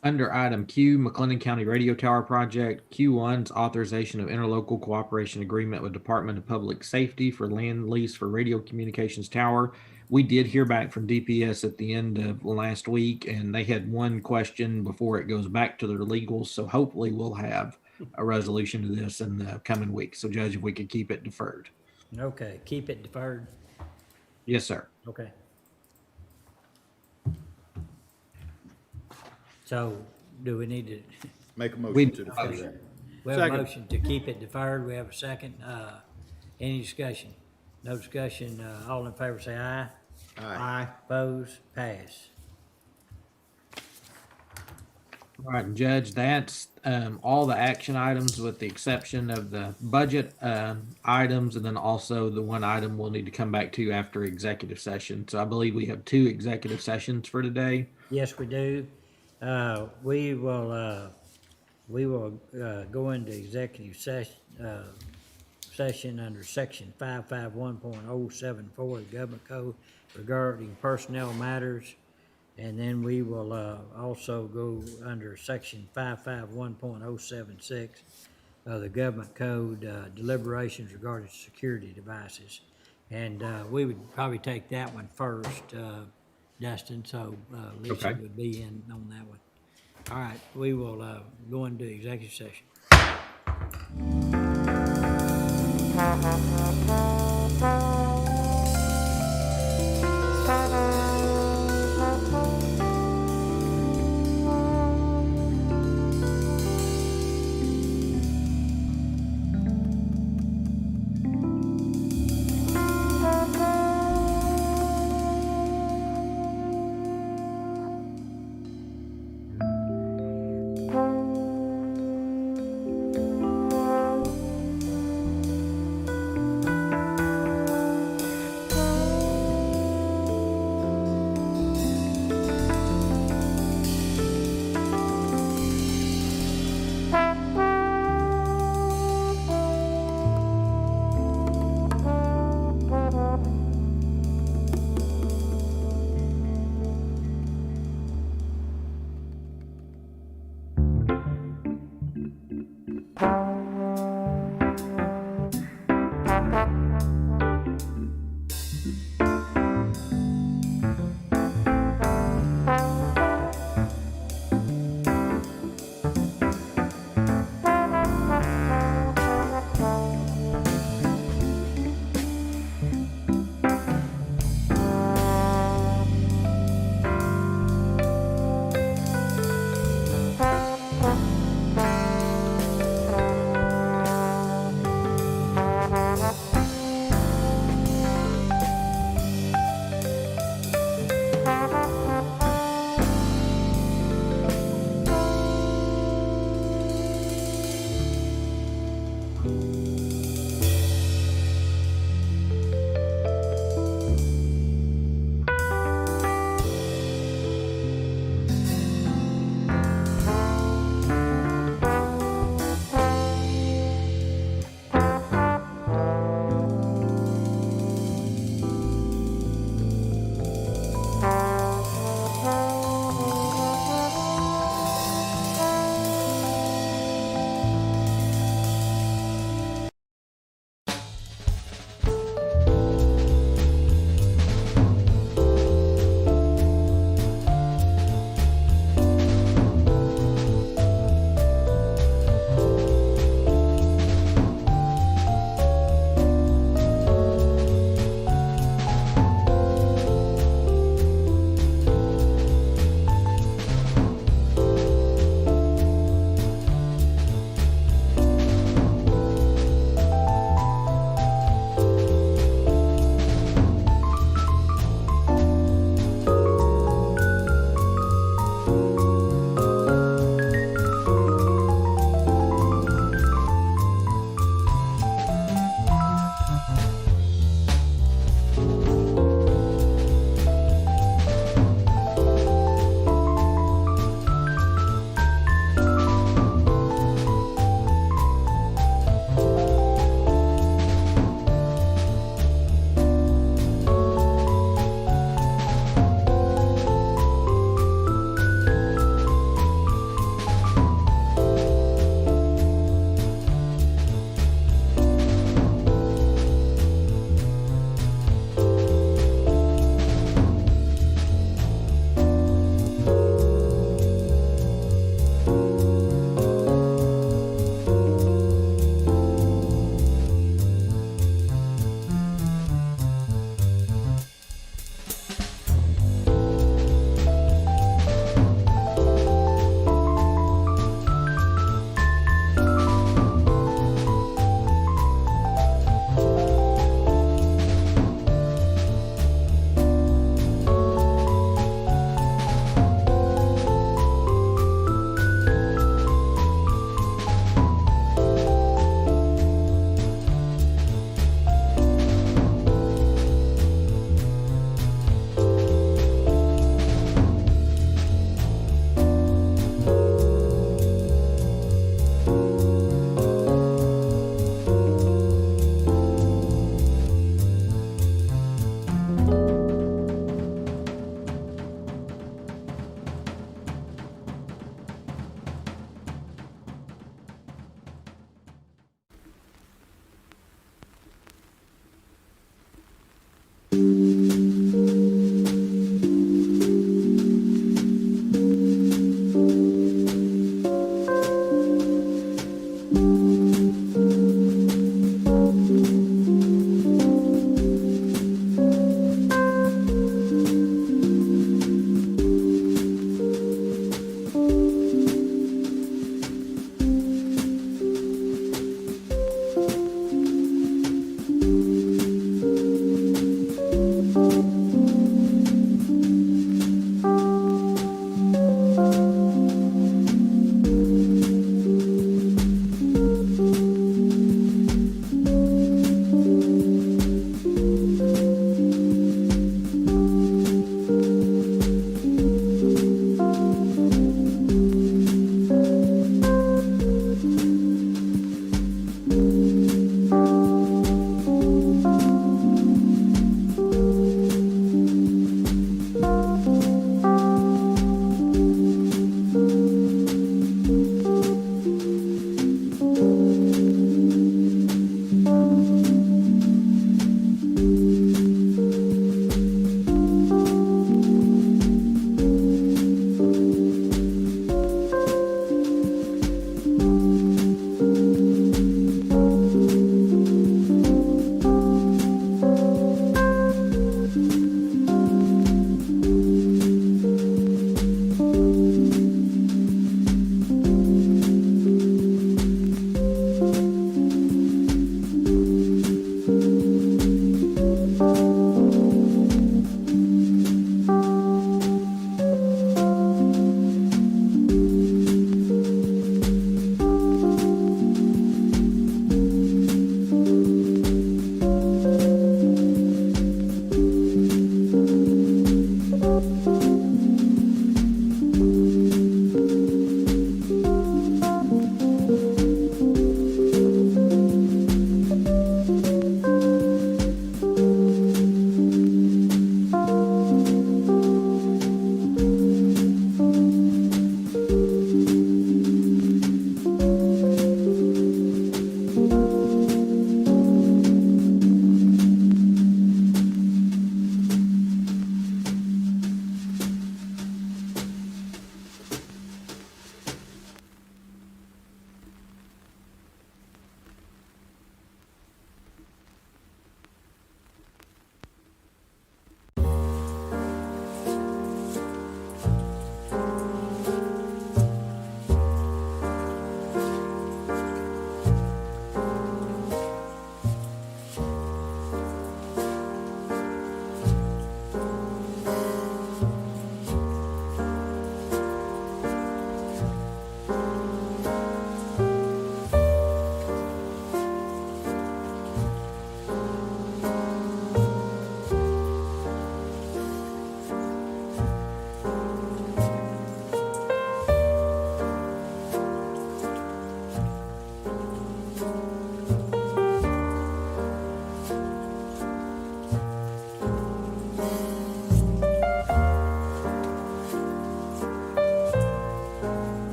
Under item Q, McLennan County Radio Tower Project, Q1's authorization of interlocal cooperation agreement with Department of Public Safety for land lease for radio communications tower. We did hear back from DPS at the end of last week, and they had one question before it goes back to their legals. So hopefully we'll have a resolution to this in the coming weeks. So Judge, if we could keep it deferred. Okay, keep it deferred, Yes, sir. okay. So, do we need to, Make a We- motion to defer that. we have a Second. motion to keep it deferred, we have a second, any discussion? No discussion, all in favor say aye. Aye. Oppose, pass. All right, and Judge, that's all the action items with the exception of the budget items, and then also the one item we'll need to come back to after executive session. So I believe we have 2 executive sessions for today. Yes, we do. We will go into executive session under section 551.074 of the Government Code regarding personnel matters. And then we will also go under section 551.076 of the Government Code, deliberations regarding security devices. And we would probably take that one first, Dustin, so Lisa Okay. would be in on that one. All right, we will go into executive session.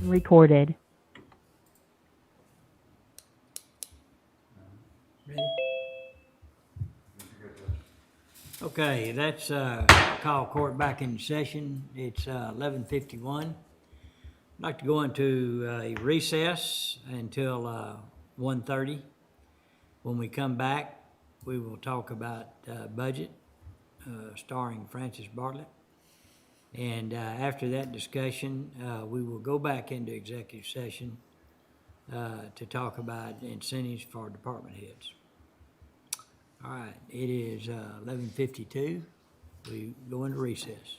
recorded. Ready? Okay, let's call court back in session. It's 11:51. I'd like to go into a recess until 1:30. When we come back, we will talk about budget starring Francis Bartlett. And after that discussion, we will go back into executive session to talk about incentives for department heads. All right, it is 11:52. We go into recess.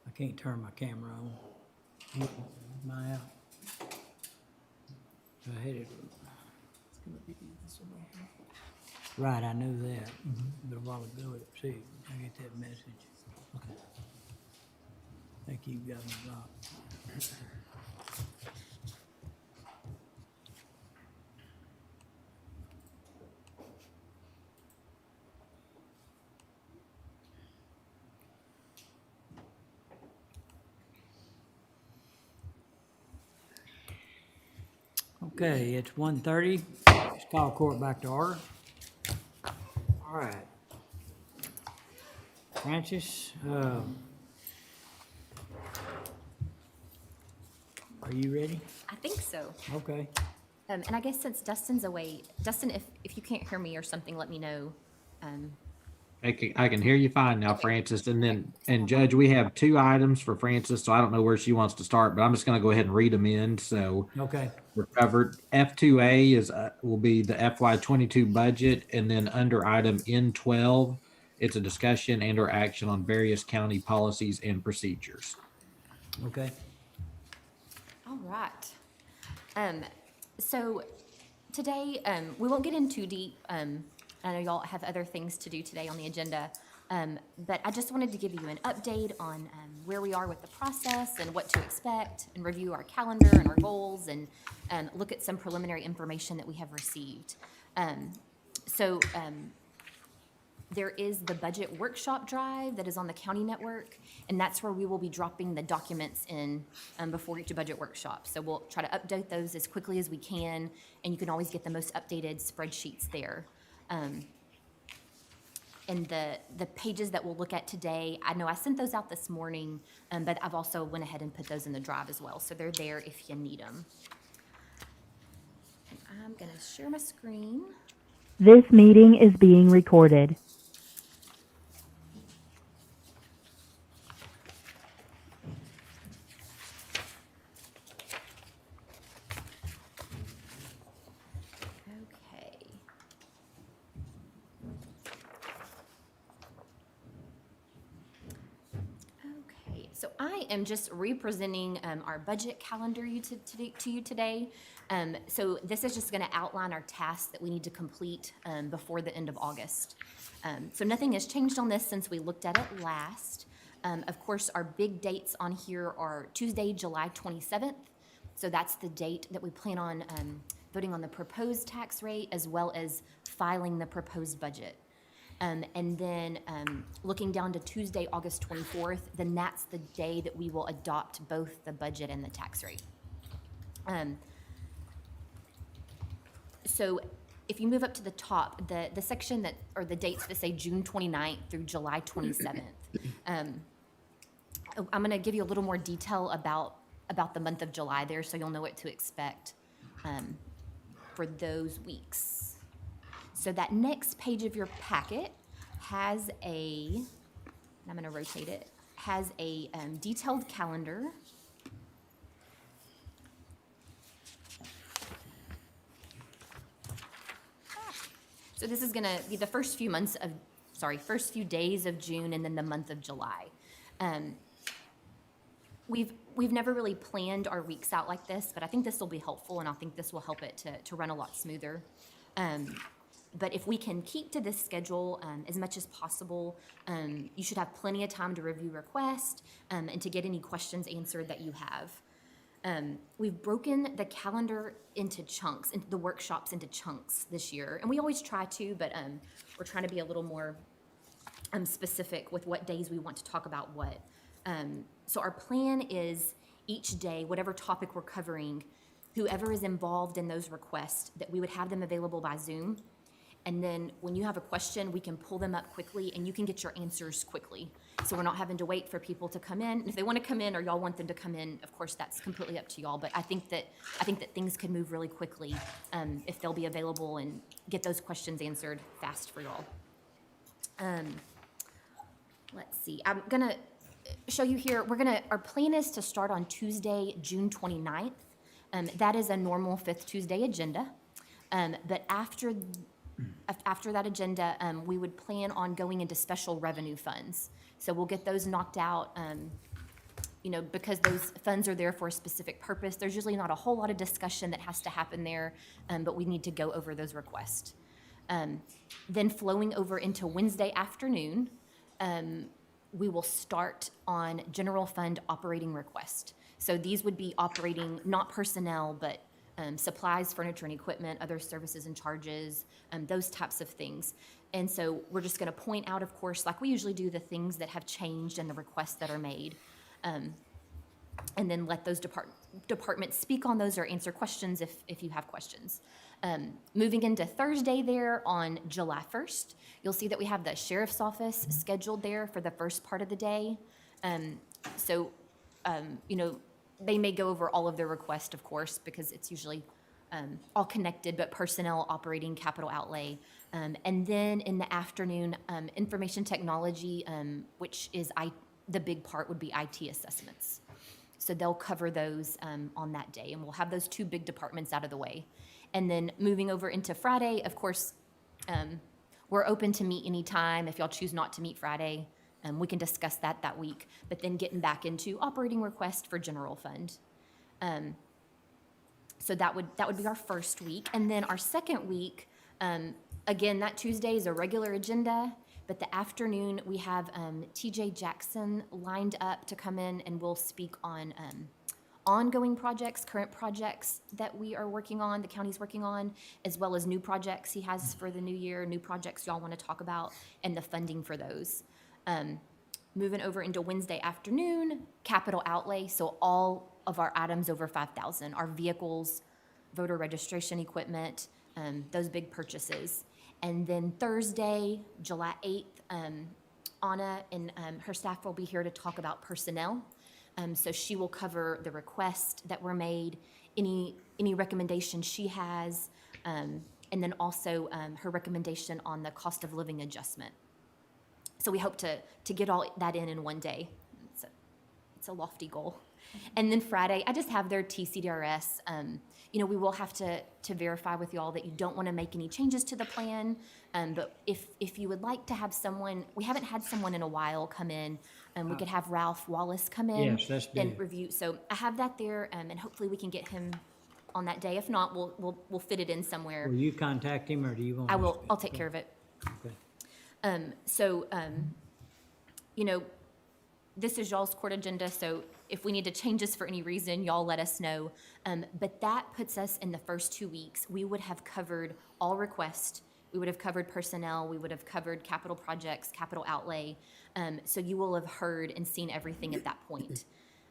I can't turn my camera on. Am I out? I hit it. Right, I knew that, but a while ago, see, I get that message. Okay. Think you got me blocked. Okay, it's 1:30. Let's call court back to order. All right. Francis, are you ready? I think so. Okay. And I guess since Dustin's away, Dustin, if you can't hear me or something, let me know. I can hear you fine now, Francis. And Judge, we have two items for Francis, so I don't know where she wants to start, but I'm just going to go ahead and read them in. So Okay. we're covered. F2A is will be the FY22 budget, and then under item N12, it's a discussion and or action on various county policies and procedures. Okay. All right. So today, we won't get in too deep. I know y'all have other things to do today on the agenda, but I just wanted to give you an update on where we are with the process and what to expect, and review our calendar and our goals, and look at some preliminary information that we have received. There is the budget workshop drive that is on the county network, and that's where we will be dropping the documents in before each budget workshop. So we'll try to update those as quickly as we can, and you can always get the most updated spreadsheets there. And the pages that we'll look at today, I know I sent those out this morning, but I've also went ahead and put those in the drive as well, so they're there if you need them. And I'm gonna share my screen. This meeting is being recorded. Okay. Okay, so I am just representing our budget calendar to you today. So this is just going to outline our tasks that we need to complete before the end of August. So nothing has changed on this since we looked at it last. Of course, our big dates on here are Tuesday, July 27th. So that's the date that we plan on voting on the proposed tax rate, as well as filing the proposed budget. And then looking down to Tuesday, August 24th, then that's the day that we will adopt both the budget and the tax rate. So if you move up to the top, the section that, or the dates that say June 29th through July 27th, I'm going to give you a little more detail about the month of July there, so you'll know what to expect for those weeks. So that next page of your packet has I'm going to rotate it, has a detailed calendar. So this is gonna be the first few days of June and then the month of July. We've never really planned our weeks out like this, but I think this will be helpful, and I think this will help it to run a lot smoother. But if we can keep to this schedule as much as possible, you should have plenty of time to review requests and to get any questions answered that you have. We've broken the calendar into chunks, into the workshops into chunks this year, and we always try to, but we're trying to be a little more specific with what days we want to talk about what. So our plan is each day, whatever topic we're covering, whoever is involved in those requests, that we would have them available by Zoom. And then when you have a question, we can pull them up quickly and you can get your answers quickly. So we're not having to wait for people to come in. And if they want to come in or y'all want them to come in, of course, that's completely up to y'all. But I think that things could move really quickly if they'll be available and get those questions answered fast for y'all. Let's see, I'm gonna show you here. Our plan is to start on Tuesday, June 29th. That is a normal fifth Tuesday agenda. But after that agenda, we would plan on going into special revenue funds. So we'll get those knocked out, because those funds are there for a specific purpose. There's usually not a whole lot of discussion that has to happen there, but we need to go over those requests. Then flowing over into Wednesday afternoon, we will start on general fund operating request. So these would be operating, not personnel, but supplies, furniture and equipment, other services and charges, those types of things. And so we're just gonna point out, of course, like we usually do, the things that have changed and the requests that are made. And then let those departments speak on those or answer questions if you have questions. Moving into Thursday there on July 1st, you'll see that we have the sheriff's office scheduled there for the first part of the day. They may go over all of their requests, of course, because it's usually all connected, but personnel, operating, capital outlay. And then in the afternoon, information technology, which is the big part would be IT assessments. So they'll cover those on that day, and we'll have those two big departments out of the way. And then moving over into Friday, of course, we're open to meet anytime. If y'all choose not to meet Friday, we can discuss that week. But then getting back into operating request for general fund. So that would be our first week. And then our second week, again, that Tuesday is a regular agenda, but the afternoon we have TJ Jackson lined up to come in, and we'll speak on ongoing projects, current projects that we are working on, the county's working on, as well as new projects he has for the new year, new projects y'all want to talk about, and the funding for those. Moving over into Wednesday afternoon, capital outlay, so all of our items over 5,000, our vehicles, voter registration equipment, those big purchases. And then Thursday, July 8th, Anna and her staff will be here to talk about personnel. So she will cover the requests that were made, any recommendations she has, and then also her recommendation on the cost of living adjustment. So we hope to get all that in one day. It's a lofty goal. And then Friday, I just have their TCDRS. We will have to verify with y'all that you don't want to make any changes to the plan. But if you would like to have someone, we haven't had someone in a while come in, we could have Ralph Wallace come in and review. So I have that there, and hopefully we can get him on that day. If not, we'll fit it in somewhere. Will you contact him, or do you want? I will. I'll take care of it. Okay. This is y'all's court agenda, so if we need to change this for any reason, y'all let us know. But that puts us in the first 2 weeks. We would have covered all requests. We would have covered personnel. We would have covered capital projects, capital outlay. So you will have heard and seen everything at that point.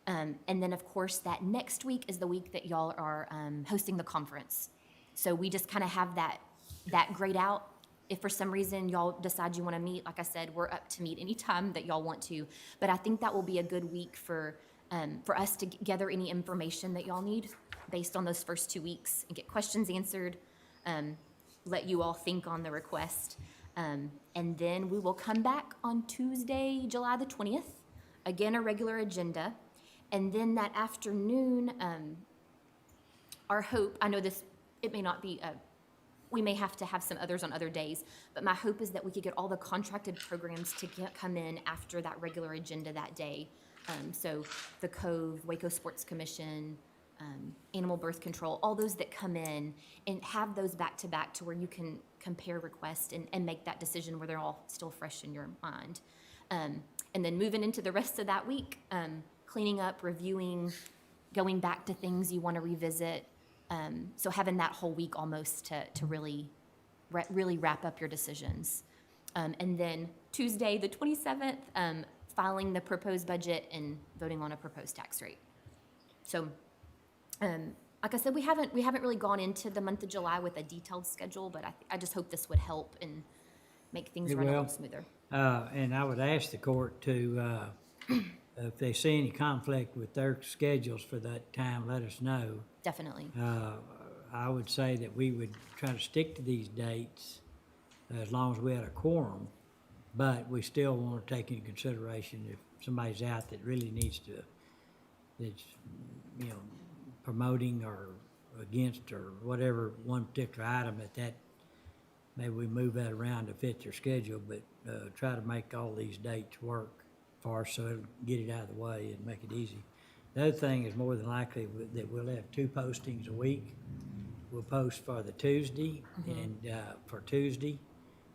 And then, of course, that next week is the week that y'all are hosting the conference. So we just kind of have that grayed out. If for some reason y'all decide you want to meet, like I said, we're up to meet anytime that y'all want to. But I think that will be a good week for us to gather any information that y'all need based on those first 2 weeks and get questions answered, let you all think on the request. And then we will come back on Tuesday, July the 20th, again, a regular agenda. And then that afternoon, our hope, I know this, it may not be, we may have to have some others on other days, but my hope is that we could get all the contracted programs to come in after that regular agenda that day. So the Cove, Waco Sports Commission, animal birth control, all those that come in, and have those back to back to where you can compare requests and make that decision where they're all still fresh in your mind. And then moving into the rest of that week, cleaning up, reviewing, going back to things you want to revisit. So having that whole week almost to really wrap up your decisions. And then Tuesday, the 27th, filing the proposed budget and voting on a proposed tax rate. So, like I said, we haven't really gone into the month of July with a detailed schedule, but I just hope this would help and make things It run a will. little smoother. And I would ask the court to, if they see any conflict with their schedules for that time, let us know. Definitely. I would say that we would try to stick to these dates as long as we had a quorum, but we still want to take into consideration if somebody's out that really needs to, that's, promoting or against or whatever one particular item that maybe we move that around to fit their schedule, but try to make all these dates work for us so it'll get it out of the way and make it easy. The other thing is more than likely that we'll have 2 postings a week. We'll post for the Tuesday and for Tuesday,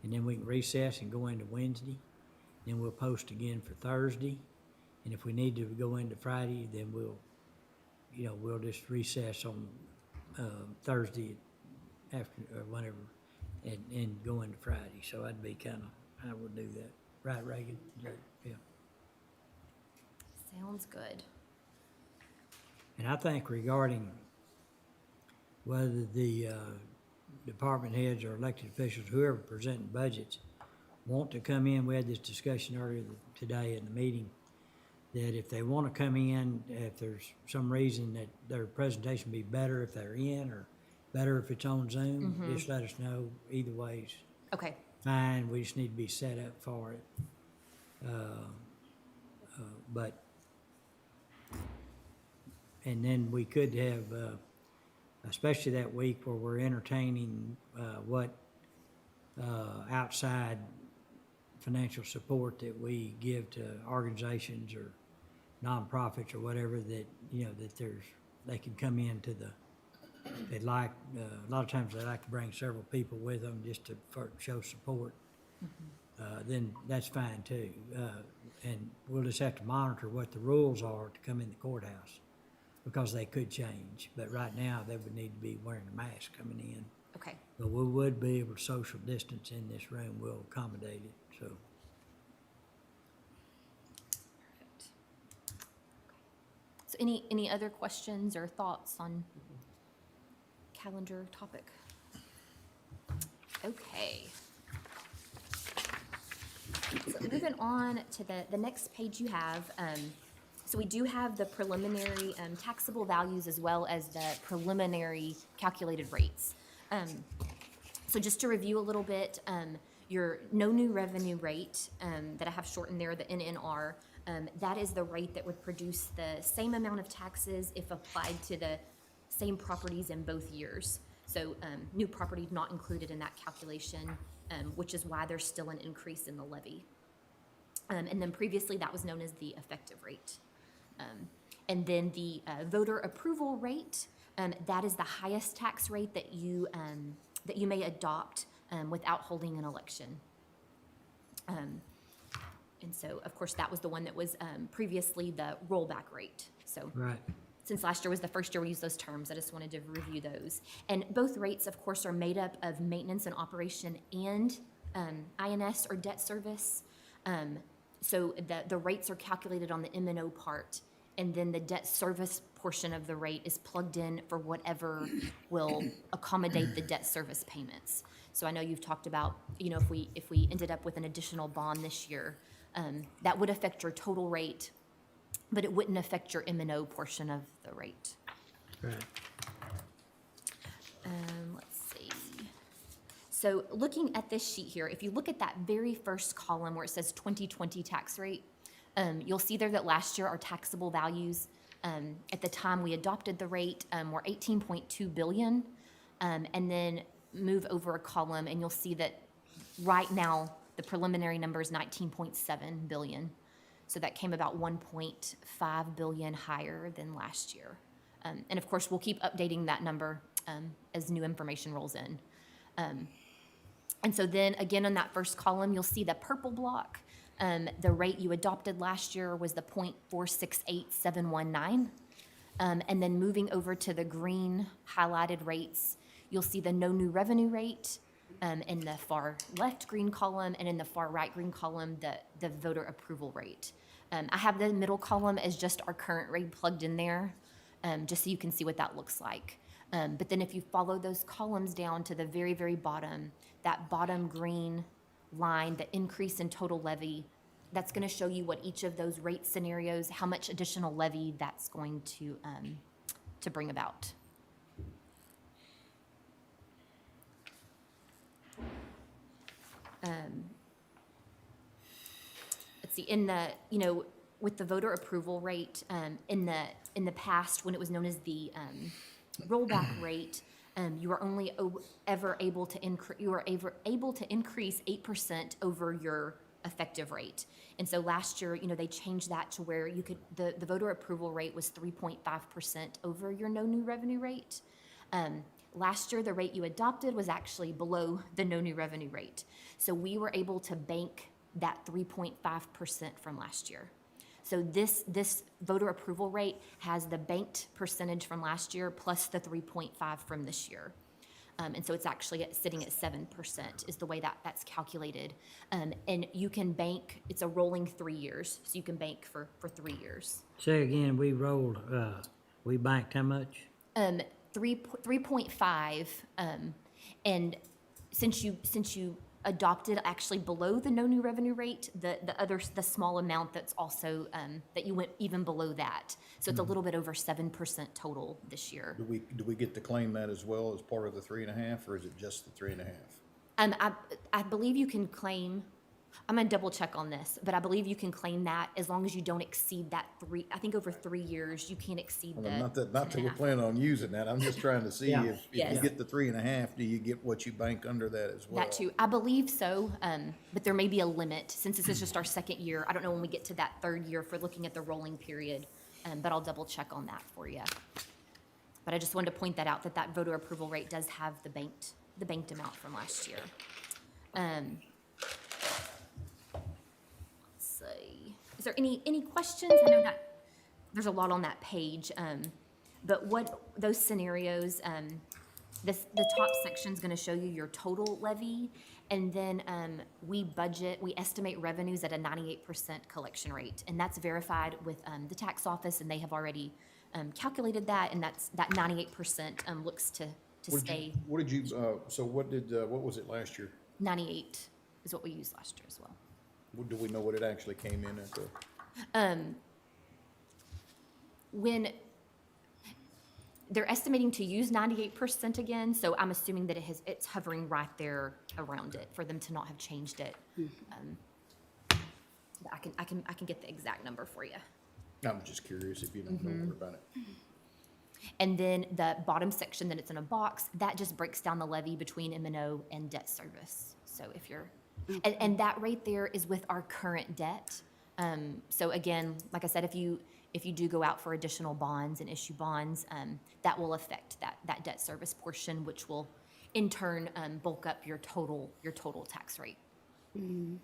and then we can recess and go into Wednesday. Then we'll post again for Thursday, and if we need to go into Friday, then we'll just recess on Thursday after or whenever, and go into Friday. So that'd be kind of how we'll do that. Right, Reagan? Yeah. Sounds good. And I think regarding whether the department heads or elected officials, whoever presenting budgets, want to come in, we had this discussion earlier today in the meeting, that if they want to come in, if there's some reason that their presentation be better if they're in, or better if it's on Zoom, just let us know. Either way's Okay. fine. We just need to be set up for it. But and then we could have, especially that week where we're entertaining what outside financial support that we give to organizations or nonprofits or whatever, that that they can come into the. They like a lot of times they like to bring several people with them just to show support. Then that's fine too. And we'll just have to monitor what the rules are to come in the courthouse, because they could change. But right now, they would need to be wearing a mask coming in. Okay. But we would be able to social distance in this room. We'll accommodate it, so. Perfect. So any other questions or thoughts on calendar topic? Okay. So moving on to the next page you have, so we do have the preliminary taxable values as well as the preliminary calculated rates. So just to review a little bit, your no new revenue rate that I have shortened there, the NNR, that is the rate that would produce the same amount of taxes if applied to the same properties in both years. So new property not included in that calculation, which is why there's still an increase in the levy. And then previously that was known as the effective rate. And then the voter approval rate, that is the highest tax rate that you may adopt without holding an election. And so, of course, that was the one that was previously the rollback rate. So Right. since last year was the first year we used those terms, I just wanted to review those. And both rates, of course, are made up of maintenance and operation and INS or debt service. So the rates are calculated on the M&O part, and then the debt service portion of the rate is plugged in for whatever will accommodate the debt service payments. So I know you've talked about, if we ended up with an additional bond this year, that would affect your total rate, but it wouldn't affect your M&O portion of the rate. Right. Let's see. So looking at this sheet here, if you look at that very first column where it says 2020 tax rate, You'll see there that last year our taxable values, at the time we adopted the rate, were 18.2 billion. And then move over a column and you'll see that right now the preliminary number is 19.7 billion. So that came about 1.5 billion higher than last year. And of course, we'll keep updating that number as new information rolls in. And so then again, on that first column, you'll see the purple block. The rate you adopted last year was the 0.468719. And then moving over to the green highlighted rates, you'll see the no new revenue rate in the far left green column, and in the far right green column, the voter approval rate. I have the middle column as just our current rate plugged in there, just so you can see what that looks like. But then if you follow those columns down to the very, very bottom, that bottom green line, the increase in total levy, that's going to show you what each of those rate scenarios, how much additional levy that's going to bring about. Let's see, in the, with the voter approval rate, in the past, when it was known as the rollback rate, you were only ever able to increase 8% over your effective rate. And so last year, they changed that to where you could, the voter approval rate was 3.5% over your no new revenue rate. Last year, the rate you adopted was actually below the no new revenue rate. So we were able to bank that 3.5% from last year. So this voter approval rate has the banked percentage from last year plus the 3.5 from this year. And so it's actually sitting at 7% is the way that's calculated. And you can bank, it's a rolling 3 years, so you can bank for 3 years. Say again, we banked how much? 3.5, and since you adopted actually below the no new revenue rate, the small amount that's also that you went even below that, so it's a little bit over 7% total this year. Do we get to claim that as well as part of the 3.5, or is it just the 3.5? I believe you can claim. I'm gonna double check on this, but I believe you can claim that as long as you don't exceed that I think over 3 years you can't exceed Well, the. not that we're planning on using that. I'm just trying to see Yeah. if Yes. you get the 3.5, do you get what you bank under that as well? That too, I believe so, but there may be a limit, since this is just our second year. I don't know when we get to that third year for looking at the rolling period, but I'll double check on that for you. But I just wanted to point that out, that voter approval rate does have the banked amount from last year. Let's see, is there any questions? I know that there's a lot on that page, but what those scenarios, the top section is going to show you your total levy, and then we estimate revenues at a 98% collection rate, and that's verified with the tax office, and they have already calculated that, and that 98% looks to stay. What was it last year? 98 is what we used last year as well. Do we know what it actually came in at the? When they're estimating to use 98% again, so I'm assuming that it's hovering right there around it for them to not have changed it. I can get the exact number for you. I'm just curious if you don't know more about it. And then the bottom section that it's in a box, that just breaks down the levy between M&O and debt service. So if you're, and that right there is with our current debt. So again, like I said, if you do go out for additional bonds and issue bonds, that will affect that debt service portion, which will in turn bulk up your total tax rate. Okay.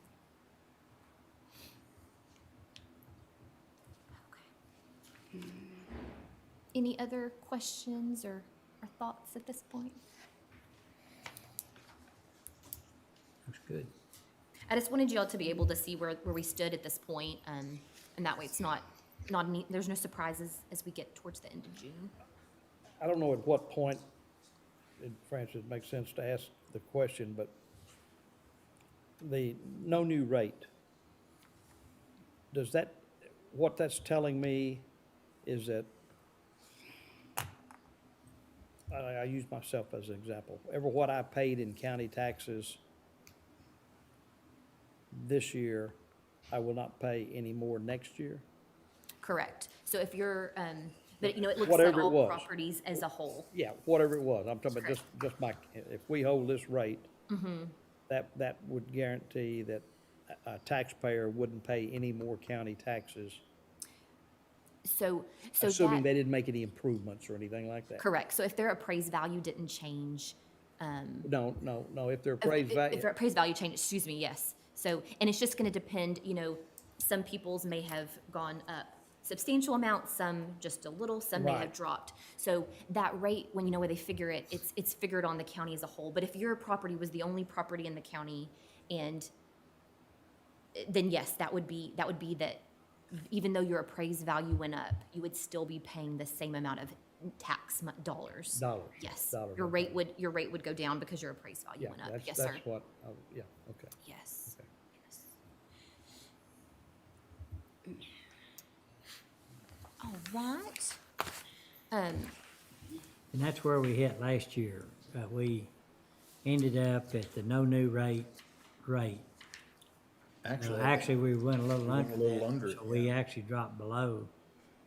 Any other questions or thoughts at this point? Looks good. I just wanted you all to be able to see where we stood at this point, and that way it's not there's no surprises as we get towards the end of June. I don't know at what point, Francis, it makes sense to ask the question, but the no new rate, what that's telling me is that, I use myself as an example, what I paid in county taxes this year I will not pay any more next year? Correct. So if you're, but you know, it looks at Whatever it all was. properties as a whole. Yeah, whatever it was. I'm talking about just my, if we hold this rate, Mm-hmm. that would guarantee that a taxpayer wouldn't pay any more county taxes, So assuming that, they didn't make any improvements or anything like that. correct. So if their appraised value didn't change, No, if their appraised value. if their appraised value changed, excuse me, yes. So, and it's just gonna depend, you know, some people's may have gone up substantial amounts, some just a little, some may have Right. dropped. So that rate, when you know where they figure it, it's figured on the county as a whole. But if your property was the only property in the county, and then yes, that would be that even though your appraised value went up, you would still be paying the same amount of dollars. Dollars. Yes. Dollars, Your okay. rate would go down because your appraised value Yeah, went up. that's, Yes, sir. that's what, yeah, okay. Yes. Okay. Yes. All right. Um, And that's where we hit last year. We ended up at the no new rate. Actually, we went a little we went under a little that, under it, so we actually dropped below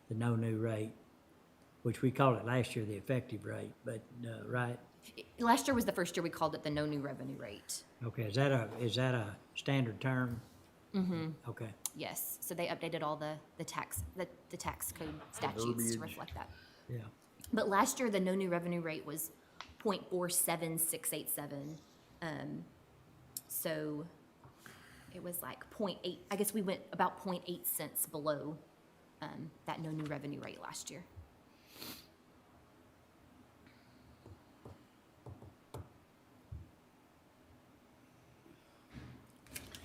the no new rate, which we called it last year the effective rate, but, right? last year was the first year we called it the no new revenue rate. Okay, is that a standard term? Mm-hmm. Okay. Yes. So they updated all the tax code statutes to verbiage. reflect that. Yeah. But last year, the no new revenue rate was 0.47687. So it was like 0.8, I guess we went about 0.8 cents below that no new revenue rate last year.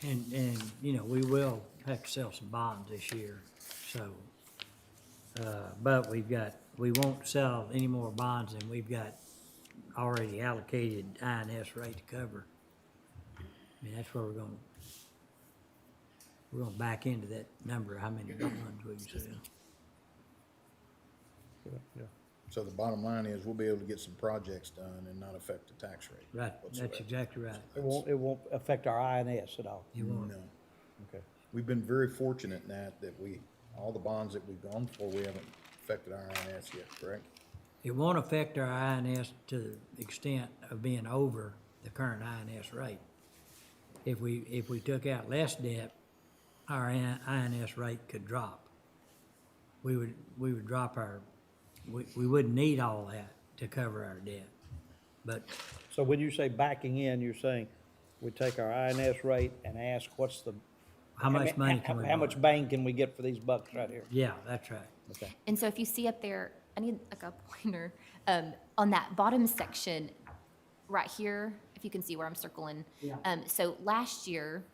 And, you know, we will have to sell some bonds this year, so, but we won't sell any more bonds than we've got already allocated INS rate to cover. I mean, that's where we're gonna back into that number, how many bonds we can sell. Yeah. So the bottom line is we'll be able to get some projects done and not affect the tax rate. Right, whatsoever. that's exactly right. It won't affect our INS at all. It won't. No. Okay. We've been very fortunate in that all the bonds that we've gone for, we haven't affected our INS yet, correct? It won't affect our INS to the extent of being over the current INS rate. If we took out less debt, our INS rate could drop. We would drop we wouldn't need all that to cover our debt. But So when you say backing in, you're saying we take our INS rate and ask what's the. how much money can we How much borrow? bang can we get for these bucks right here? Yeah, that's right. Okay. And so if you see up there, I need like a pointer, on that bottom section, right here, if you can see where I'm circling. Yeah. So last year,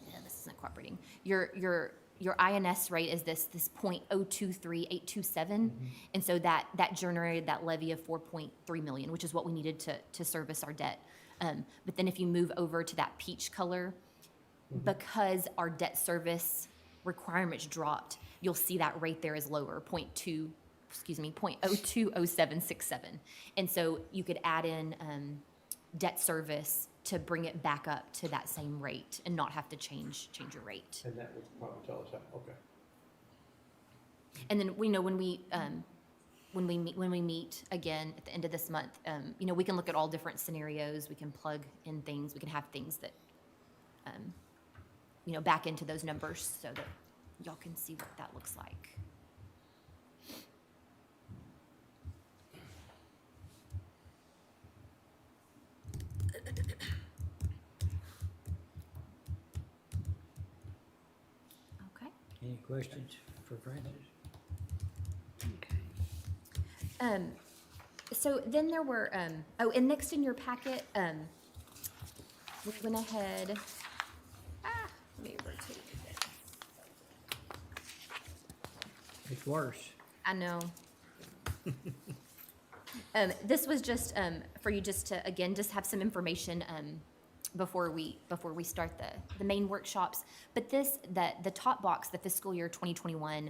yeah, this isn't cooperating. Your INS rate is this 0.023827. And so that generated that levy of 4.3 million, which is what we needed to service our debt. But then if you move over to that peach color, because our debt service requirements dropped, you'll see that rate there is lower, 0.020767. And so you could add in debt service to bring it back up to that same rate and not have to change your rate. And that would probably tell us that, okay. And then we know when we meet again at the end of this month, you know, we can look at all different scenarios. We can plug in things. We can have things that, you know, back into those numbers so that y'all can see what that looks like. Okay. Any questions for Francis? So then there were, and next in your packet, we went ahead, let me rotate it. It's worse. I know. This was just, for you just to, again, just have some information, before we start the main workshops. But the top box, the fiscal year 2021,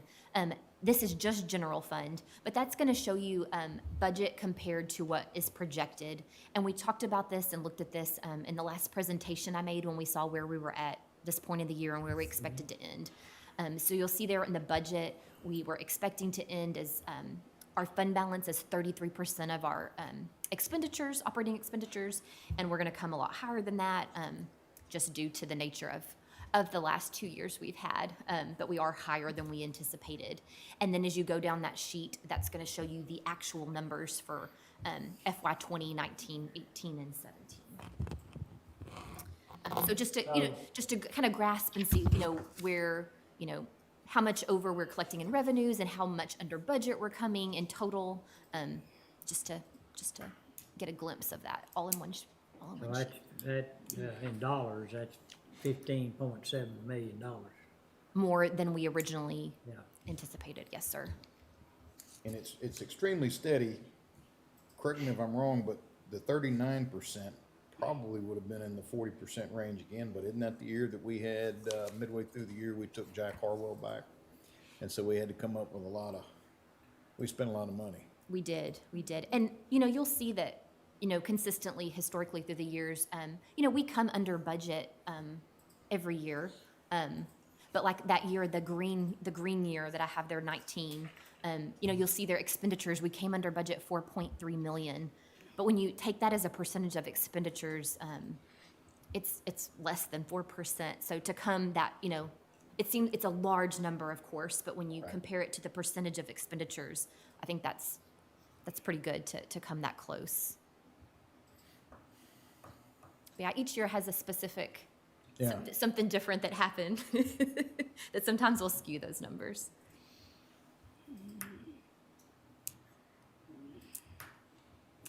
this is just general fund, but that's gonna show you, budget compared to what is projected. And we talked about this and looked at this, in the last presentation I made when we saw where we were at this point of the year and where we expected to end. So you'll see there in the budget, we were expecting to end as our fund balance is 33% of our expenditures, operating expenditures, and we're going to come a lot higher than that, just due to the nature of the last 2 years we've had, but we are higher than we anticipated. And then as you go down that sheet, that's going to show you the actual numbers for FY 2019, 18, and 17. So just to kind of grasp and see, where, how much over we're collecting in revenues and how much under budget we're coming in total, just to get a glimpse of that all in one. So that in dollars, that's $15.7 million. More than we originally Yeah. anticipated. Yes, sir. And it's extremely steady. Correct me if I'm wrong, but the 39% probably would have been in the 40% range again, but isn't that the year that we had, midway through the year, we took Jack Harwell back? And so we had to come up with we spent a lot of money. We did. And, you'll see that, consistently, historically through the years, we come under budget every year. But like that year, the green year that I have there, 19, you'll see their expenditures. We came under budget 4.3 million. But when you take that as a percentage of expenditures, it's less than 4%. So to come that, it's a large number, of course, but when you compare it to the percentage of expenditures, I think that's pretty good to come that close. But yeah, each year has a specific something different that happened that sometimes will skew those numbers.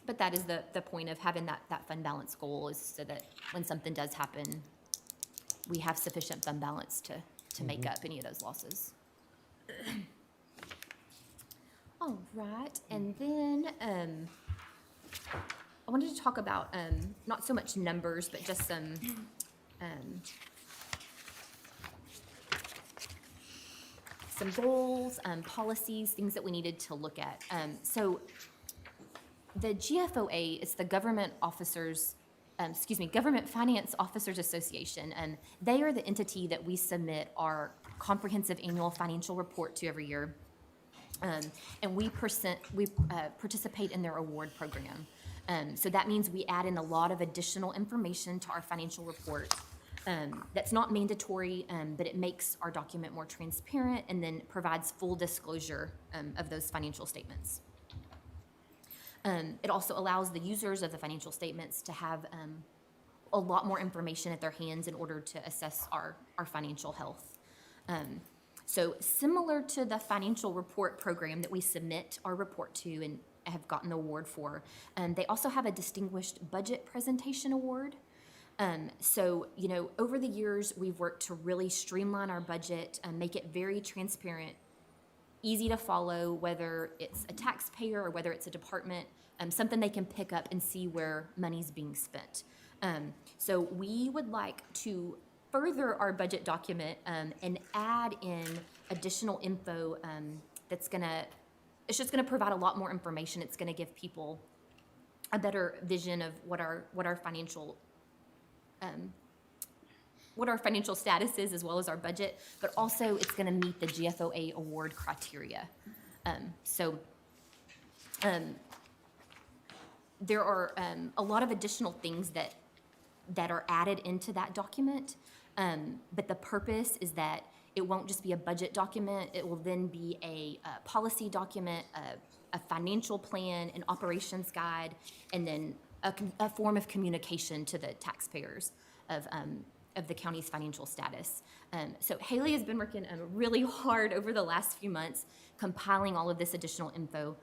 But that is the point of having that fund balance goal, is so that when something does happen, we have sufficient fund balance to make up any of those losses. All right, and then I wanted to talk about not so much numbers, but just some goals, policies, things that we needed to look at. So the GFOA is the Government Finance Officers Association, and they are the entity that we submit our comprehensive annual financial report to every year. And we participate in their award program. So that means we add in a lot of additional information to our financial report. That's not mandatory, but it makes our document more transparent and then provides full disclosure of those financial statements. It also allows the users of the financial statements to have a lot more information at their hands in order to assess our financial health. So similar to the financial report program that we submit our report to and have gotten the award for, they also have a distinguished budget presentation award. So, over the years, we've worked to really streamline our budget and make it very transparent, easy to follow, whether it's a taxpayer or whether it's a department, something they can pick up and see where money's being spent. So we would like to further our budget document and add in additional info it's just gonna provide a lot more information. It's gonna give people a better vision of what our financial status is, as well as our budget, but also it's going to meet the GFOA award criteria. There are a lot of additional things that are added into that document, but the purpose is that it won't just be a budget document. It will then be a policy document, a financial plan, an operations guide, and then a form of communication to the taxpayers of the county's financial status. So Haley has been working really hard over the last few months compiling all of this additional info.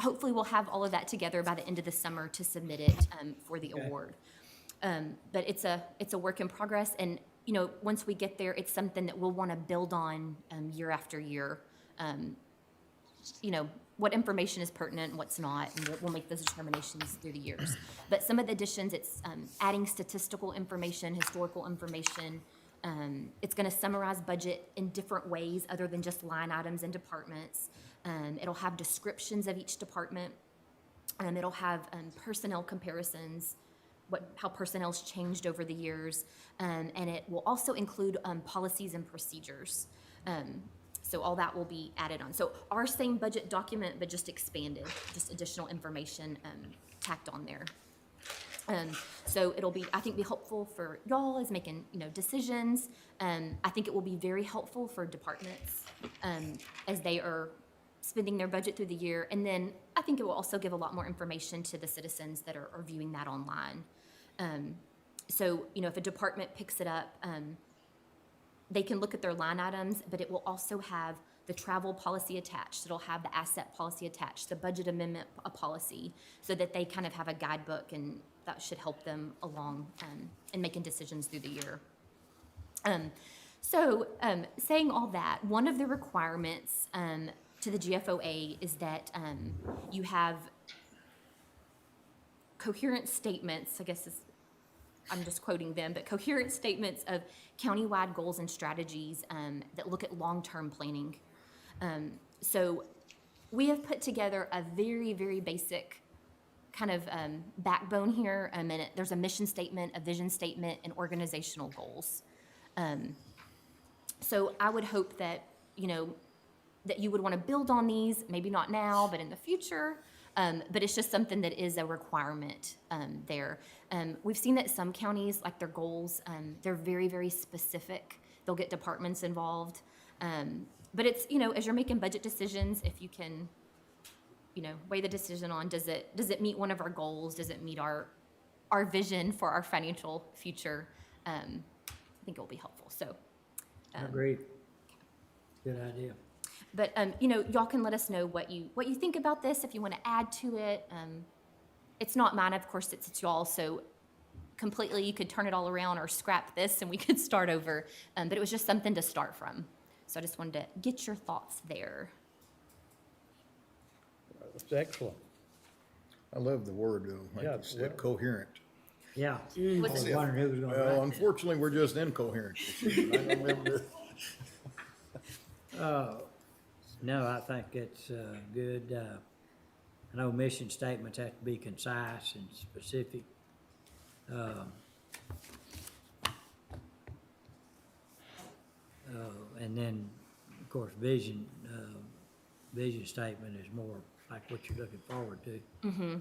Hopefully we'll have all of that together by the end of the summer to submit it for the award. But it's a work in progress, and once we get there, it's something that we'll want to build on year after year. What information is pertinent and what's not, and we'll make those determinations through the years. But some of the additions, it's adding statistical information, historical information. It's going to summarize budget in different ways other than just line items and departments. It'll have descriptions of each department. It'll have personnel comparisons. how personnel's changed over the years. And it will also include policies and procedures. So all that will be added on. So our same budget document, but just expanded, just additional information tacked on there. So it'll be, I think, be helpful for y'all as making, decisions. I think it will be very helpful for departments as they are spending their budget through the year. And then I think it will also give a lot more information to the citizens that are viewing that online. So, if a department picks it up, they can look at their line items, but it will also have the travel policy attached. It'll have the asset policy attached, the budget amendment policy, so that they kind of have a guidebook, and that should help them along in making decisions through the year. Saying all that, one of the requirements to the GFOA is that you have coherent statements, I guess I'm just quoting them, but coherent statements of countywide goals and strategies that look at long-term planning. So we have put together a very, very basic kind of backbone here. And there's a mission statement, a vision statement, and organizational goals. So I would hope that, that you would want to build on these, maybe not now, but in the future. But it's just something that is a requirement there. We've seen that some counties, like their goals, they're very, very specific. They'll get departments involved. But it's, as you're making budget decisions, if you can, weigh the decision on, does it meet one of our goals? Does it meet our vision for our financial future? I think it will be helpful. So. Agreed. Good idea. But, y'all can let us know what you think about this, if you want to add to it. It's not mine, of course, it's y'all, so completely you could turn it all around or scrap this and we could start over. But it was just something to start from. So I just wanted to get your thoughts there. That's excellent. I love the word, like Yeah, you said, coherent. Yeah. What's- I was wondering who was going to Well, write that. unfortunately, we're just incoherent. I don't remember. No, I think it's good. I know mission statements have to be concise and specific. And then, of course, vision statement is more like what you're looking forward to. Mm-hmm.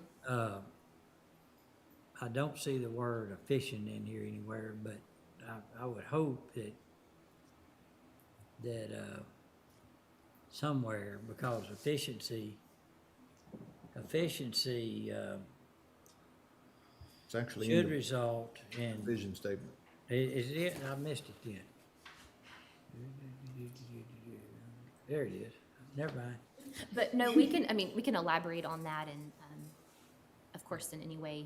I don't see the word efficient in here anywhere, but I would hope that somewhere, because efficiency It's actually in should the result in, vision statement. is it? I missed it then. There it is. Never mind. But no, we can elaborate on that and, of course, in any way.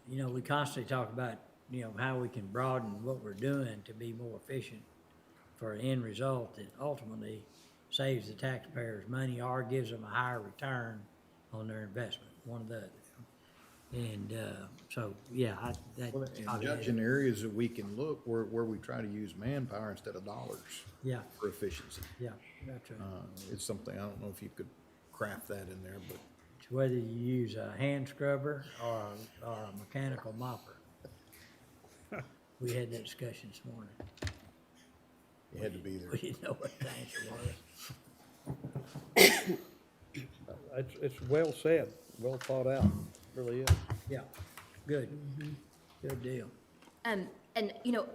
We constantly talk about, how we can broaden what we're doing to be more efficient for an end result that ultimately saves the taxpayers money or gives them a higher return on their investment, one or the other. And so, yeah, Well, and judge in areas that we can look where we try to use manpower instead of dollars. Yeah. For efficiency. Yeah, that's right. It's something, I don't know if you could craft that in there, but It's whether you use a hand scrubber or a mechanical mopper. We had that discussion this morning. you had to be there. We didn't know what the answer was. It's well said, well thought out, really is. Yeah, good. Good deal. And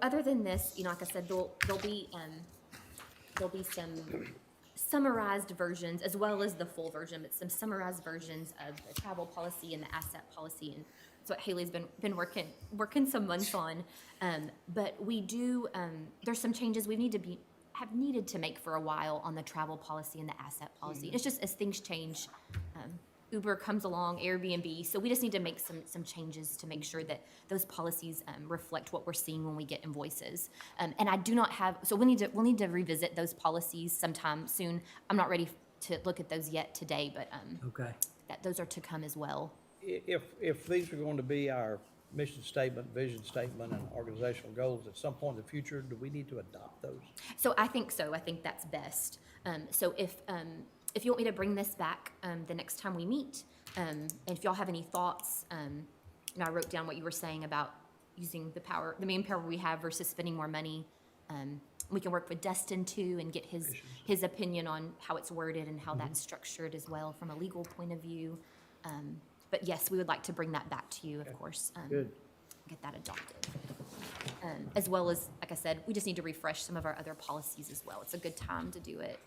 other than this, like I said, there'll be some summarized versions as well as the full version, but some summarized versions of the travel policy and the asset policy, and that's what Haley's been working some months on. But we do there's some changes we have needed to make for a while on the travel policy and the asset policy. It's just as things change. Uber comes along, Airbnb. So we just need to make some changes to make sure that those policies reflect what we're seeing when we get invoices. And I do not have, so we'll need to revisit those policies sometime soon. I'm not ready to look at those yet today, but Okay. those are to come as well. If these are going to be our mission statement, vision statement, and organizational goals at some point in the future, do we need to adopt those? So I think so. I think that's best. So if you want me to bring this back the next time we meet, and if y'all have any thoughts, I wrote down what you were saying about using the manpower we have versus spending more money. We can work with Dustin too and get his opinion on how it's worded and how that's structured as well from a legal point of view. But yes, we would like to bring that back to you, of course. Good. Get that adopted. As well as, like I said, we just need to refresh some of our other policies as well. It's a good time to do it.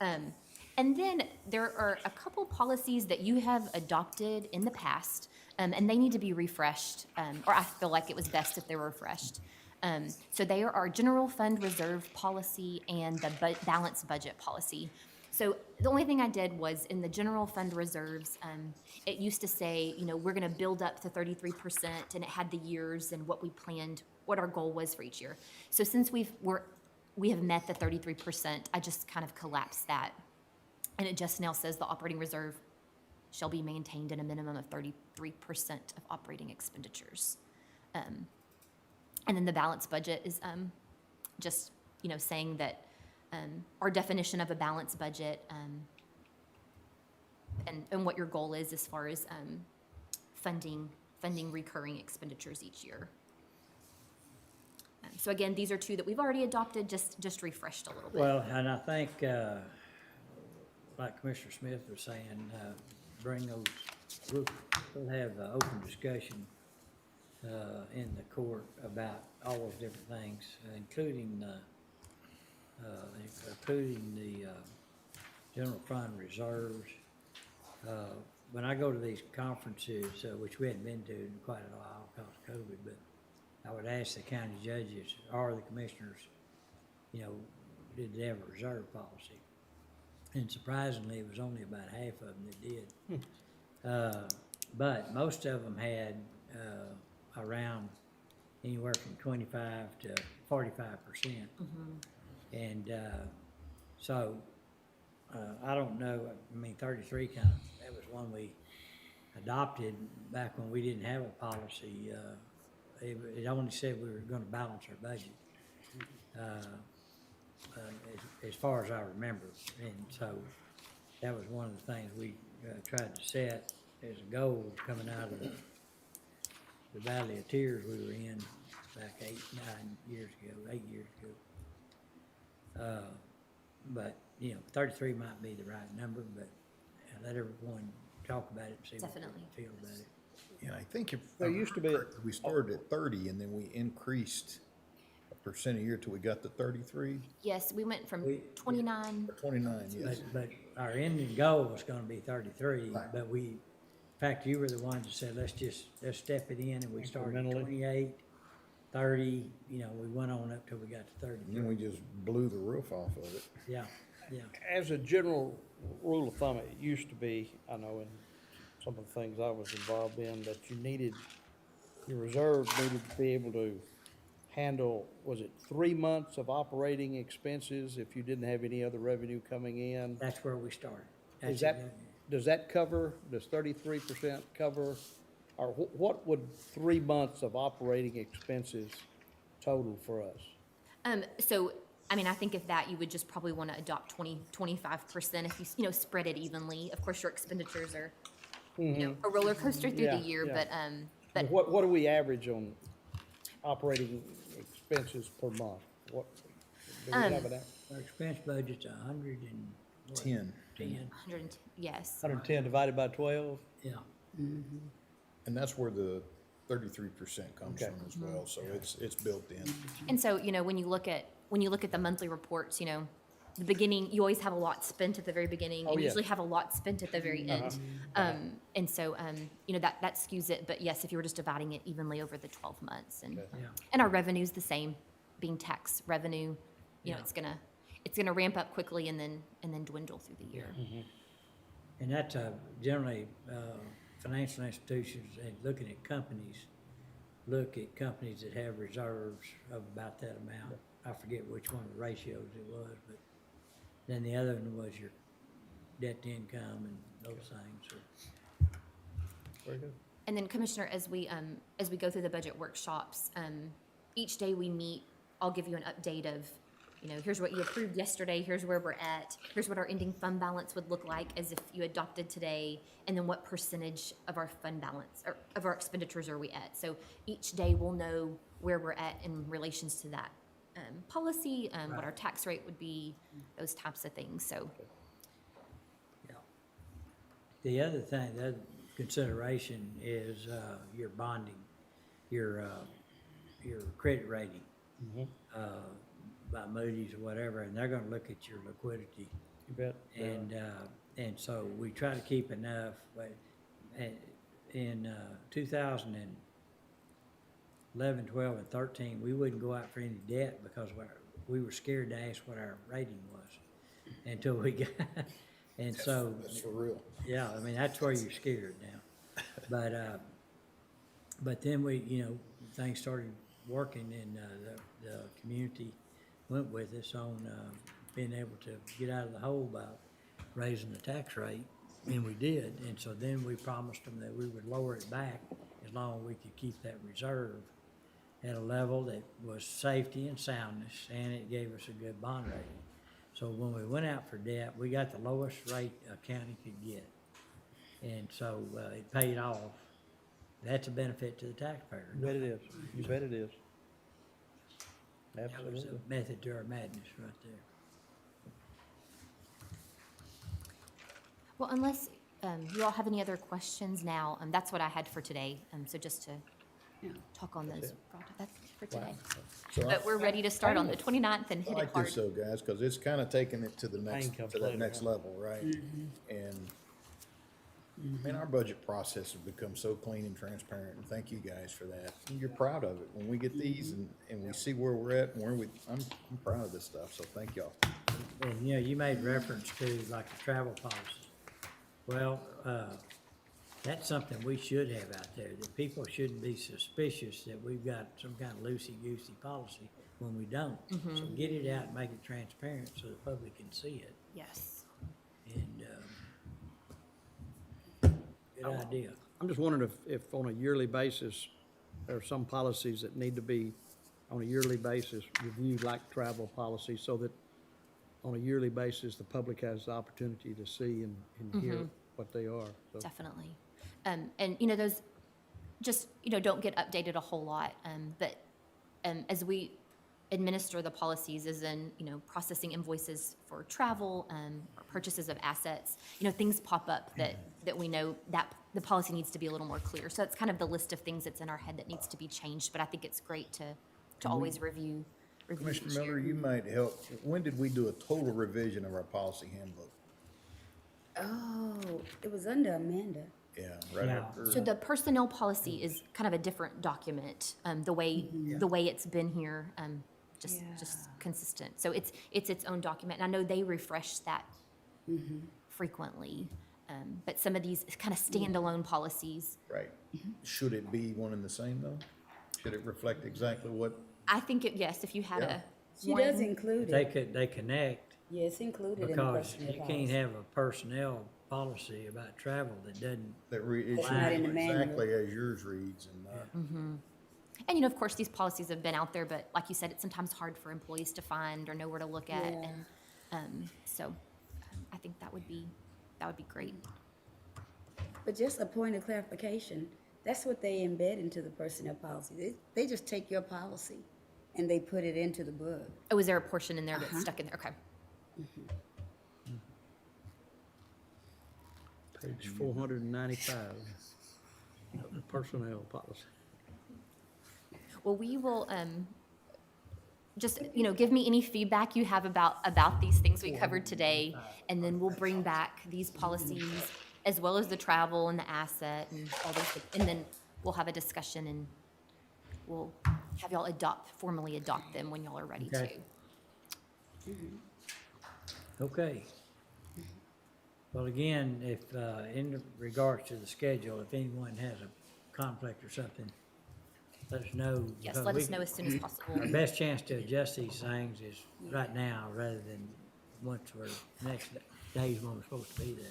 And then there are a couple policies that you have adopted in the past, and they need to be refreshed, or I feel like it was best if they were refreshed. So they are our general fund reserve policy and the balanced budget policy. So the only thing I did was in the general fund reserves, it used to say, we're going to build up to 33%, and it had the years and what we planned, what our goal was for each year. So since we have met the 33%, I just kind of collapsed that. And it just now says the operating reserve shall be maintained in a minimum of 33% of operating expenditures. And then the balanced budget is just, saying that our definition of a balanced budget and what your goal is as far as funding recurring expenditures each year. So again, these are two that we've already adopted, just refreshed a little bit. Well, and I think, like Commissioner Smith was saying, bring those, we'll have an open discussion in the court about all those different things, including the general fund reserves. When I go to these conferences, which we hadn't been to in quite a while because of COVID, but I would ask the county judges or the commissioners, did they have a reserve policy? And surprisingly, it was only about half of them that did. But most of them had around anywhere from 25 to 45%. And so I don't know, 33 that was one we adopted back when we didn't have a policy. It only said we were going to balance our budget. As far as I remember. And so that was one of the things we tried to set as a goal coming out of the Valley of Tears we were in back 8 years ago. But, 33 might be the right number, but let everyone talk about it and see what they feel about it. And I think if There used to be we started at 30 and then we increased a percent a year till we got to 33. Yes, we went from 29. 29, yes. But our ending goal was gonna be 33, but in fact, you were the ones that said, let's step it in, and we started at 28, 30, we went on up till we got to 33. And then we just blew the roof off of it. Yeah. As a general rule of thumb, it used to be, I know in some of the things I was involved in, that your reserve needed to be able to handle, was it 3 months of operating expenses if you didn't have any other revenue coming in? That's where we started. Does that cover, does 33% cover, or what would 3 months of operating expenses total for us? So, I think if that, you would just probably want to adopt 25% if you, spread it evenly. Of course, your expenditures are, a roller coaster through the year, but What do we average on operating expenses per month? What, do we have it at? Our expense budget's 110. 110, yes. 110 divided by 12? Yeah. And that's where the 33% comes from as well, so it's built in. And so, when you look at the monthly reports, the beginning, you always have a lot spent at the very beginning, and usually have a lot spent at the very end. And so, that skews it. But yes, if you were just dividing it evenly over the 12 months, and our revenue's the same, being tax revenue, it's gonna ramp up quickly and then dwindle through the year. And that's generally financial institutions and looking at companies, look at companies that have reserves of about that amount. I forget which one of the ratios it was, but then the other one was your debt to income and those things. So. Very good. And then, Commissioner, as we go through the budget workshops, each day we meet, I'll give you an update of, you know, here's what you approved yesterday, here's where we're at, here's what our ending fund balance would look like as if you adopted today, and then what percentage of our fund balance, or of our expenditures are we at? So each day we'll know where we're at in relations to that policy, what our tax rate would be, those types of things, so. The other thing, the other consideration is your bonding, your credit rating by Moody's or whatever, and they're gonna look at your liquidity. You bet. And so we try to keep enough, but in 2011, 12, and 13, we wouldn't go out for any debt because we were scared to ask what our rating was until we got, and so. That's for real. Yeah, I mean, that's where you're scared now. But then we, you know, things started working and the community went with us on being able to get out of the hole by raising the tax rate, and we did. And so then we promised them that we would lower it back as long as we could keep that reserve at a level that was safety and soundness, and it gave us a good bond rating. So when we went out for debt, we got the lowest rate a county could get. And so it paid off. That's a benefit to the taxpayer. You bet it is. You bet it is. That was Absolutely. a method to our madness right there. Well, unless you all have any other questions now, that's what I had for today. So just to talk on those. That's for today. So But we're ready to start on the 29th and I hit it like hard. this though, guys, because it's kind of taking it to the next, comes to that later, next huh? level, right? And, man, our budget process has become so clean and transparent, and thank you guys for that. And you're proud of it. When we get these and we see where we're at and where I'm proud of this stuff, so thank y'all. And, you know, you made reference to like the travel policy. Well, that's something we should have out there, that people shouldn't be suspicious that we've got some kind of loosey-goosey policy when we don't. So get it out and make it transparent so the public can see it. Yes. And, good idea. I'm just wondering if on a yearly basis, there are some policies that need to be on a yearly basis reviewed like travel policy so that on a yearly basis, the public has the opportunity to see and hear what they are. So Definitely. And, you know, those just, you know, don't get updated a whole lot. But as we administer the policies, as in, you know, processing invoices for travel, or purchases of assets, you know, things pop up that we know that the policy needs to be a little more clear. So it's kind of the list of things that's in our head that needs to be changed. But I think it's great to always review Commissioner each year. Miller, you might help. When did we do a total revision of our policy handbook? Oh, it was under Amanda. Yeah, right Yeah. after. So the personnel policy is kind of a different document, the way it's been here, just consistent. So it's its own document. And I know they refresh that frequently, but some of these kind of standalone policies, Right. Should it be one and the same though? Should it reflect exactly what? I think yes, if you had Yeah. She does one- include They it. they connect Yeah, it's included in the because personnel you can't policy. have a personnel policy about travel that doesn't. That It's not in the manual. exactly as yours reads and not. And, you know, of course, these policies have been out there, but like you said, it's sometimes hard for employees to find or know where to look at. Yeah. And so I think that would be great. But just a point of clarification, that's what they embed into the personnel policy. They just take your policy and they put it into the book. Oh, is there a portion in there that's stuck in there? Okay. page 495 of the personnel policy. Well, we will, just, you know, give me any feedback you have about these things we covered today, and then we'll bring back these policies as well as the travel and the asset and all those, and then we'll have a discussion and we'll have y'all formally adopt them when y'all are ready to. Okay. Okay. Well, again, if, in regards to the schedule, if anyone has a conflict or something, let us know. Yes, because let us we- know as soon as possible. Our best chance to adjust these things is right now, rather than once we're, next days when we're supposed to be there.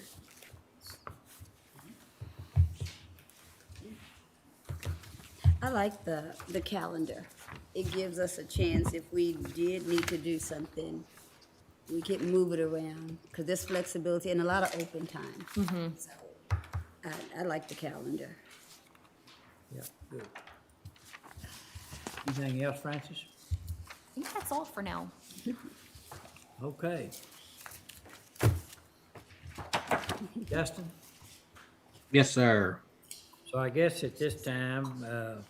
I like the calendar. it gives us a chance if we did need to do something, we can move it around, because there's flexibility and a lot of open time. So I like the calendar. Yeah, good. Anything else, Francis? I think that's all for now. Okay. Justin? Yes, sir. So I guess at this time,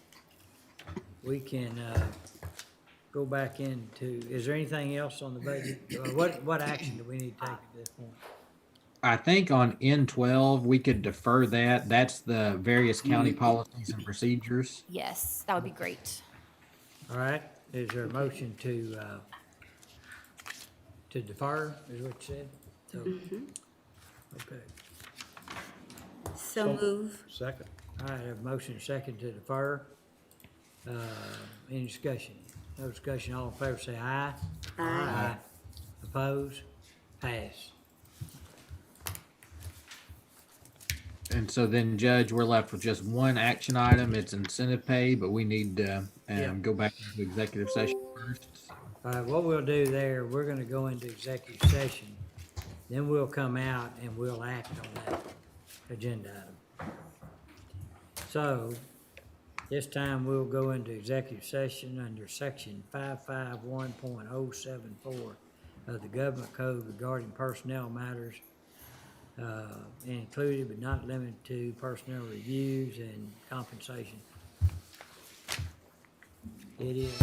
we can go back into, is there anything else on the budget? What action do we need to take at this point? I think on N12, we could defer that. That's the various county policies and procedures. Yes, that would be great. All right, is there a motion to defer, is what you said? So, okay. So move. Second. All right, I have a motion second to defer. Any discussion? No discussion, all in favor say aye. Aye. Oppose? Pass. And so then, Judge, we're left with just one action item. It's incentive pay, but we need to go back into executive session first. All right, what we'll do there, we're gonna go into executive session, then we'll come out and we'll act on that agenda item. So, this time we'll go into executive session under section 551.074 of the Government Code regarding personnel matters, included but not limited to personnel reviews and compensation. It is.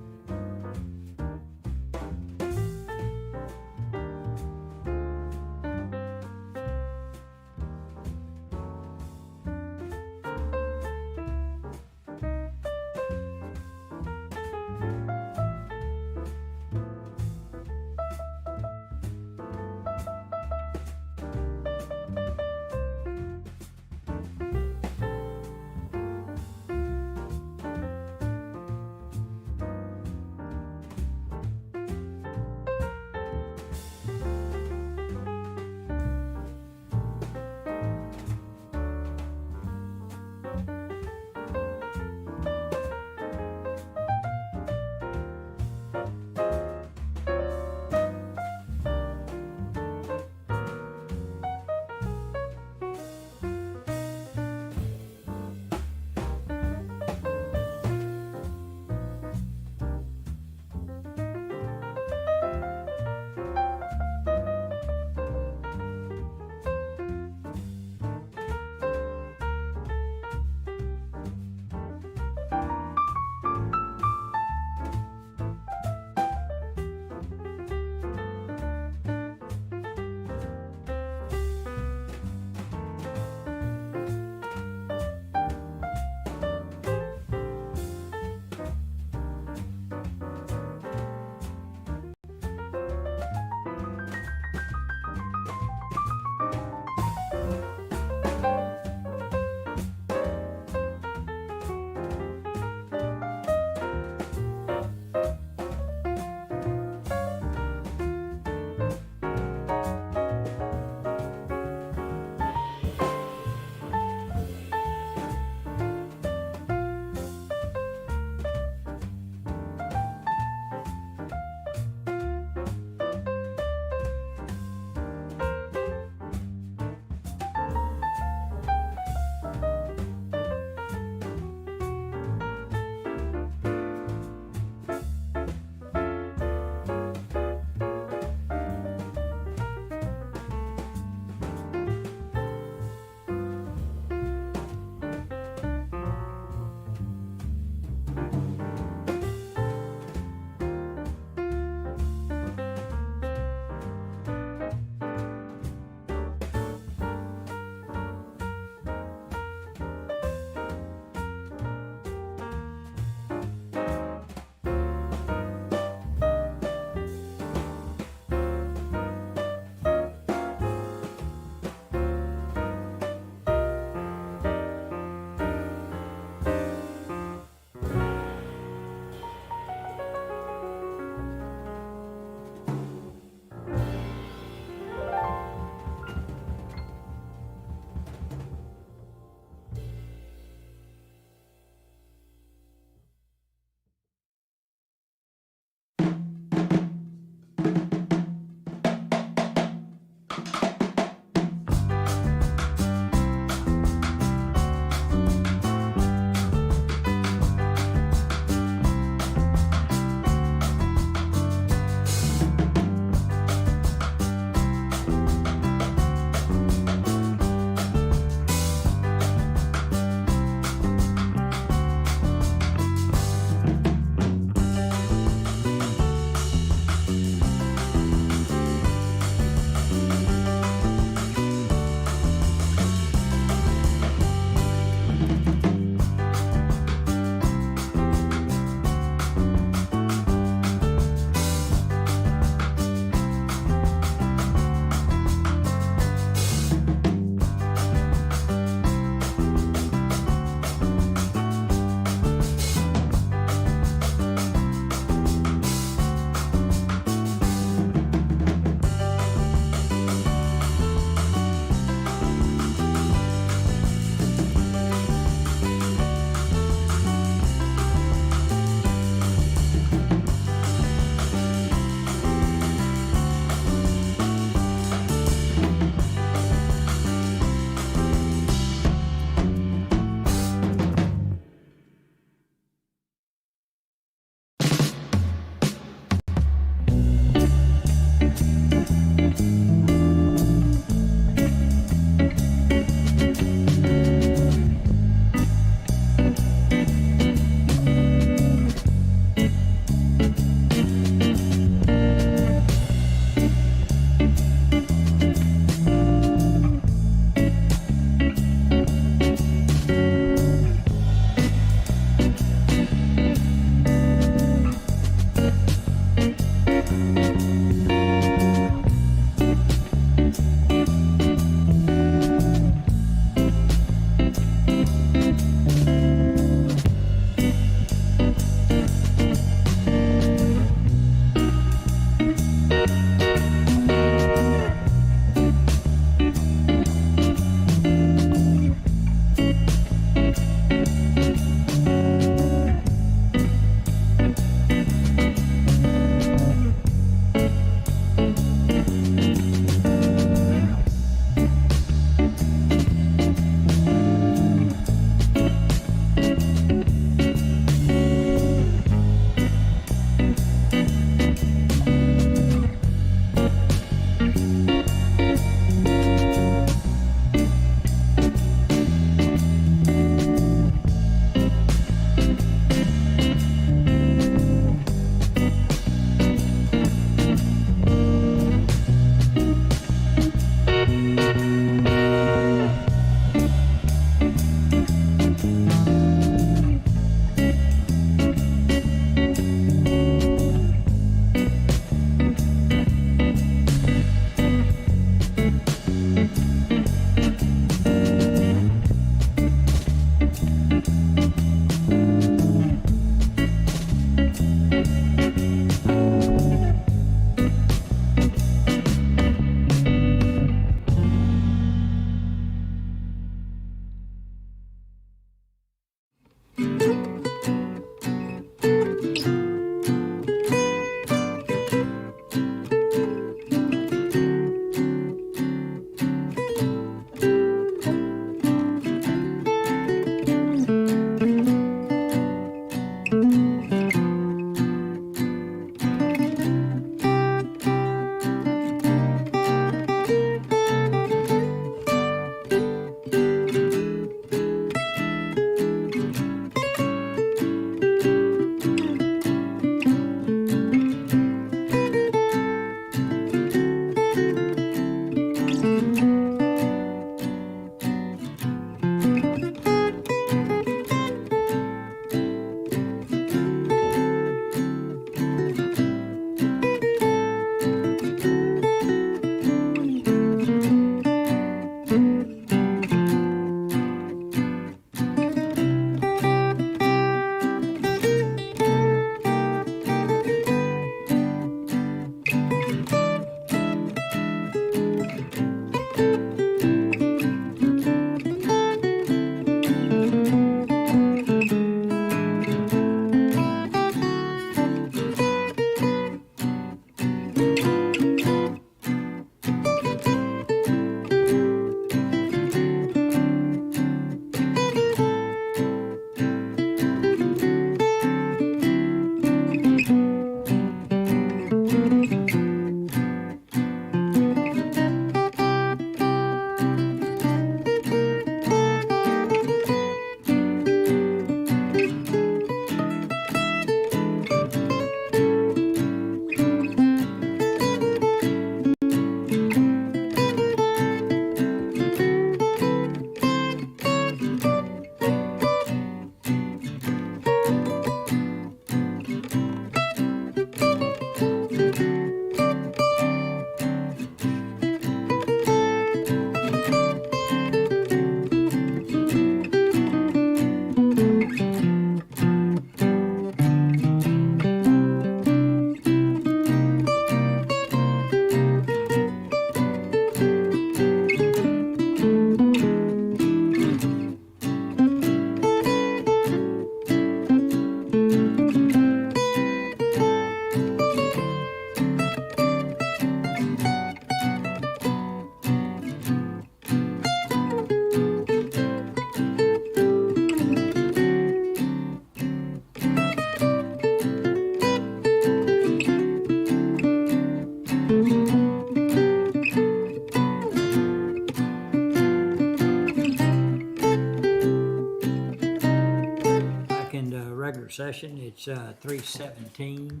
executive session. It's 3:17.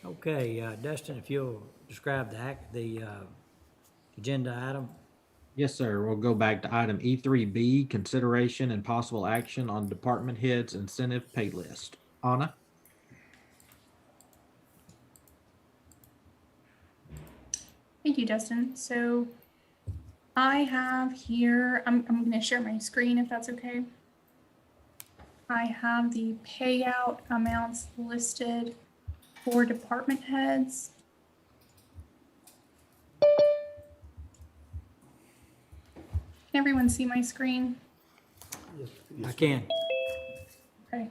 Okay, Dustin, if you'll describe the agenda item. Yes, sir. We'll go back to item E3B, consideration and possible action on department heads incentive pay list. Anna? Thank you, Dustin. So I have here, I'm going to share my screen if that's okay. I have the payout amounts listed for department heads. Can everyone see my screen? I can. Okay.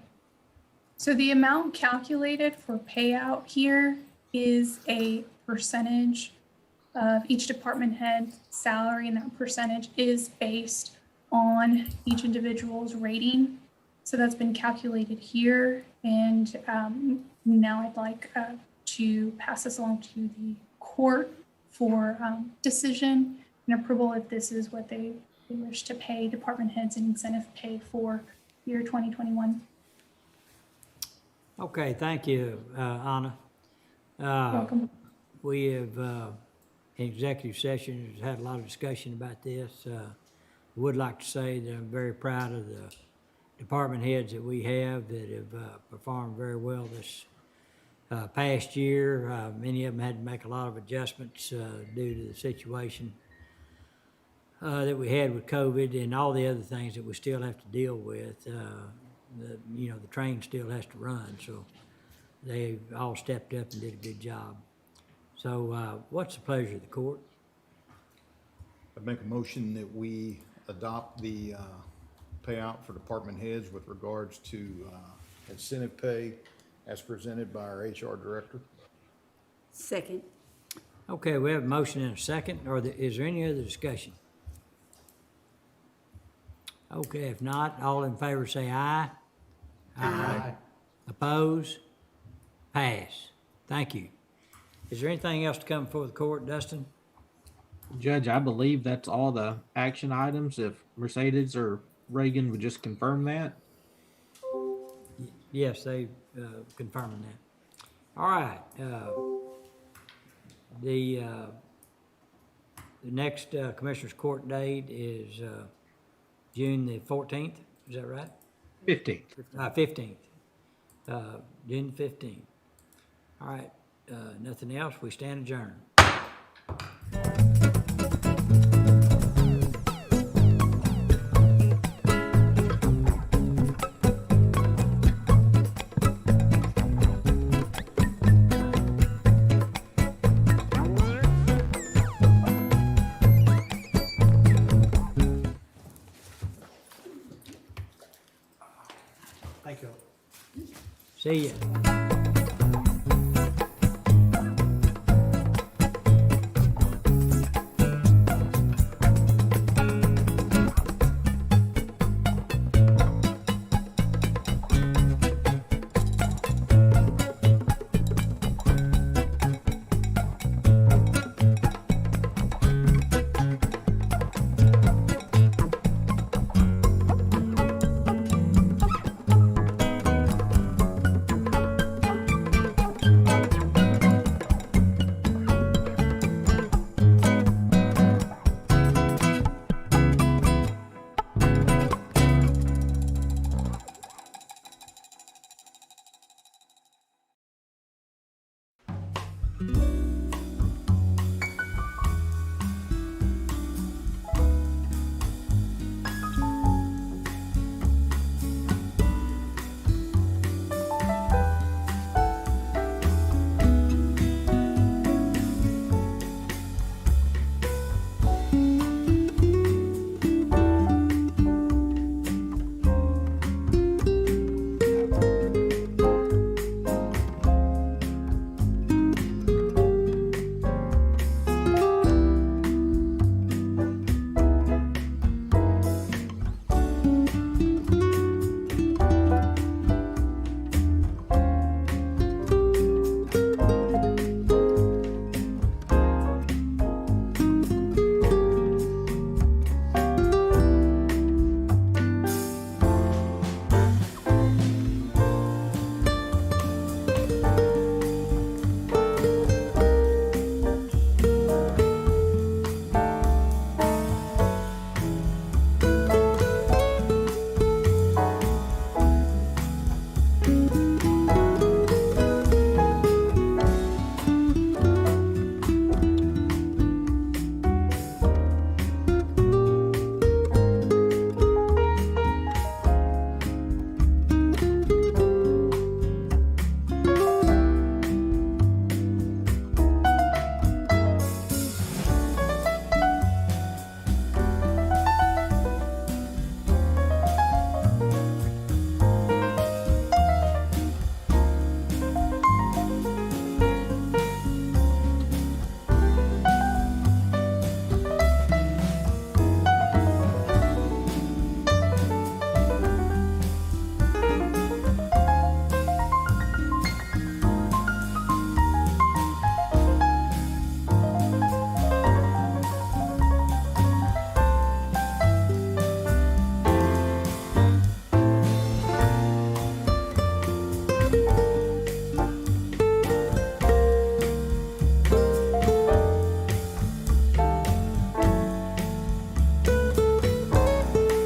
So the amount calculated for payout here is a percentage of each department head salary, and that percentage is based on each individual's rating. So that's been calculated here, and now I'd like to pass this along to the court for decision and approval if this is what they wish to pay department heads and incentive pay for year 2021. Okay, thank you, Anna. Welcome. We have, in executive session, has had a lot of discussion about this. Would like to say that I'm very proud of the department heads that we have that have performed very well this past year. Many of them had to make a lot of adjustments due to the situation that we had with COVID and all the other things that we still have to deal with. The train still has to run, so they all stepped up and did a good job. So what's the pleasure of the court? I make a motion that we adopt the payout for department heads with regards to incentive pay as presented by our HR director. Second. Okay, we have a motion and a second, or is there any other discussion? Okay, if not, all in favor say aye. Aye. Oppose? Pass. Thank you. Is there anything else to come before the court, Dustin? Judge, I believe that's all the action items. If Mercedes or Reagan would just confirm that. Yes, they confirming that. All right. The next Commissioners Court date is June the 14th. Is that right? 15th. 15th. June the 15th. All right. Nothing else. We stand adjourned. Thank you. See ya.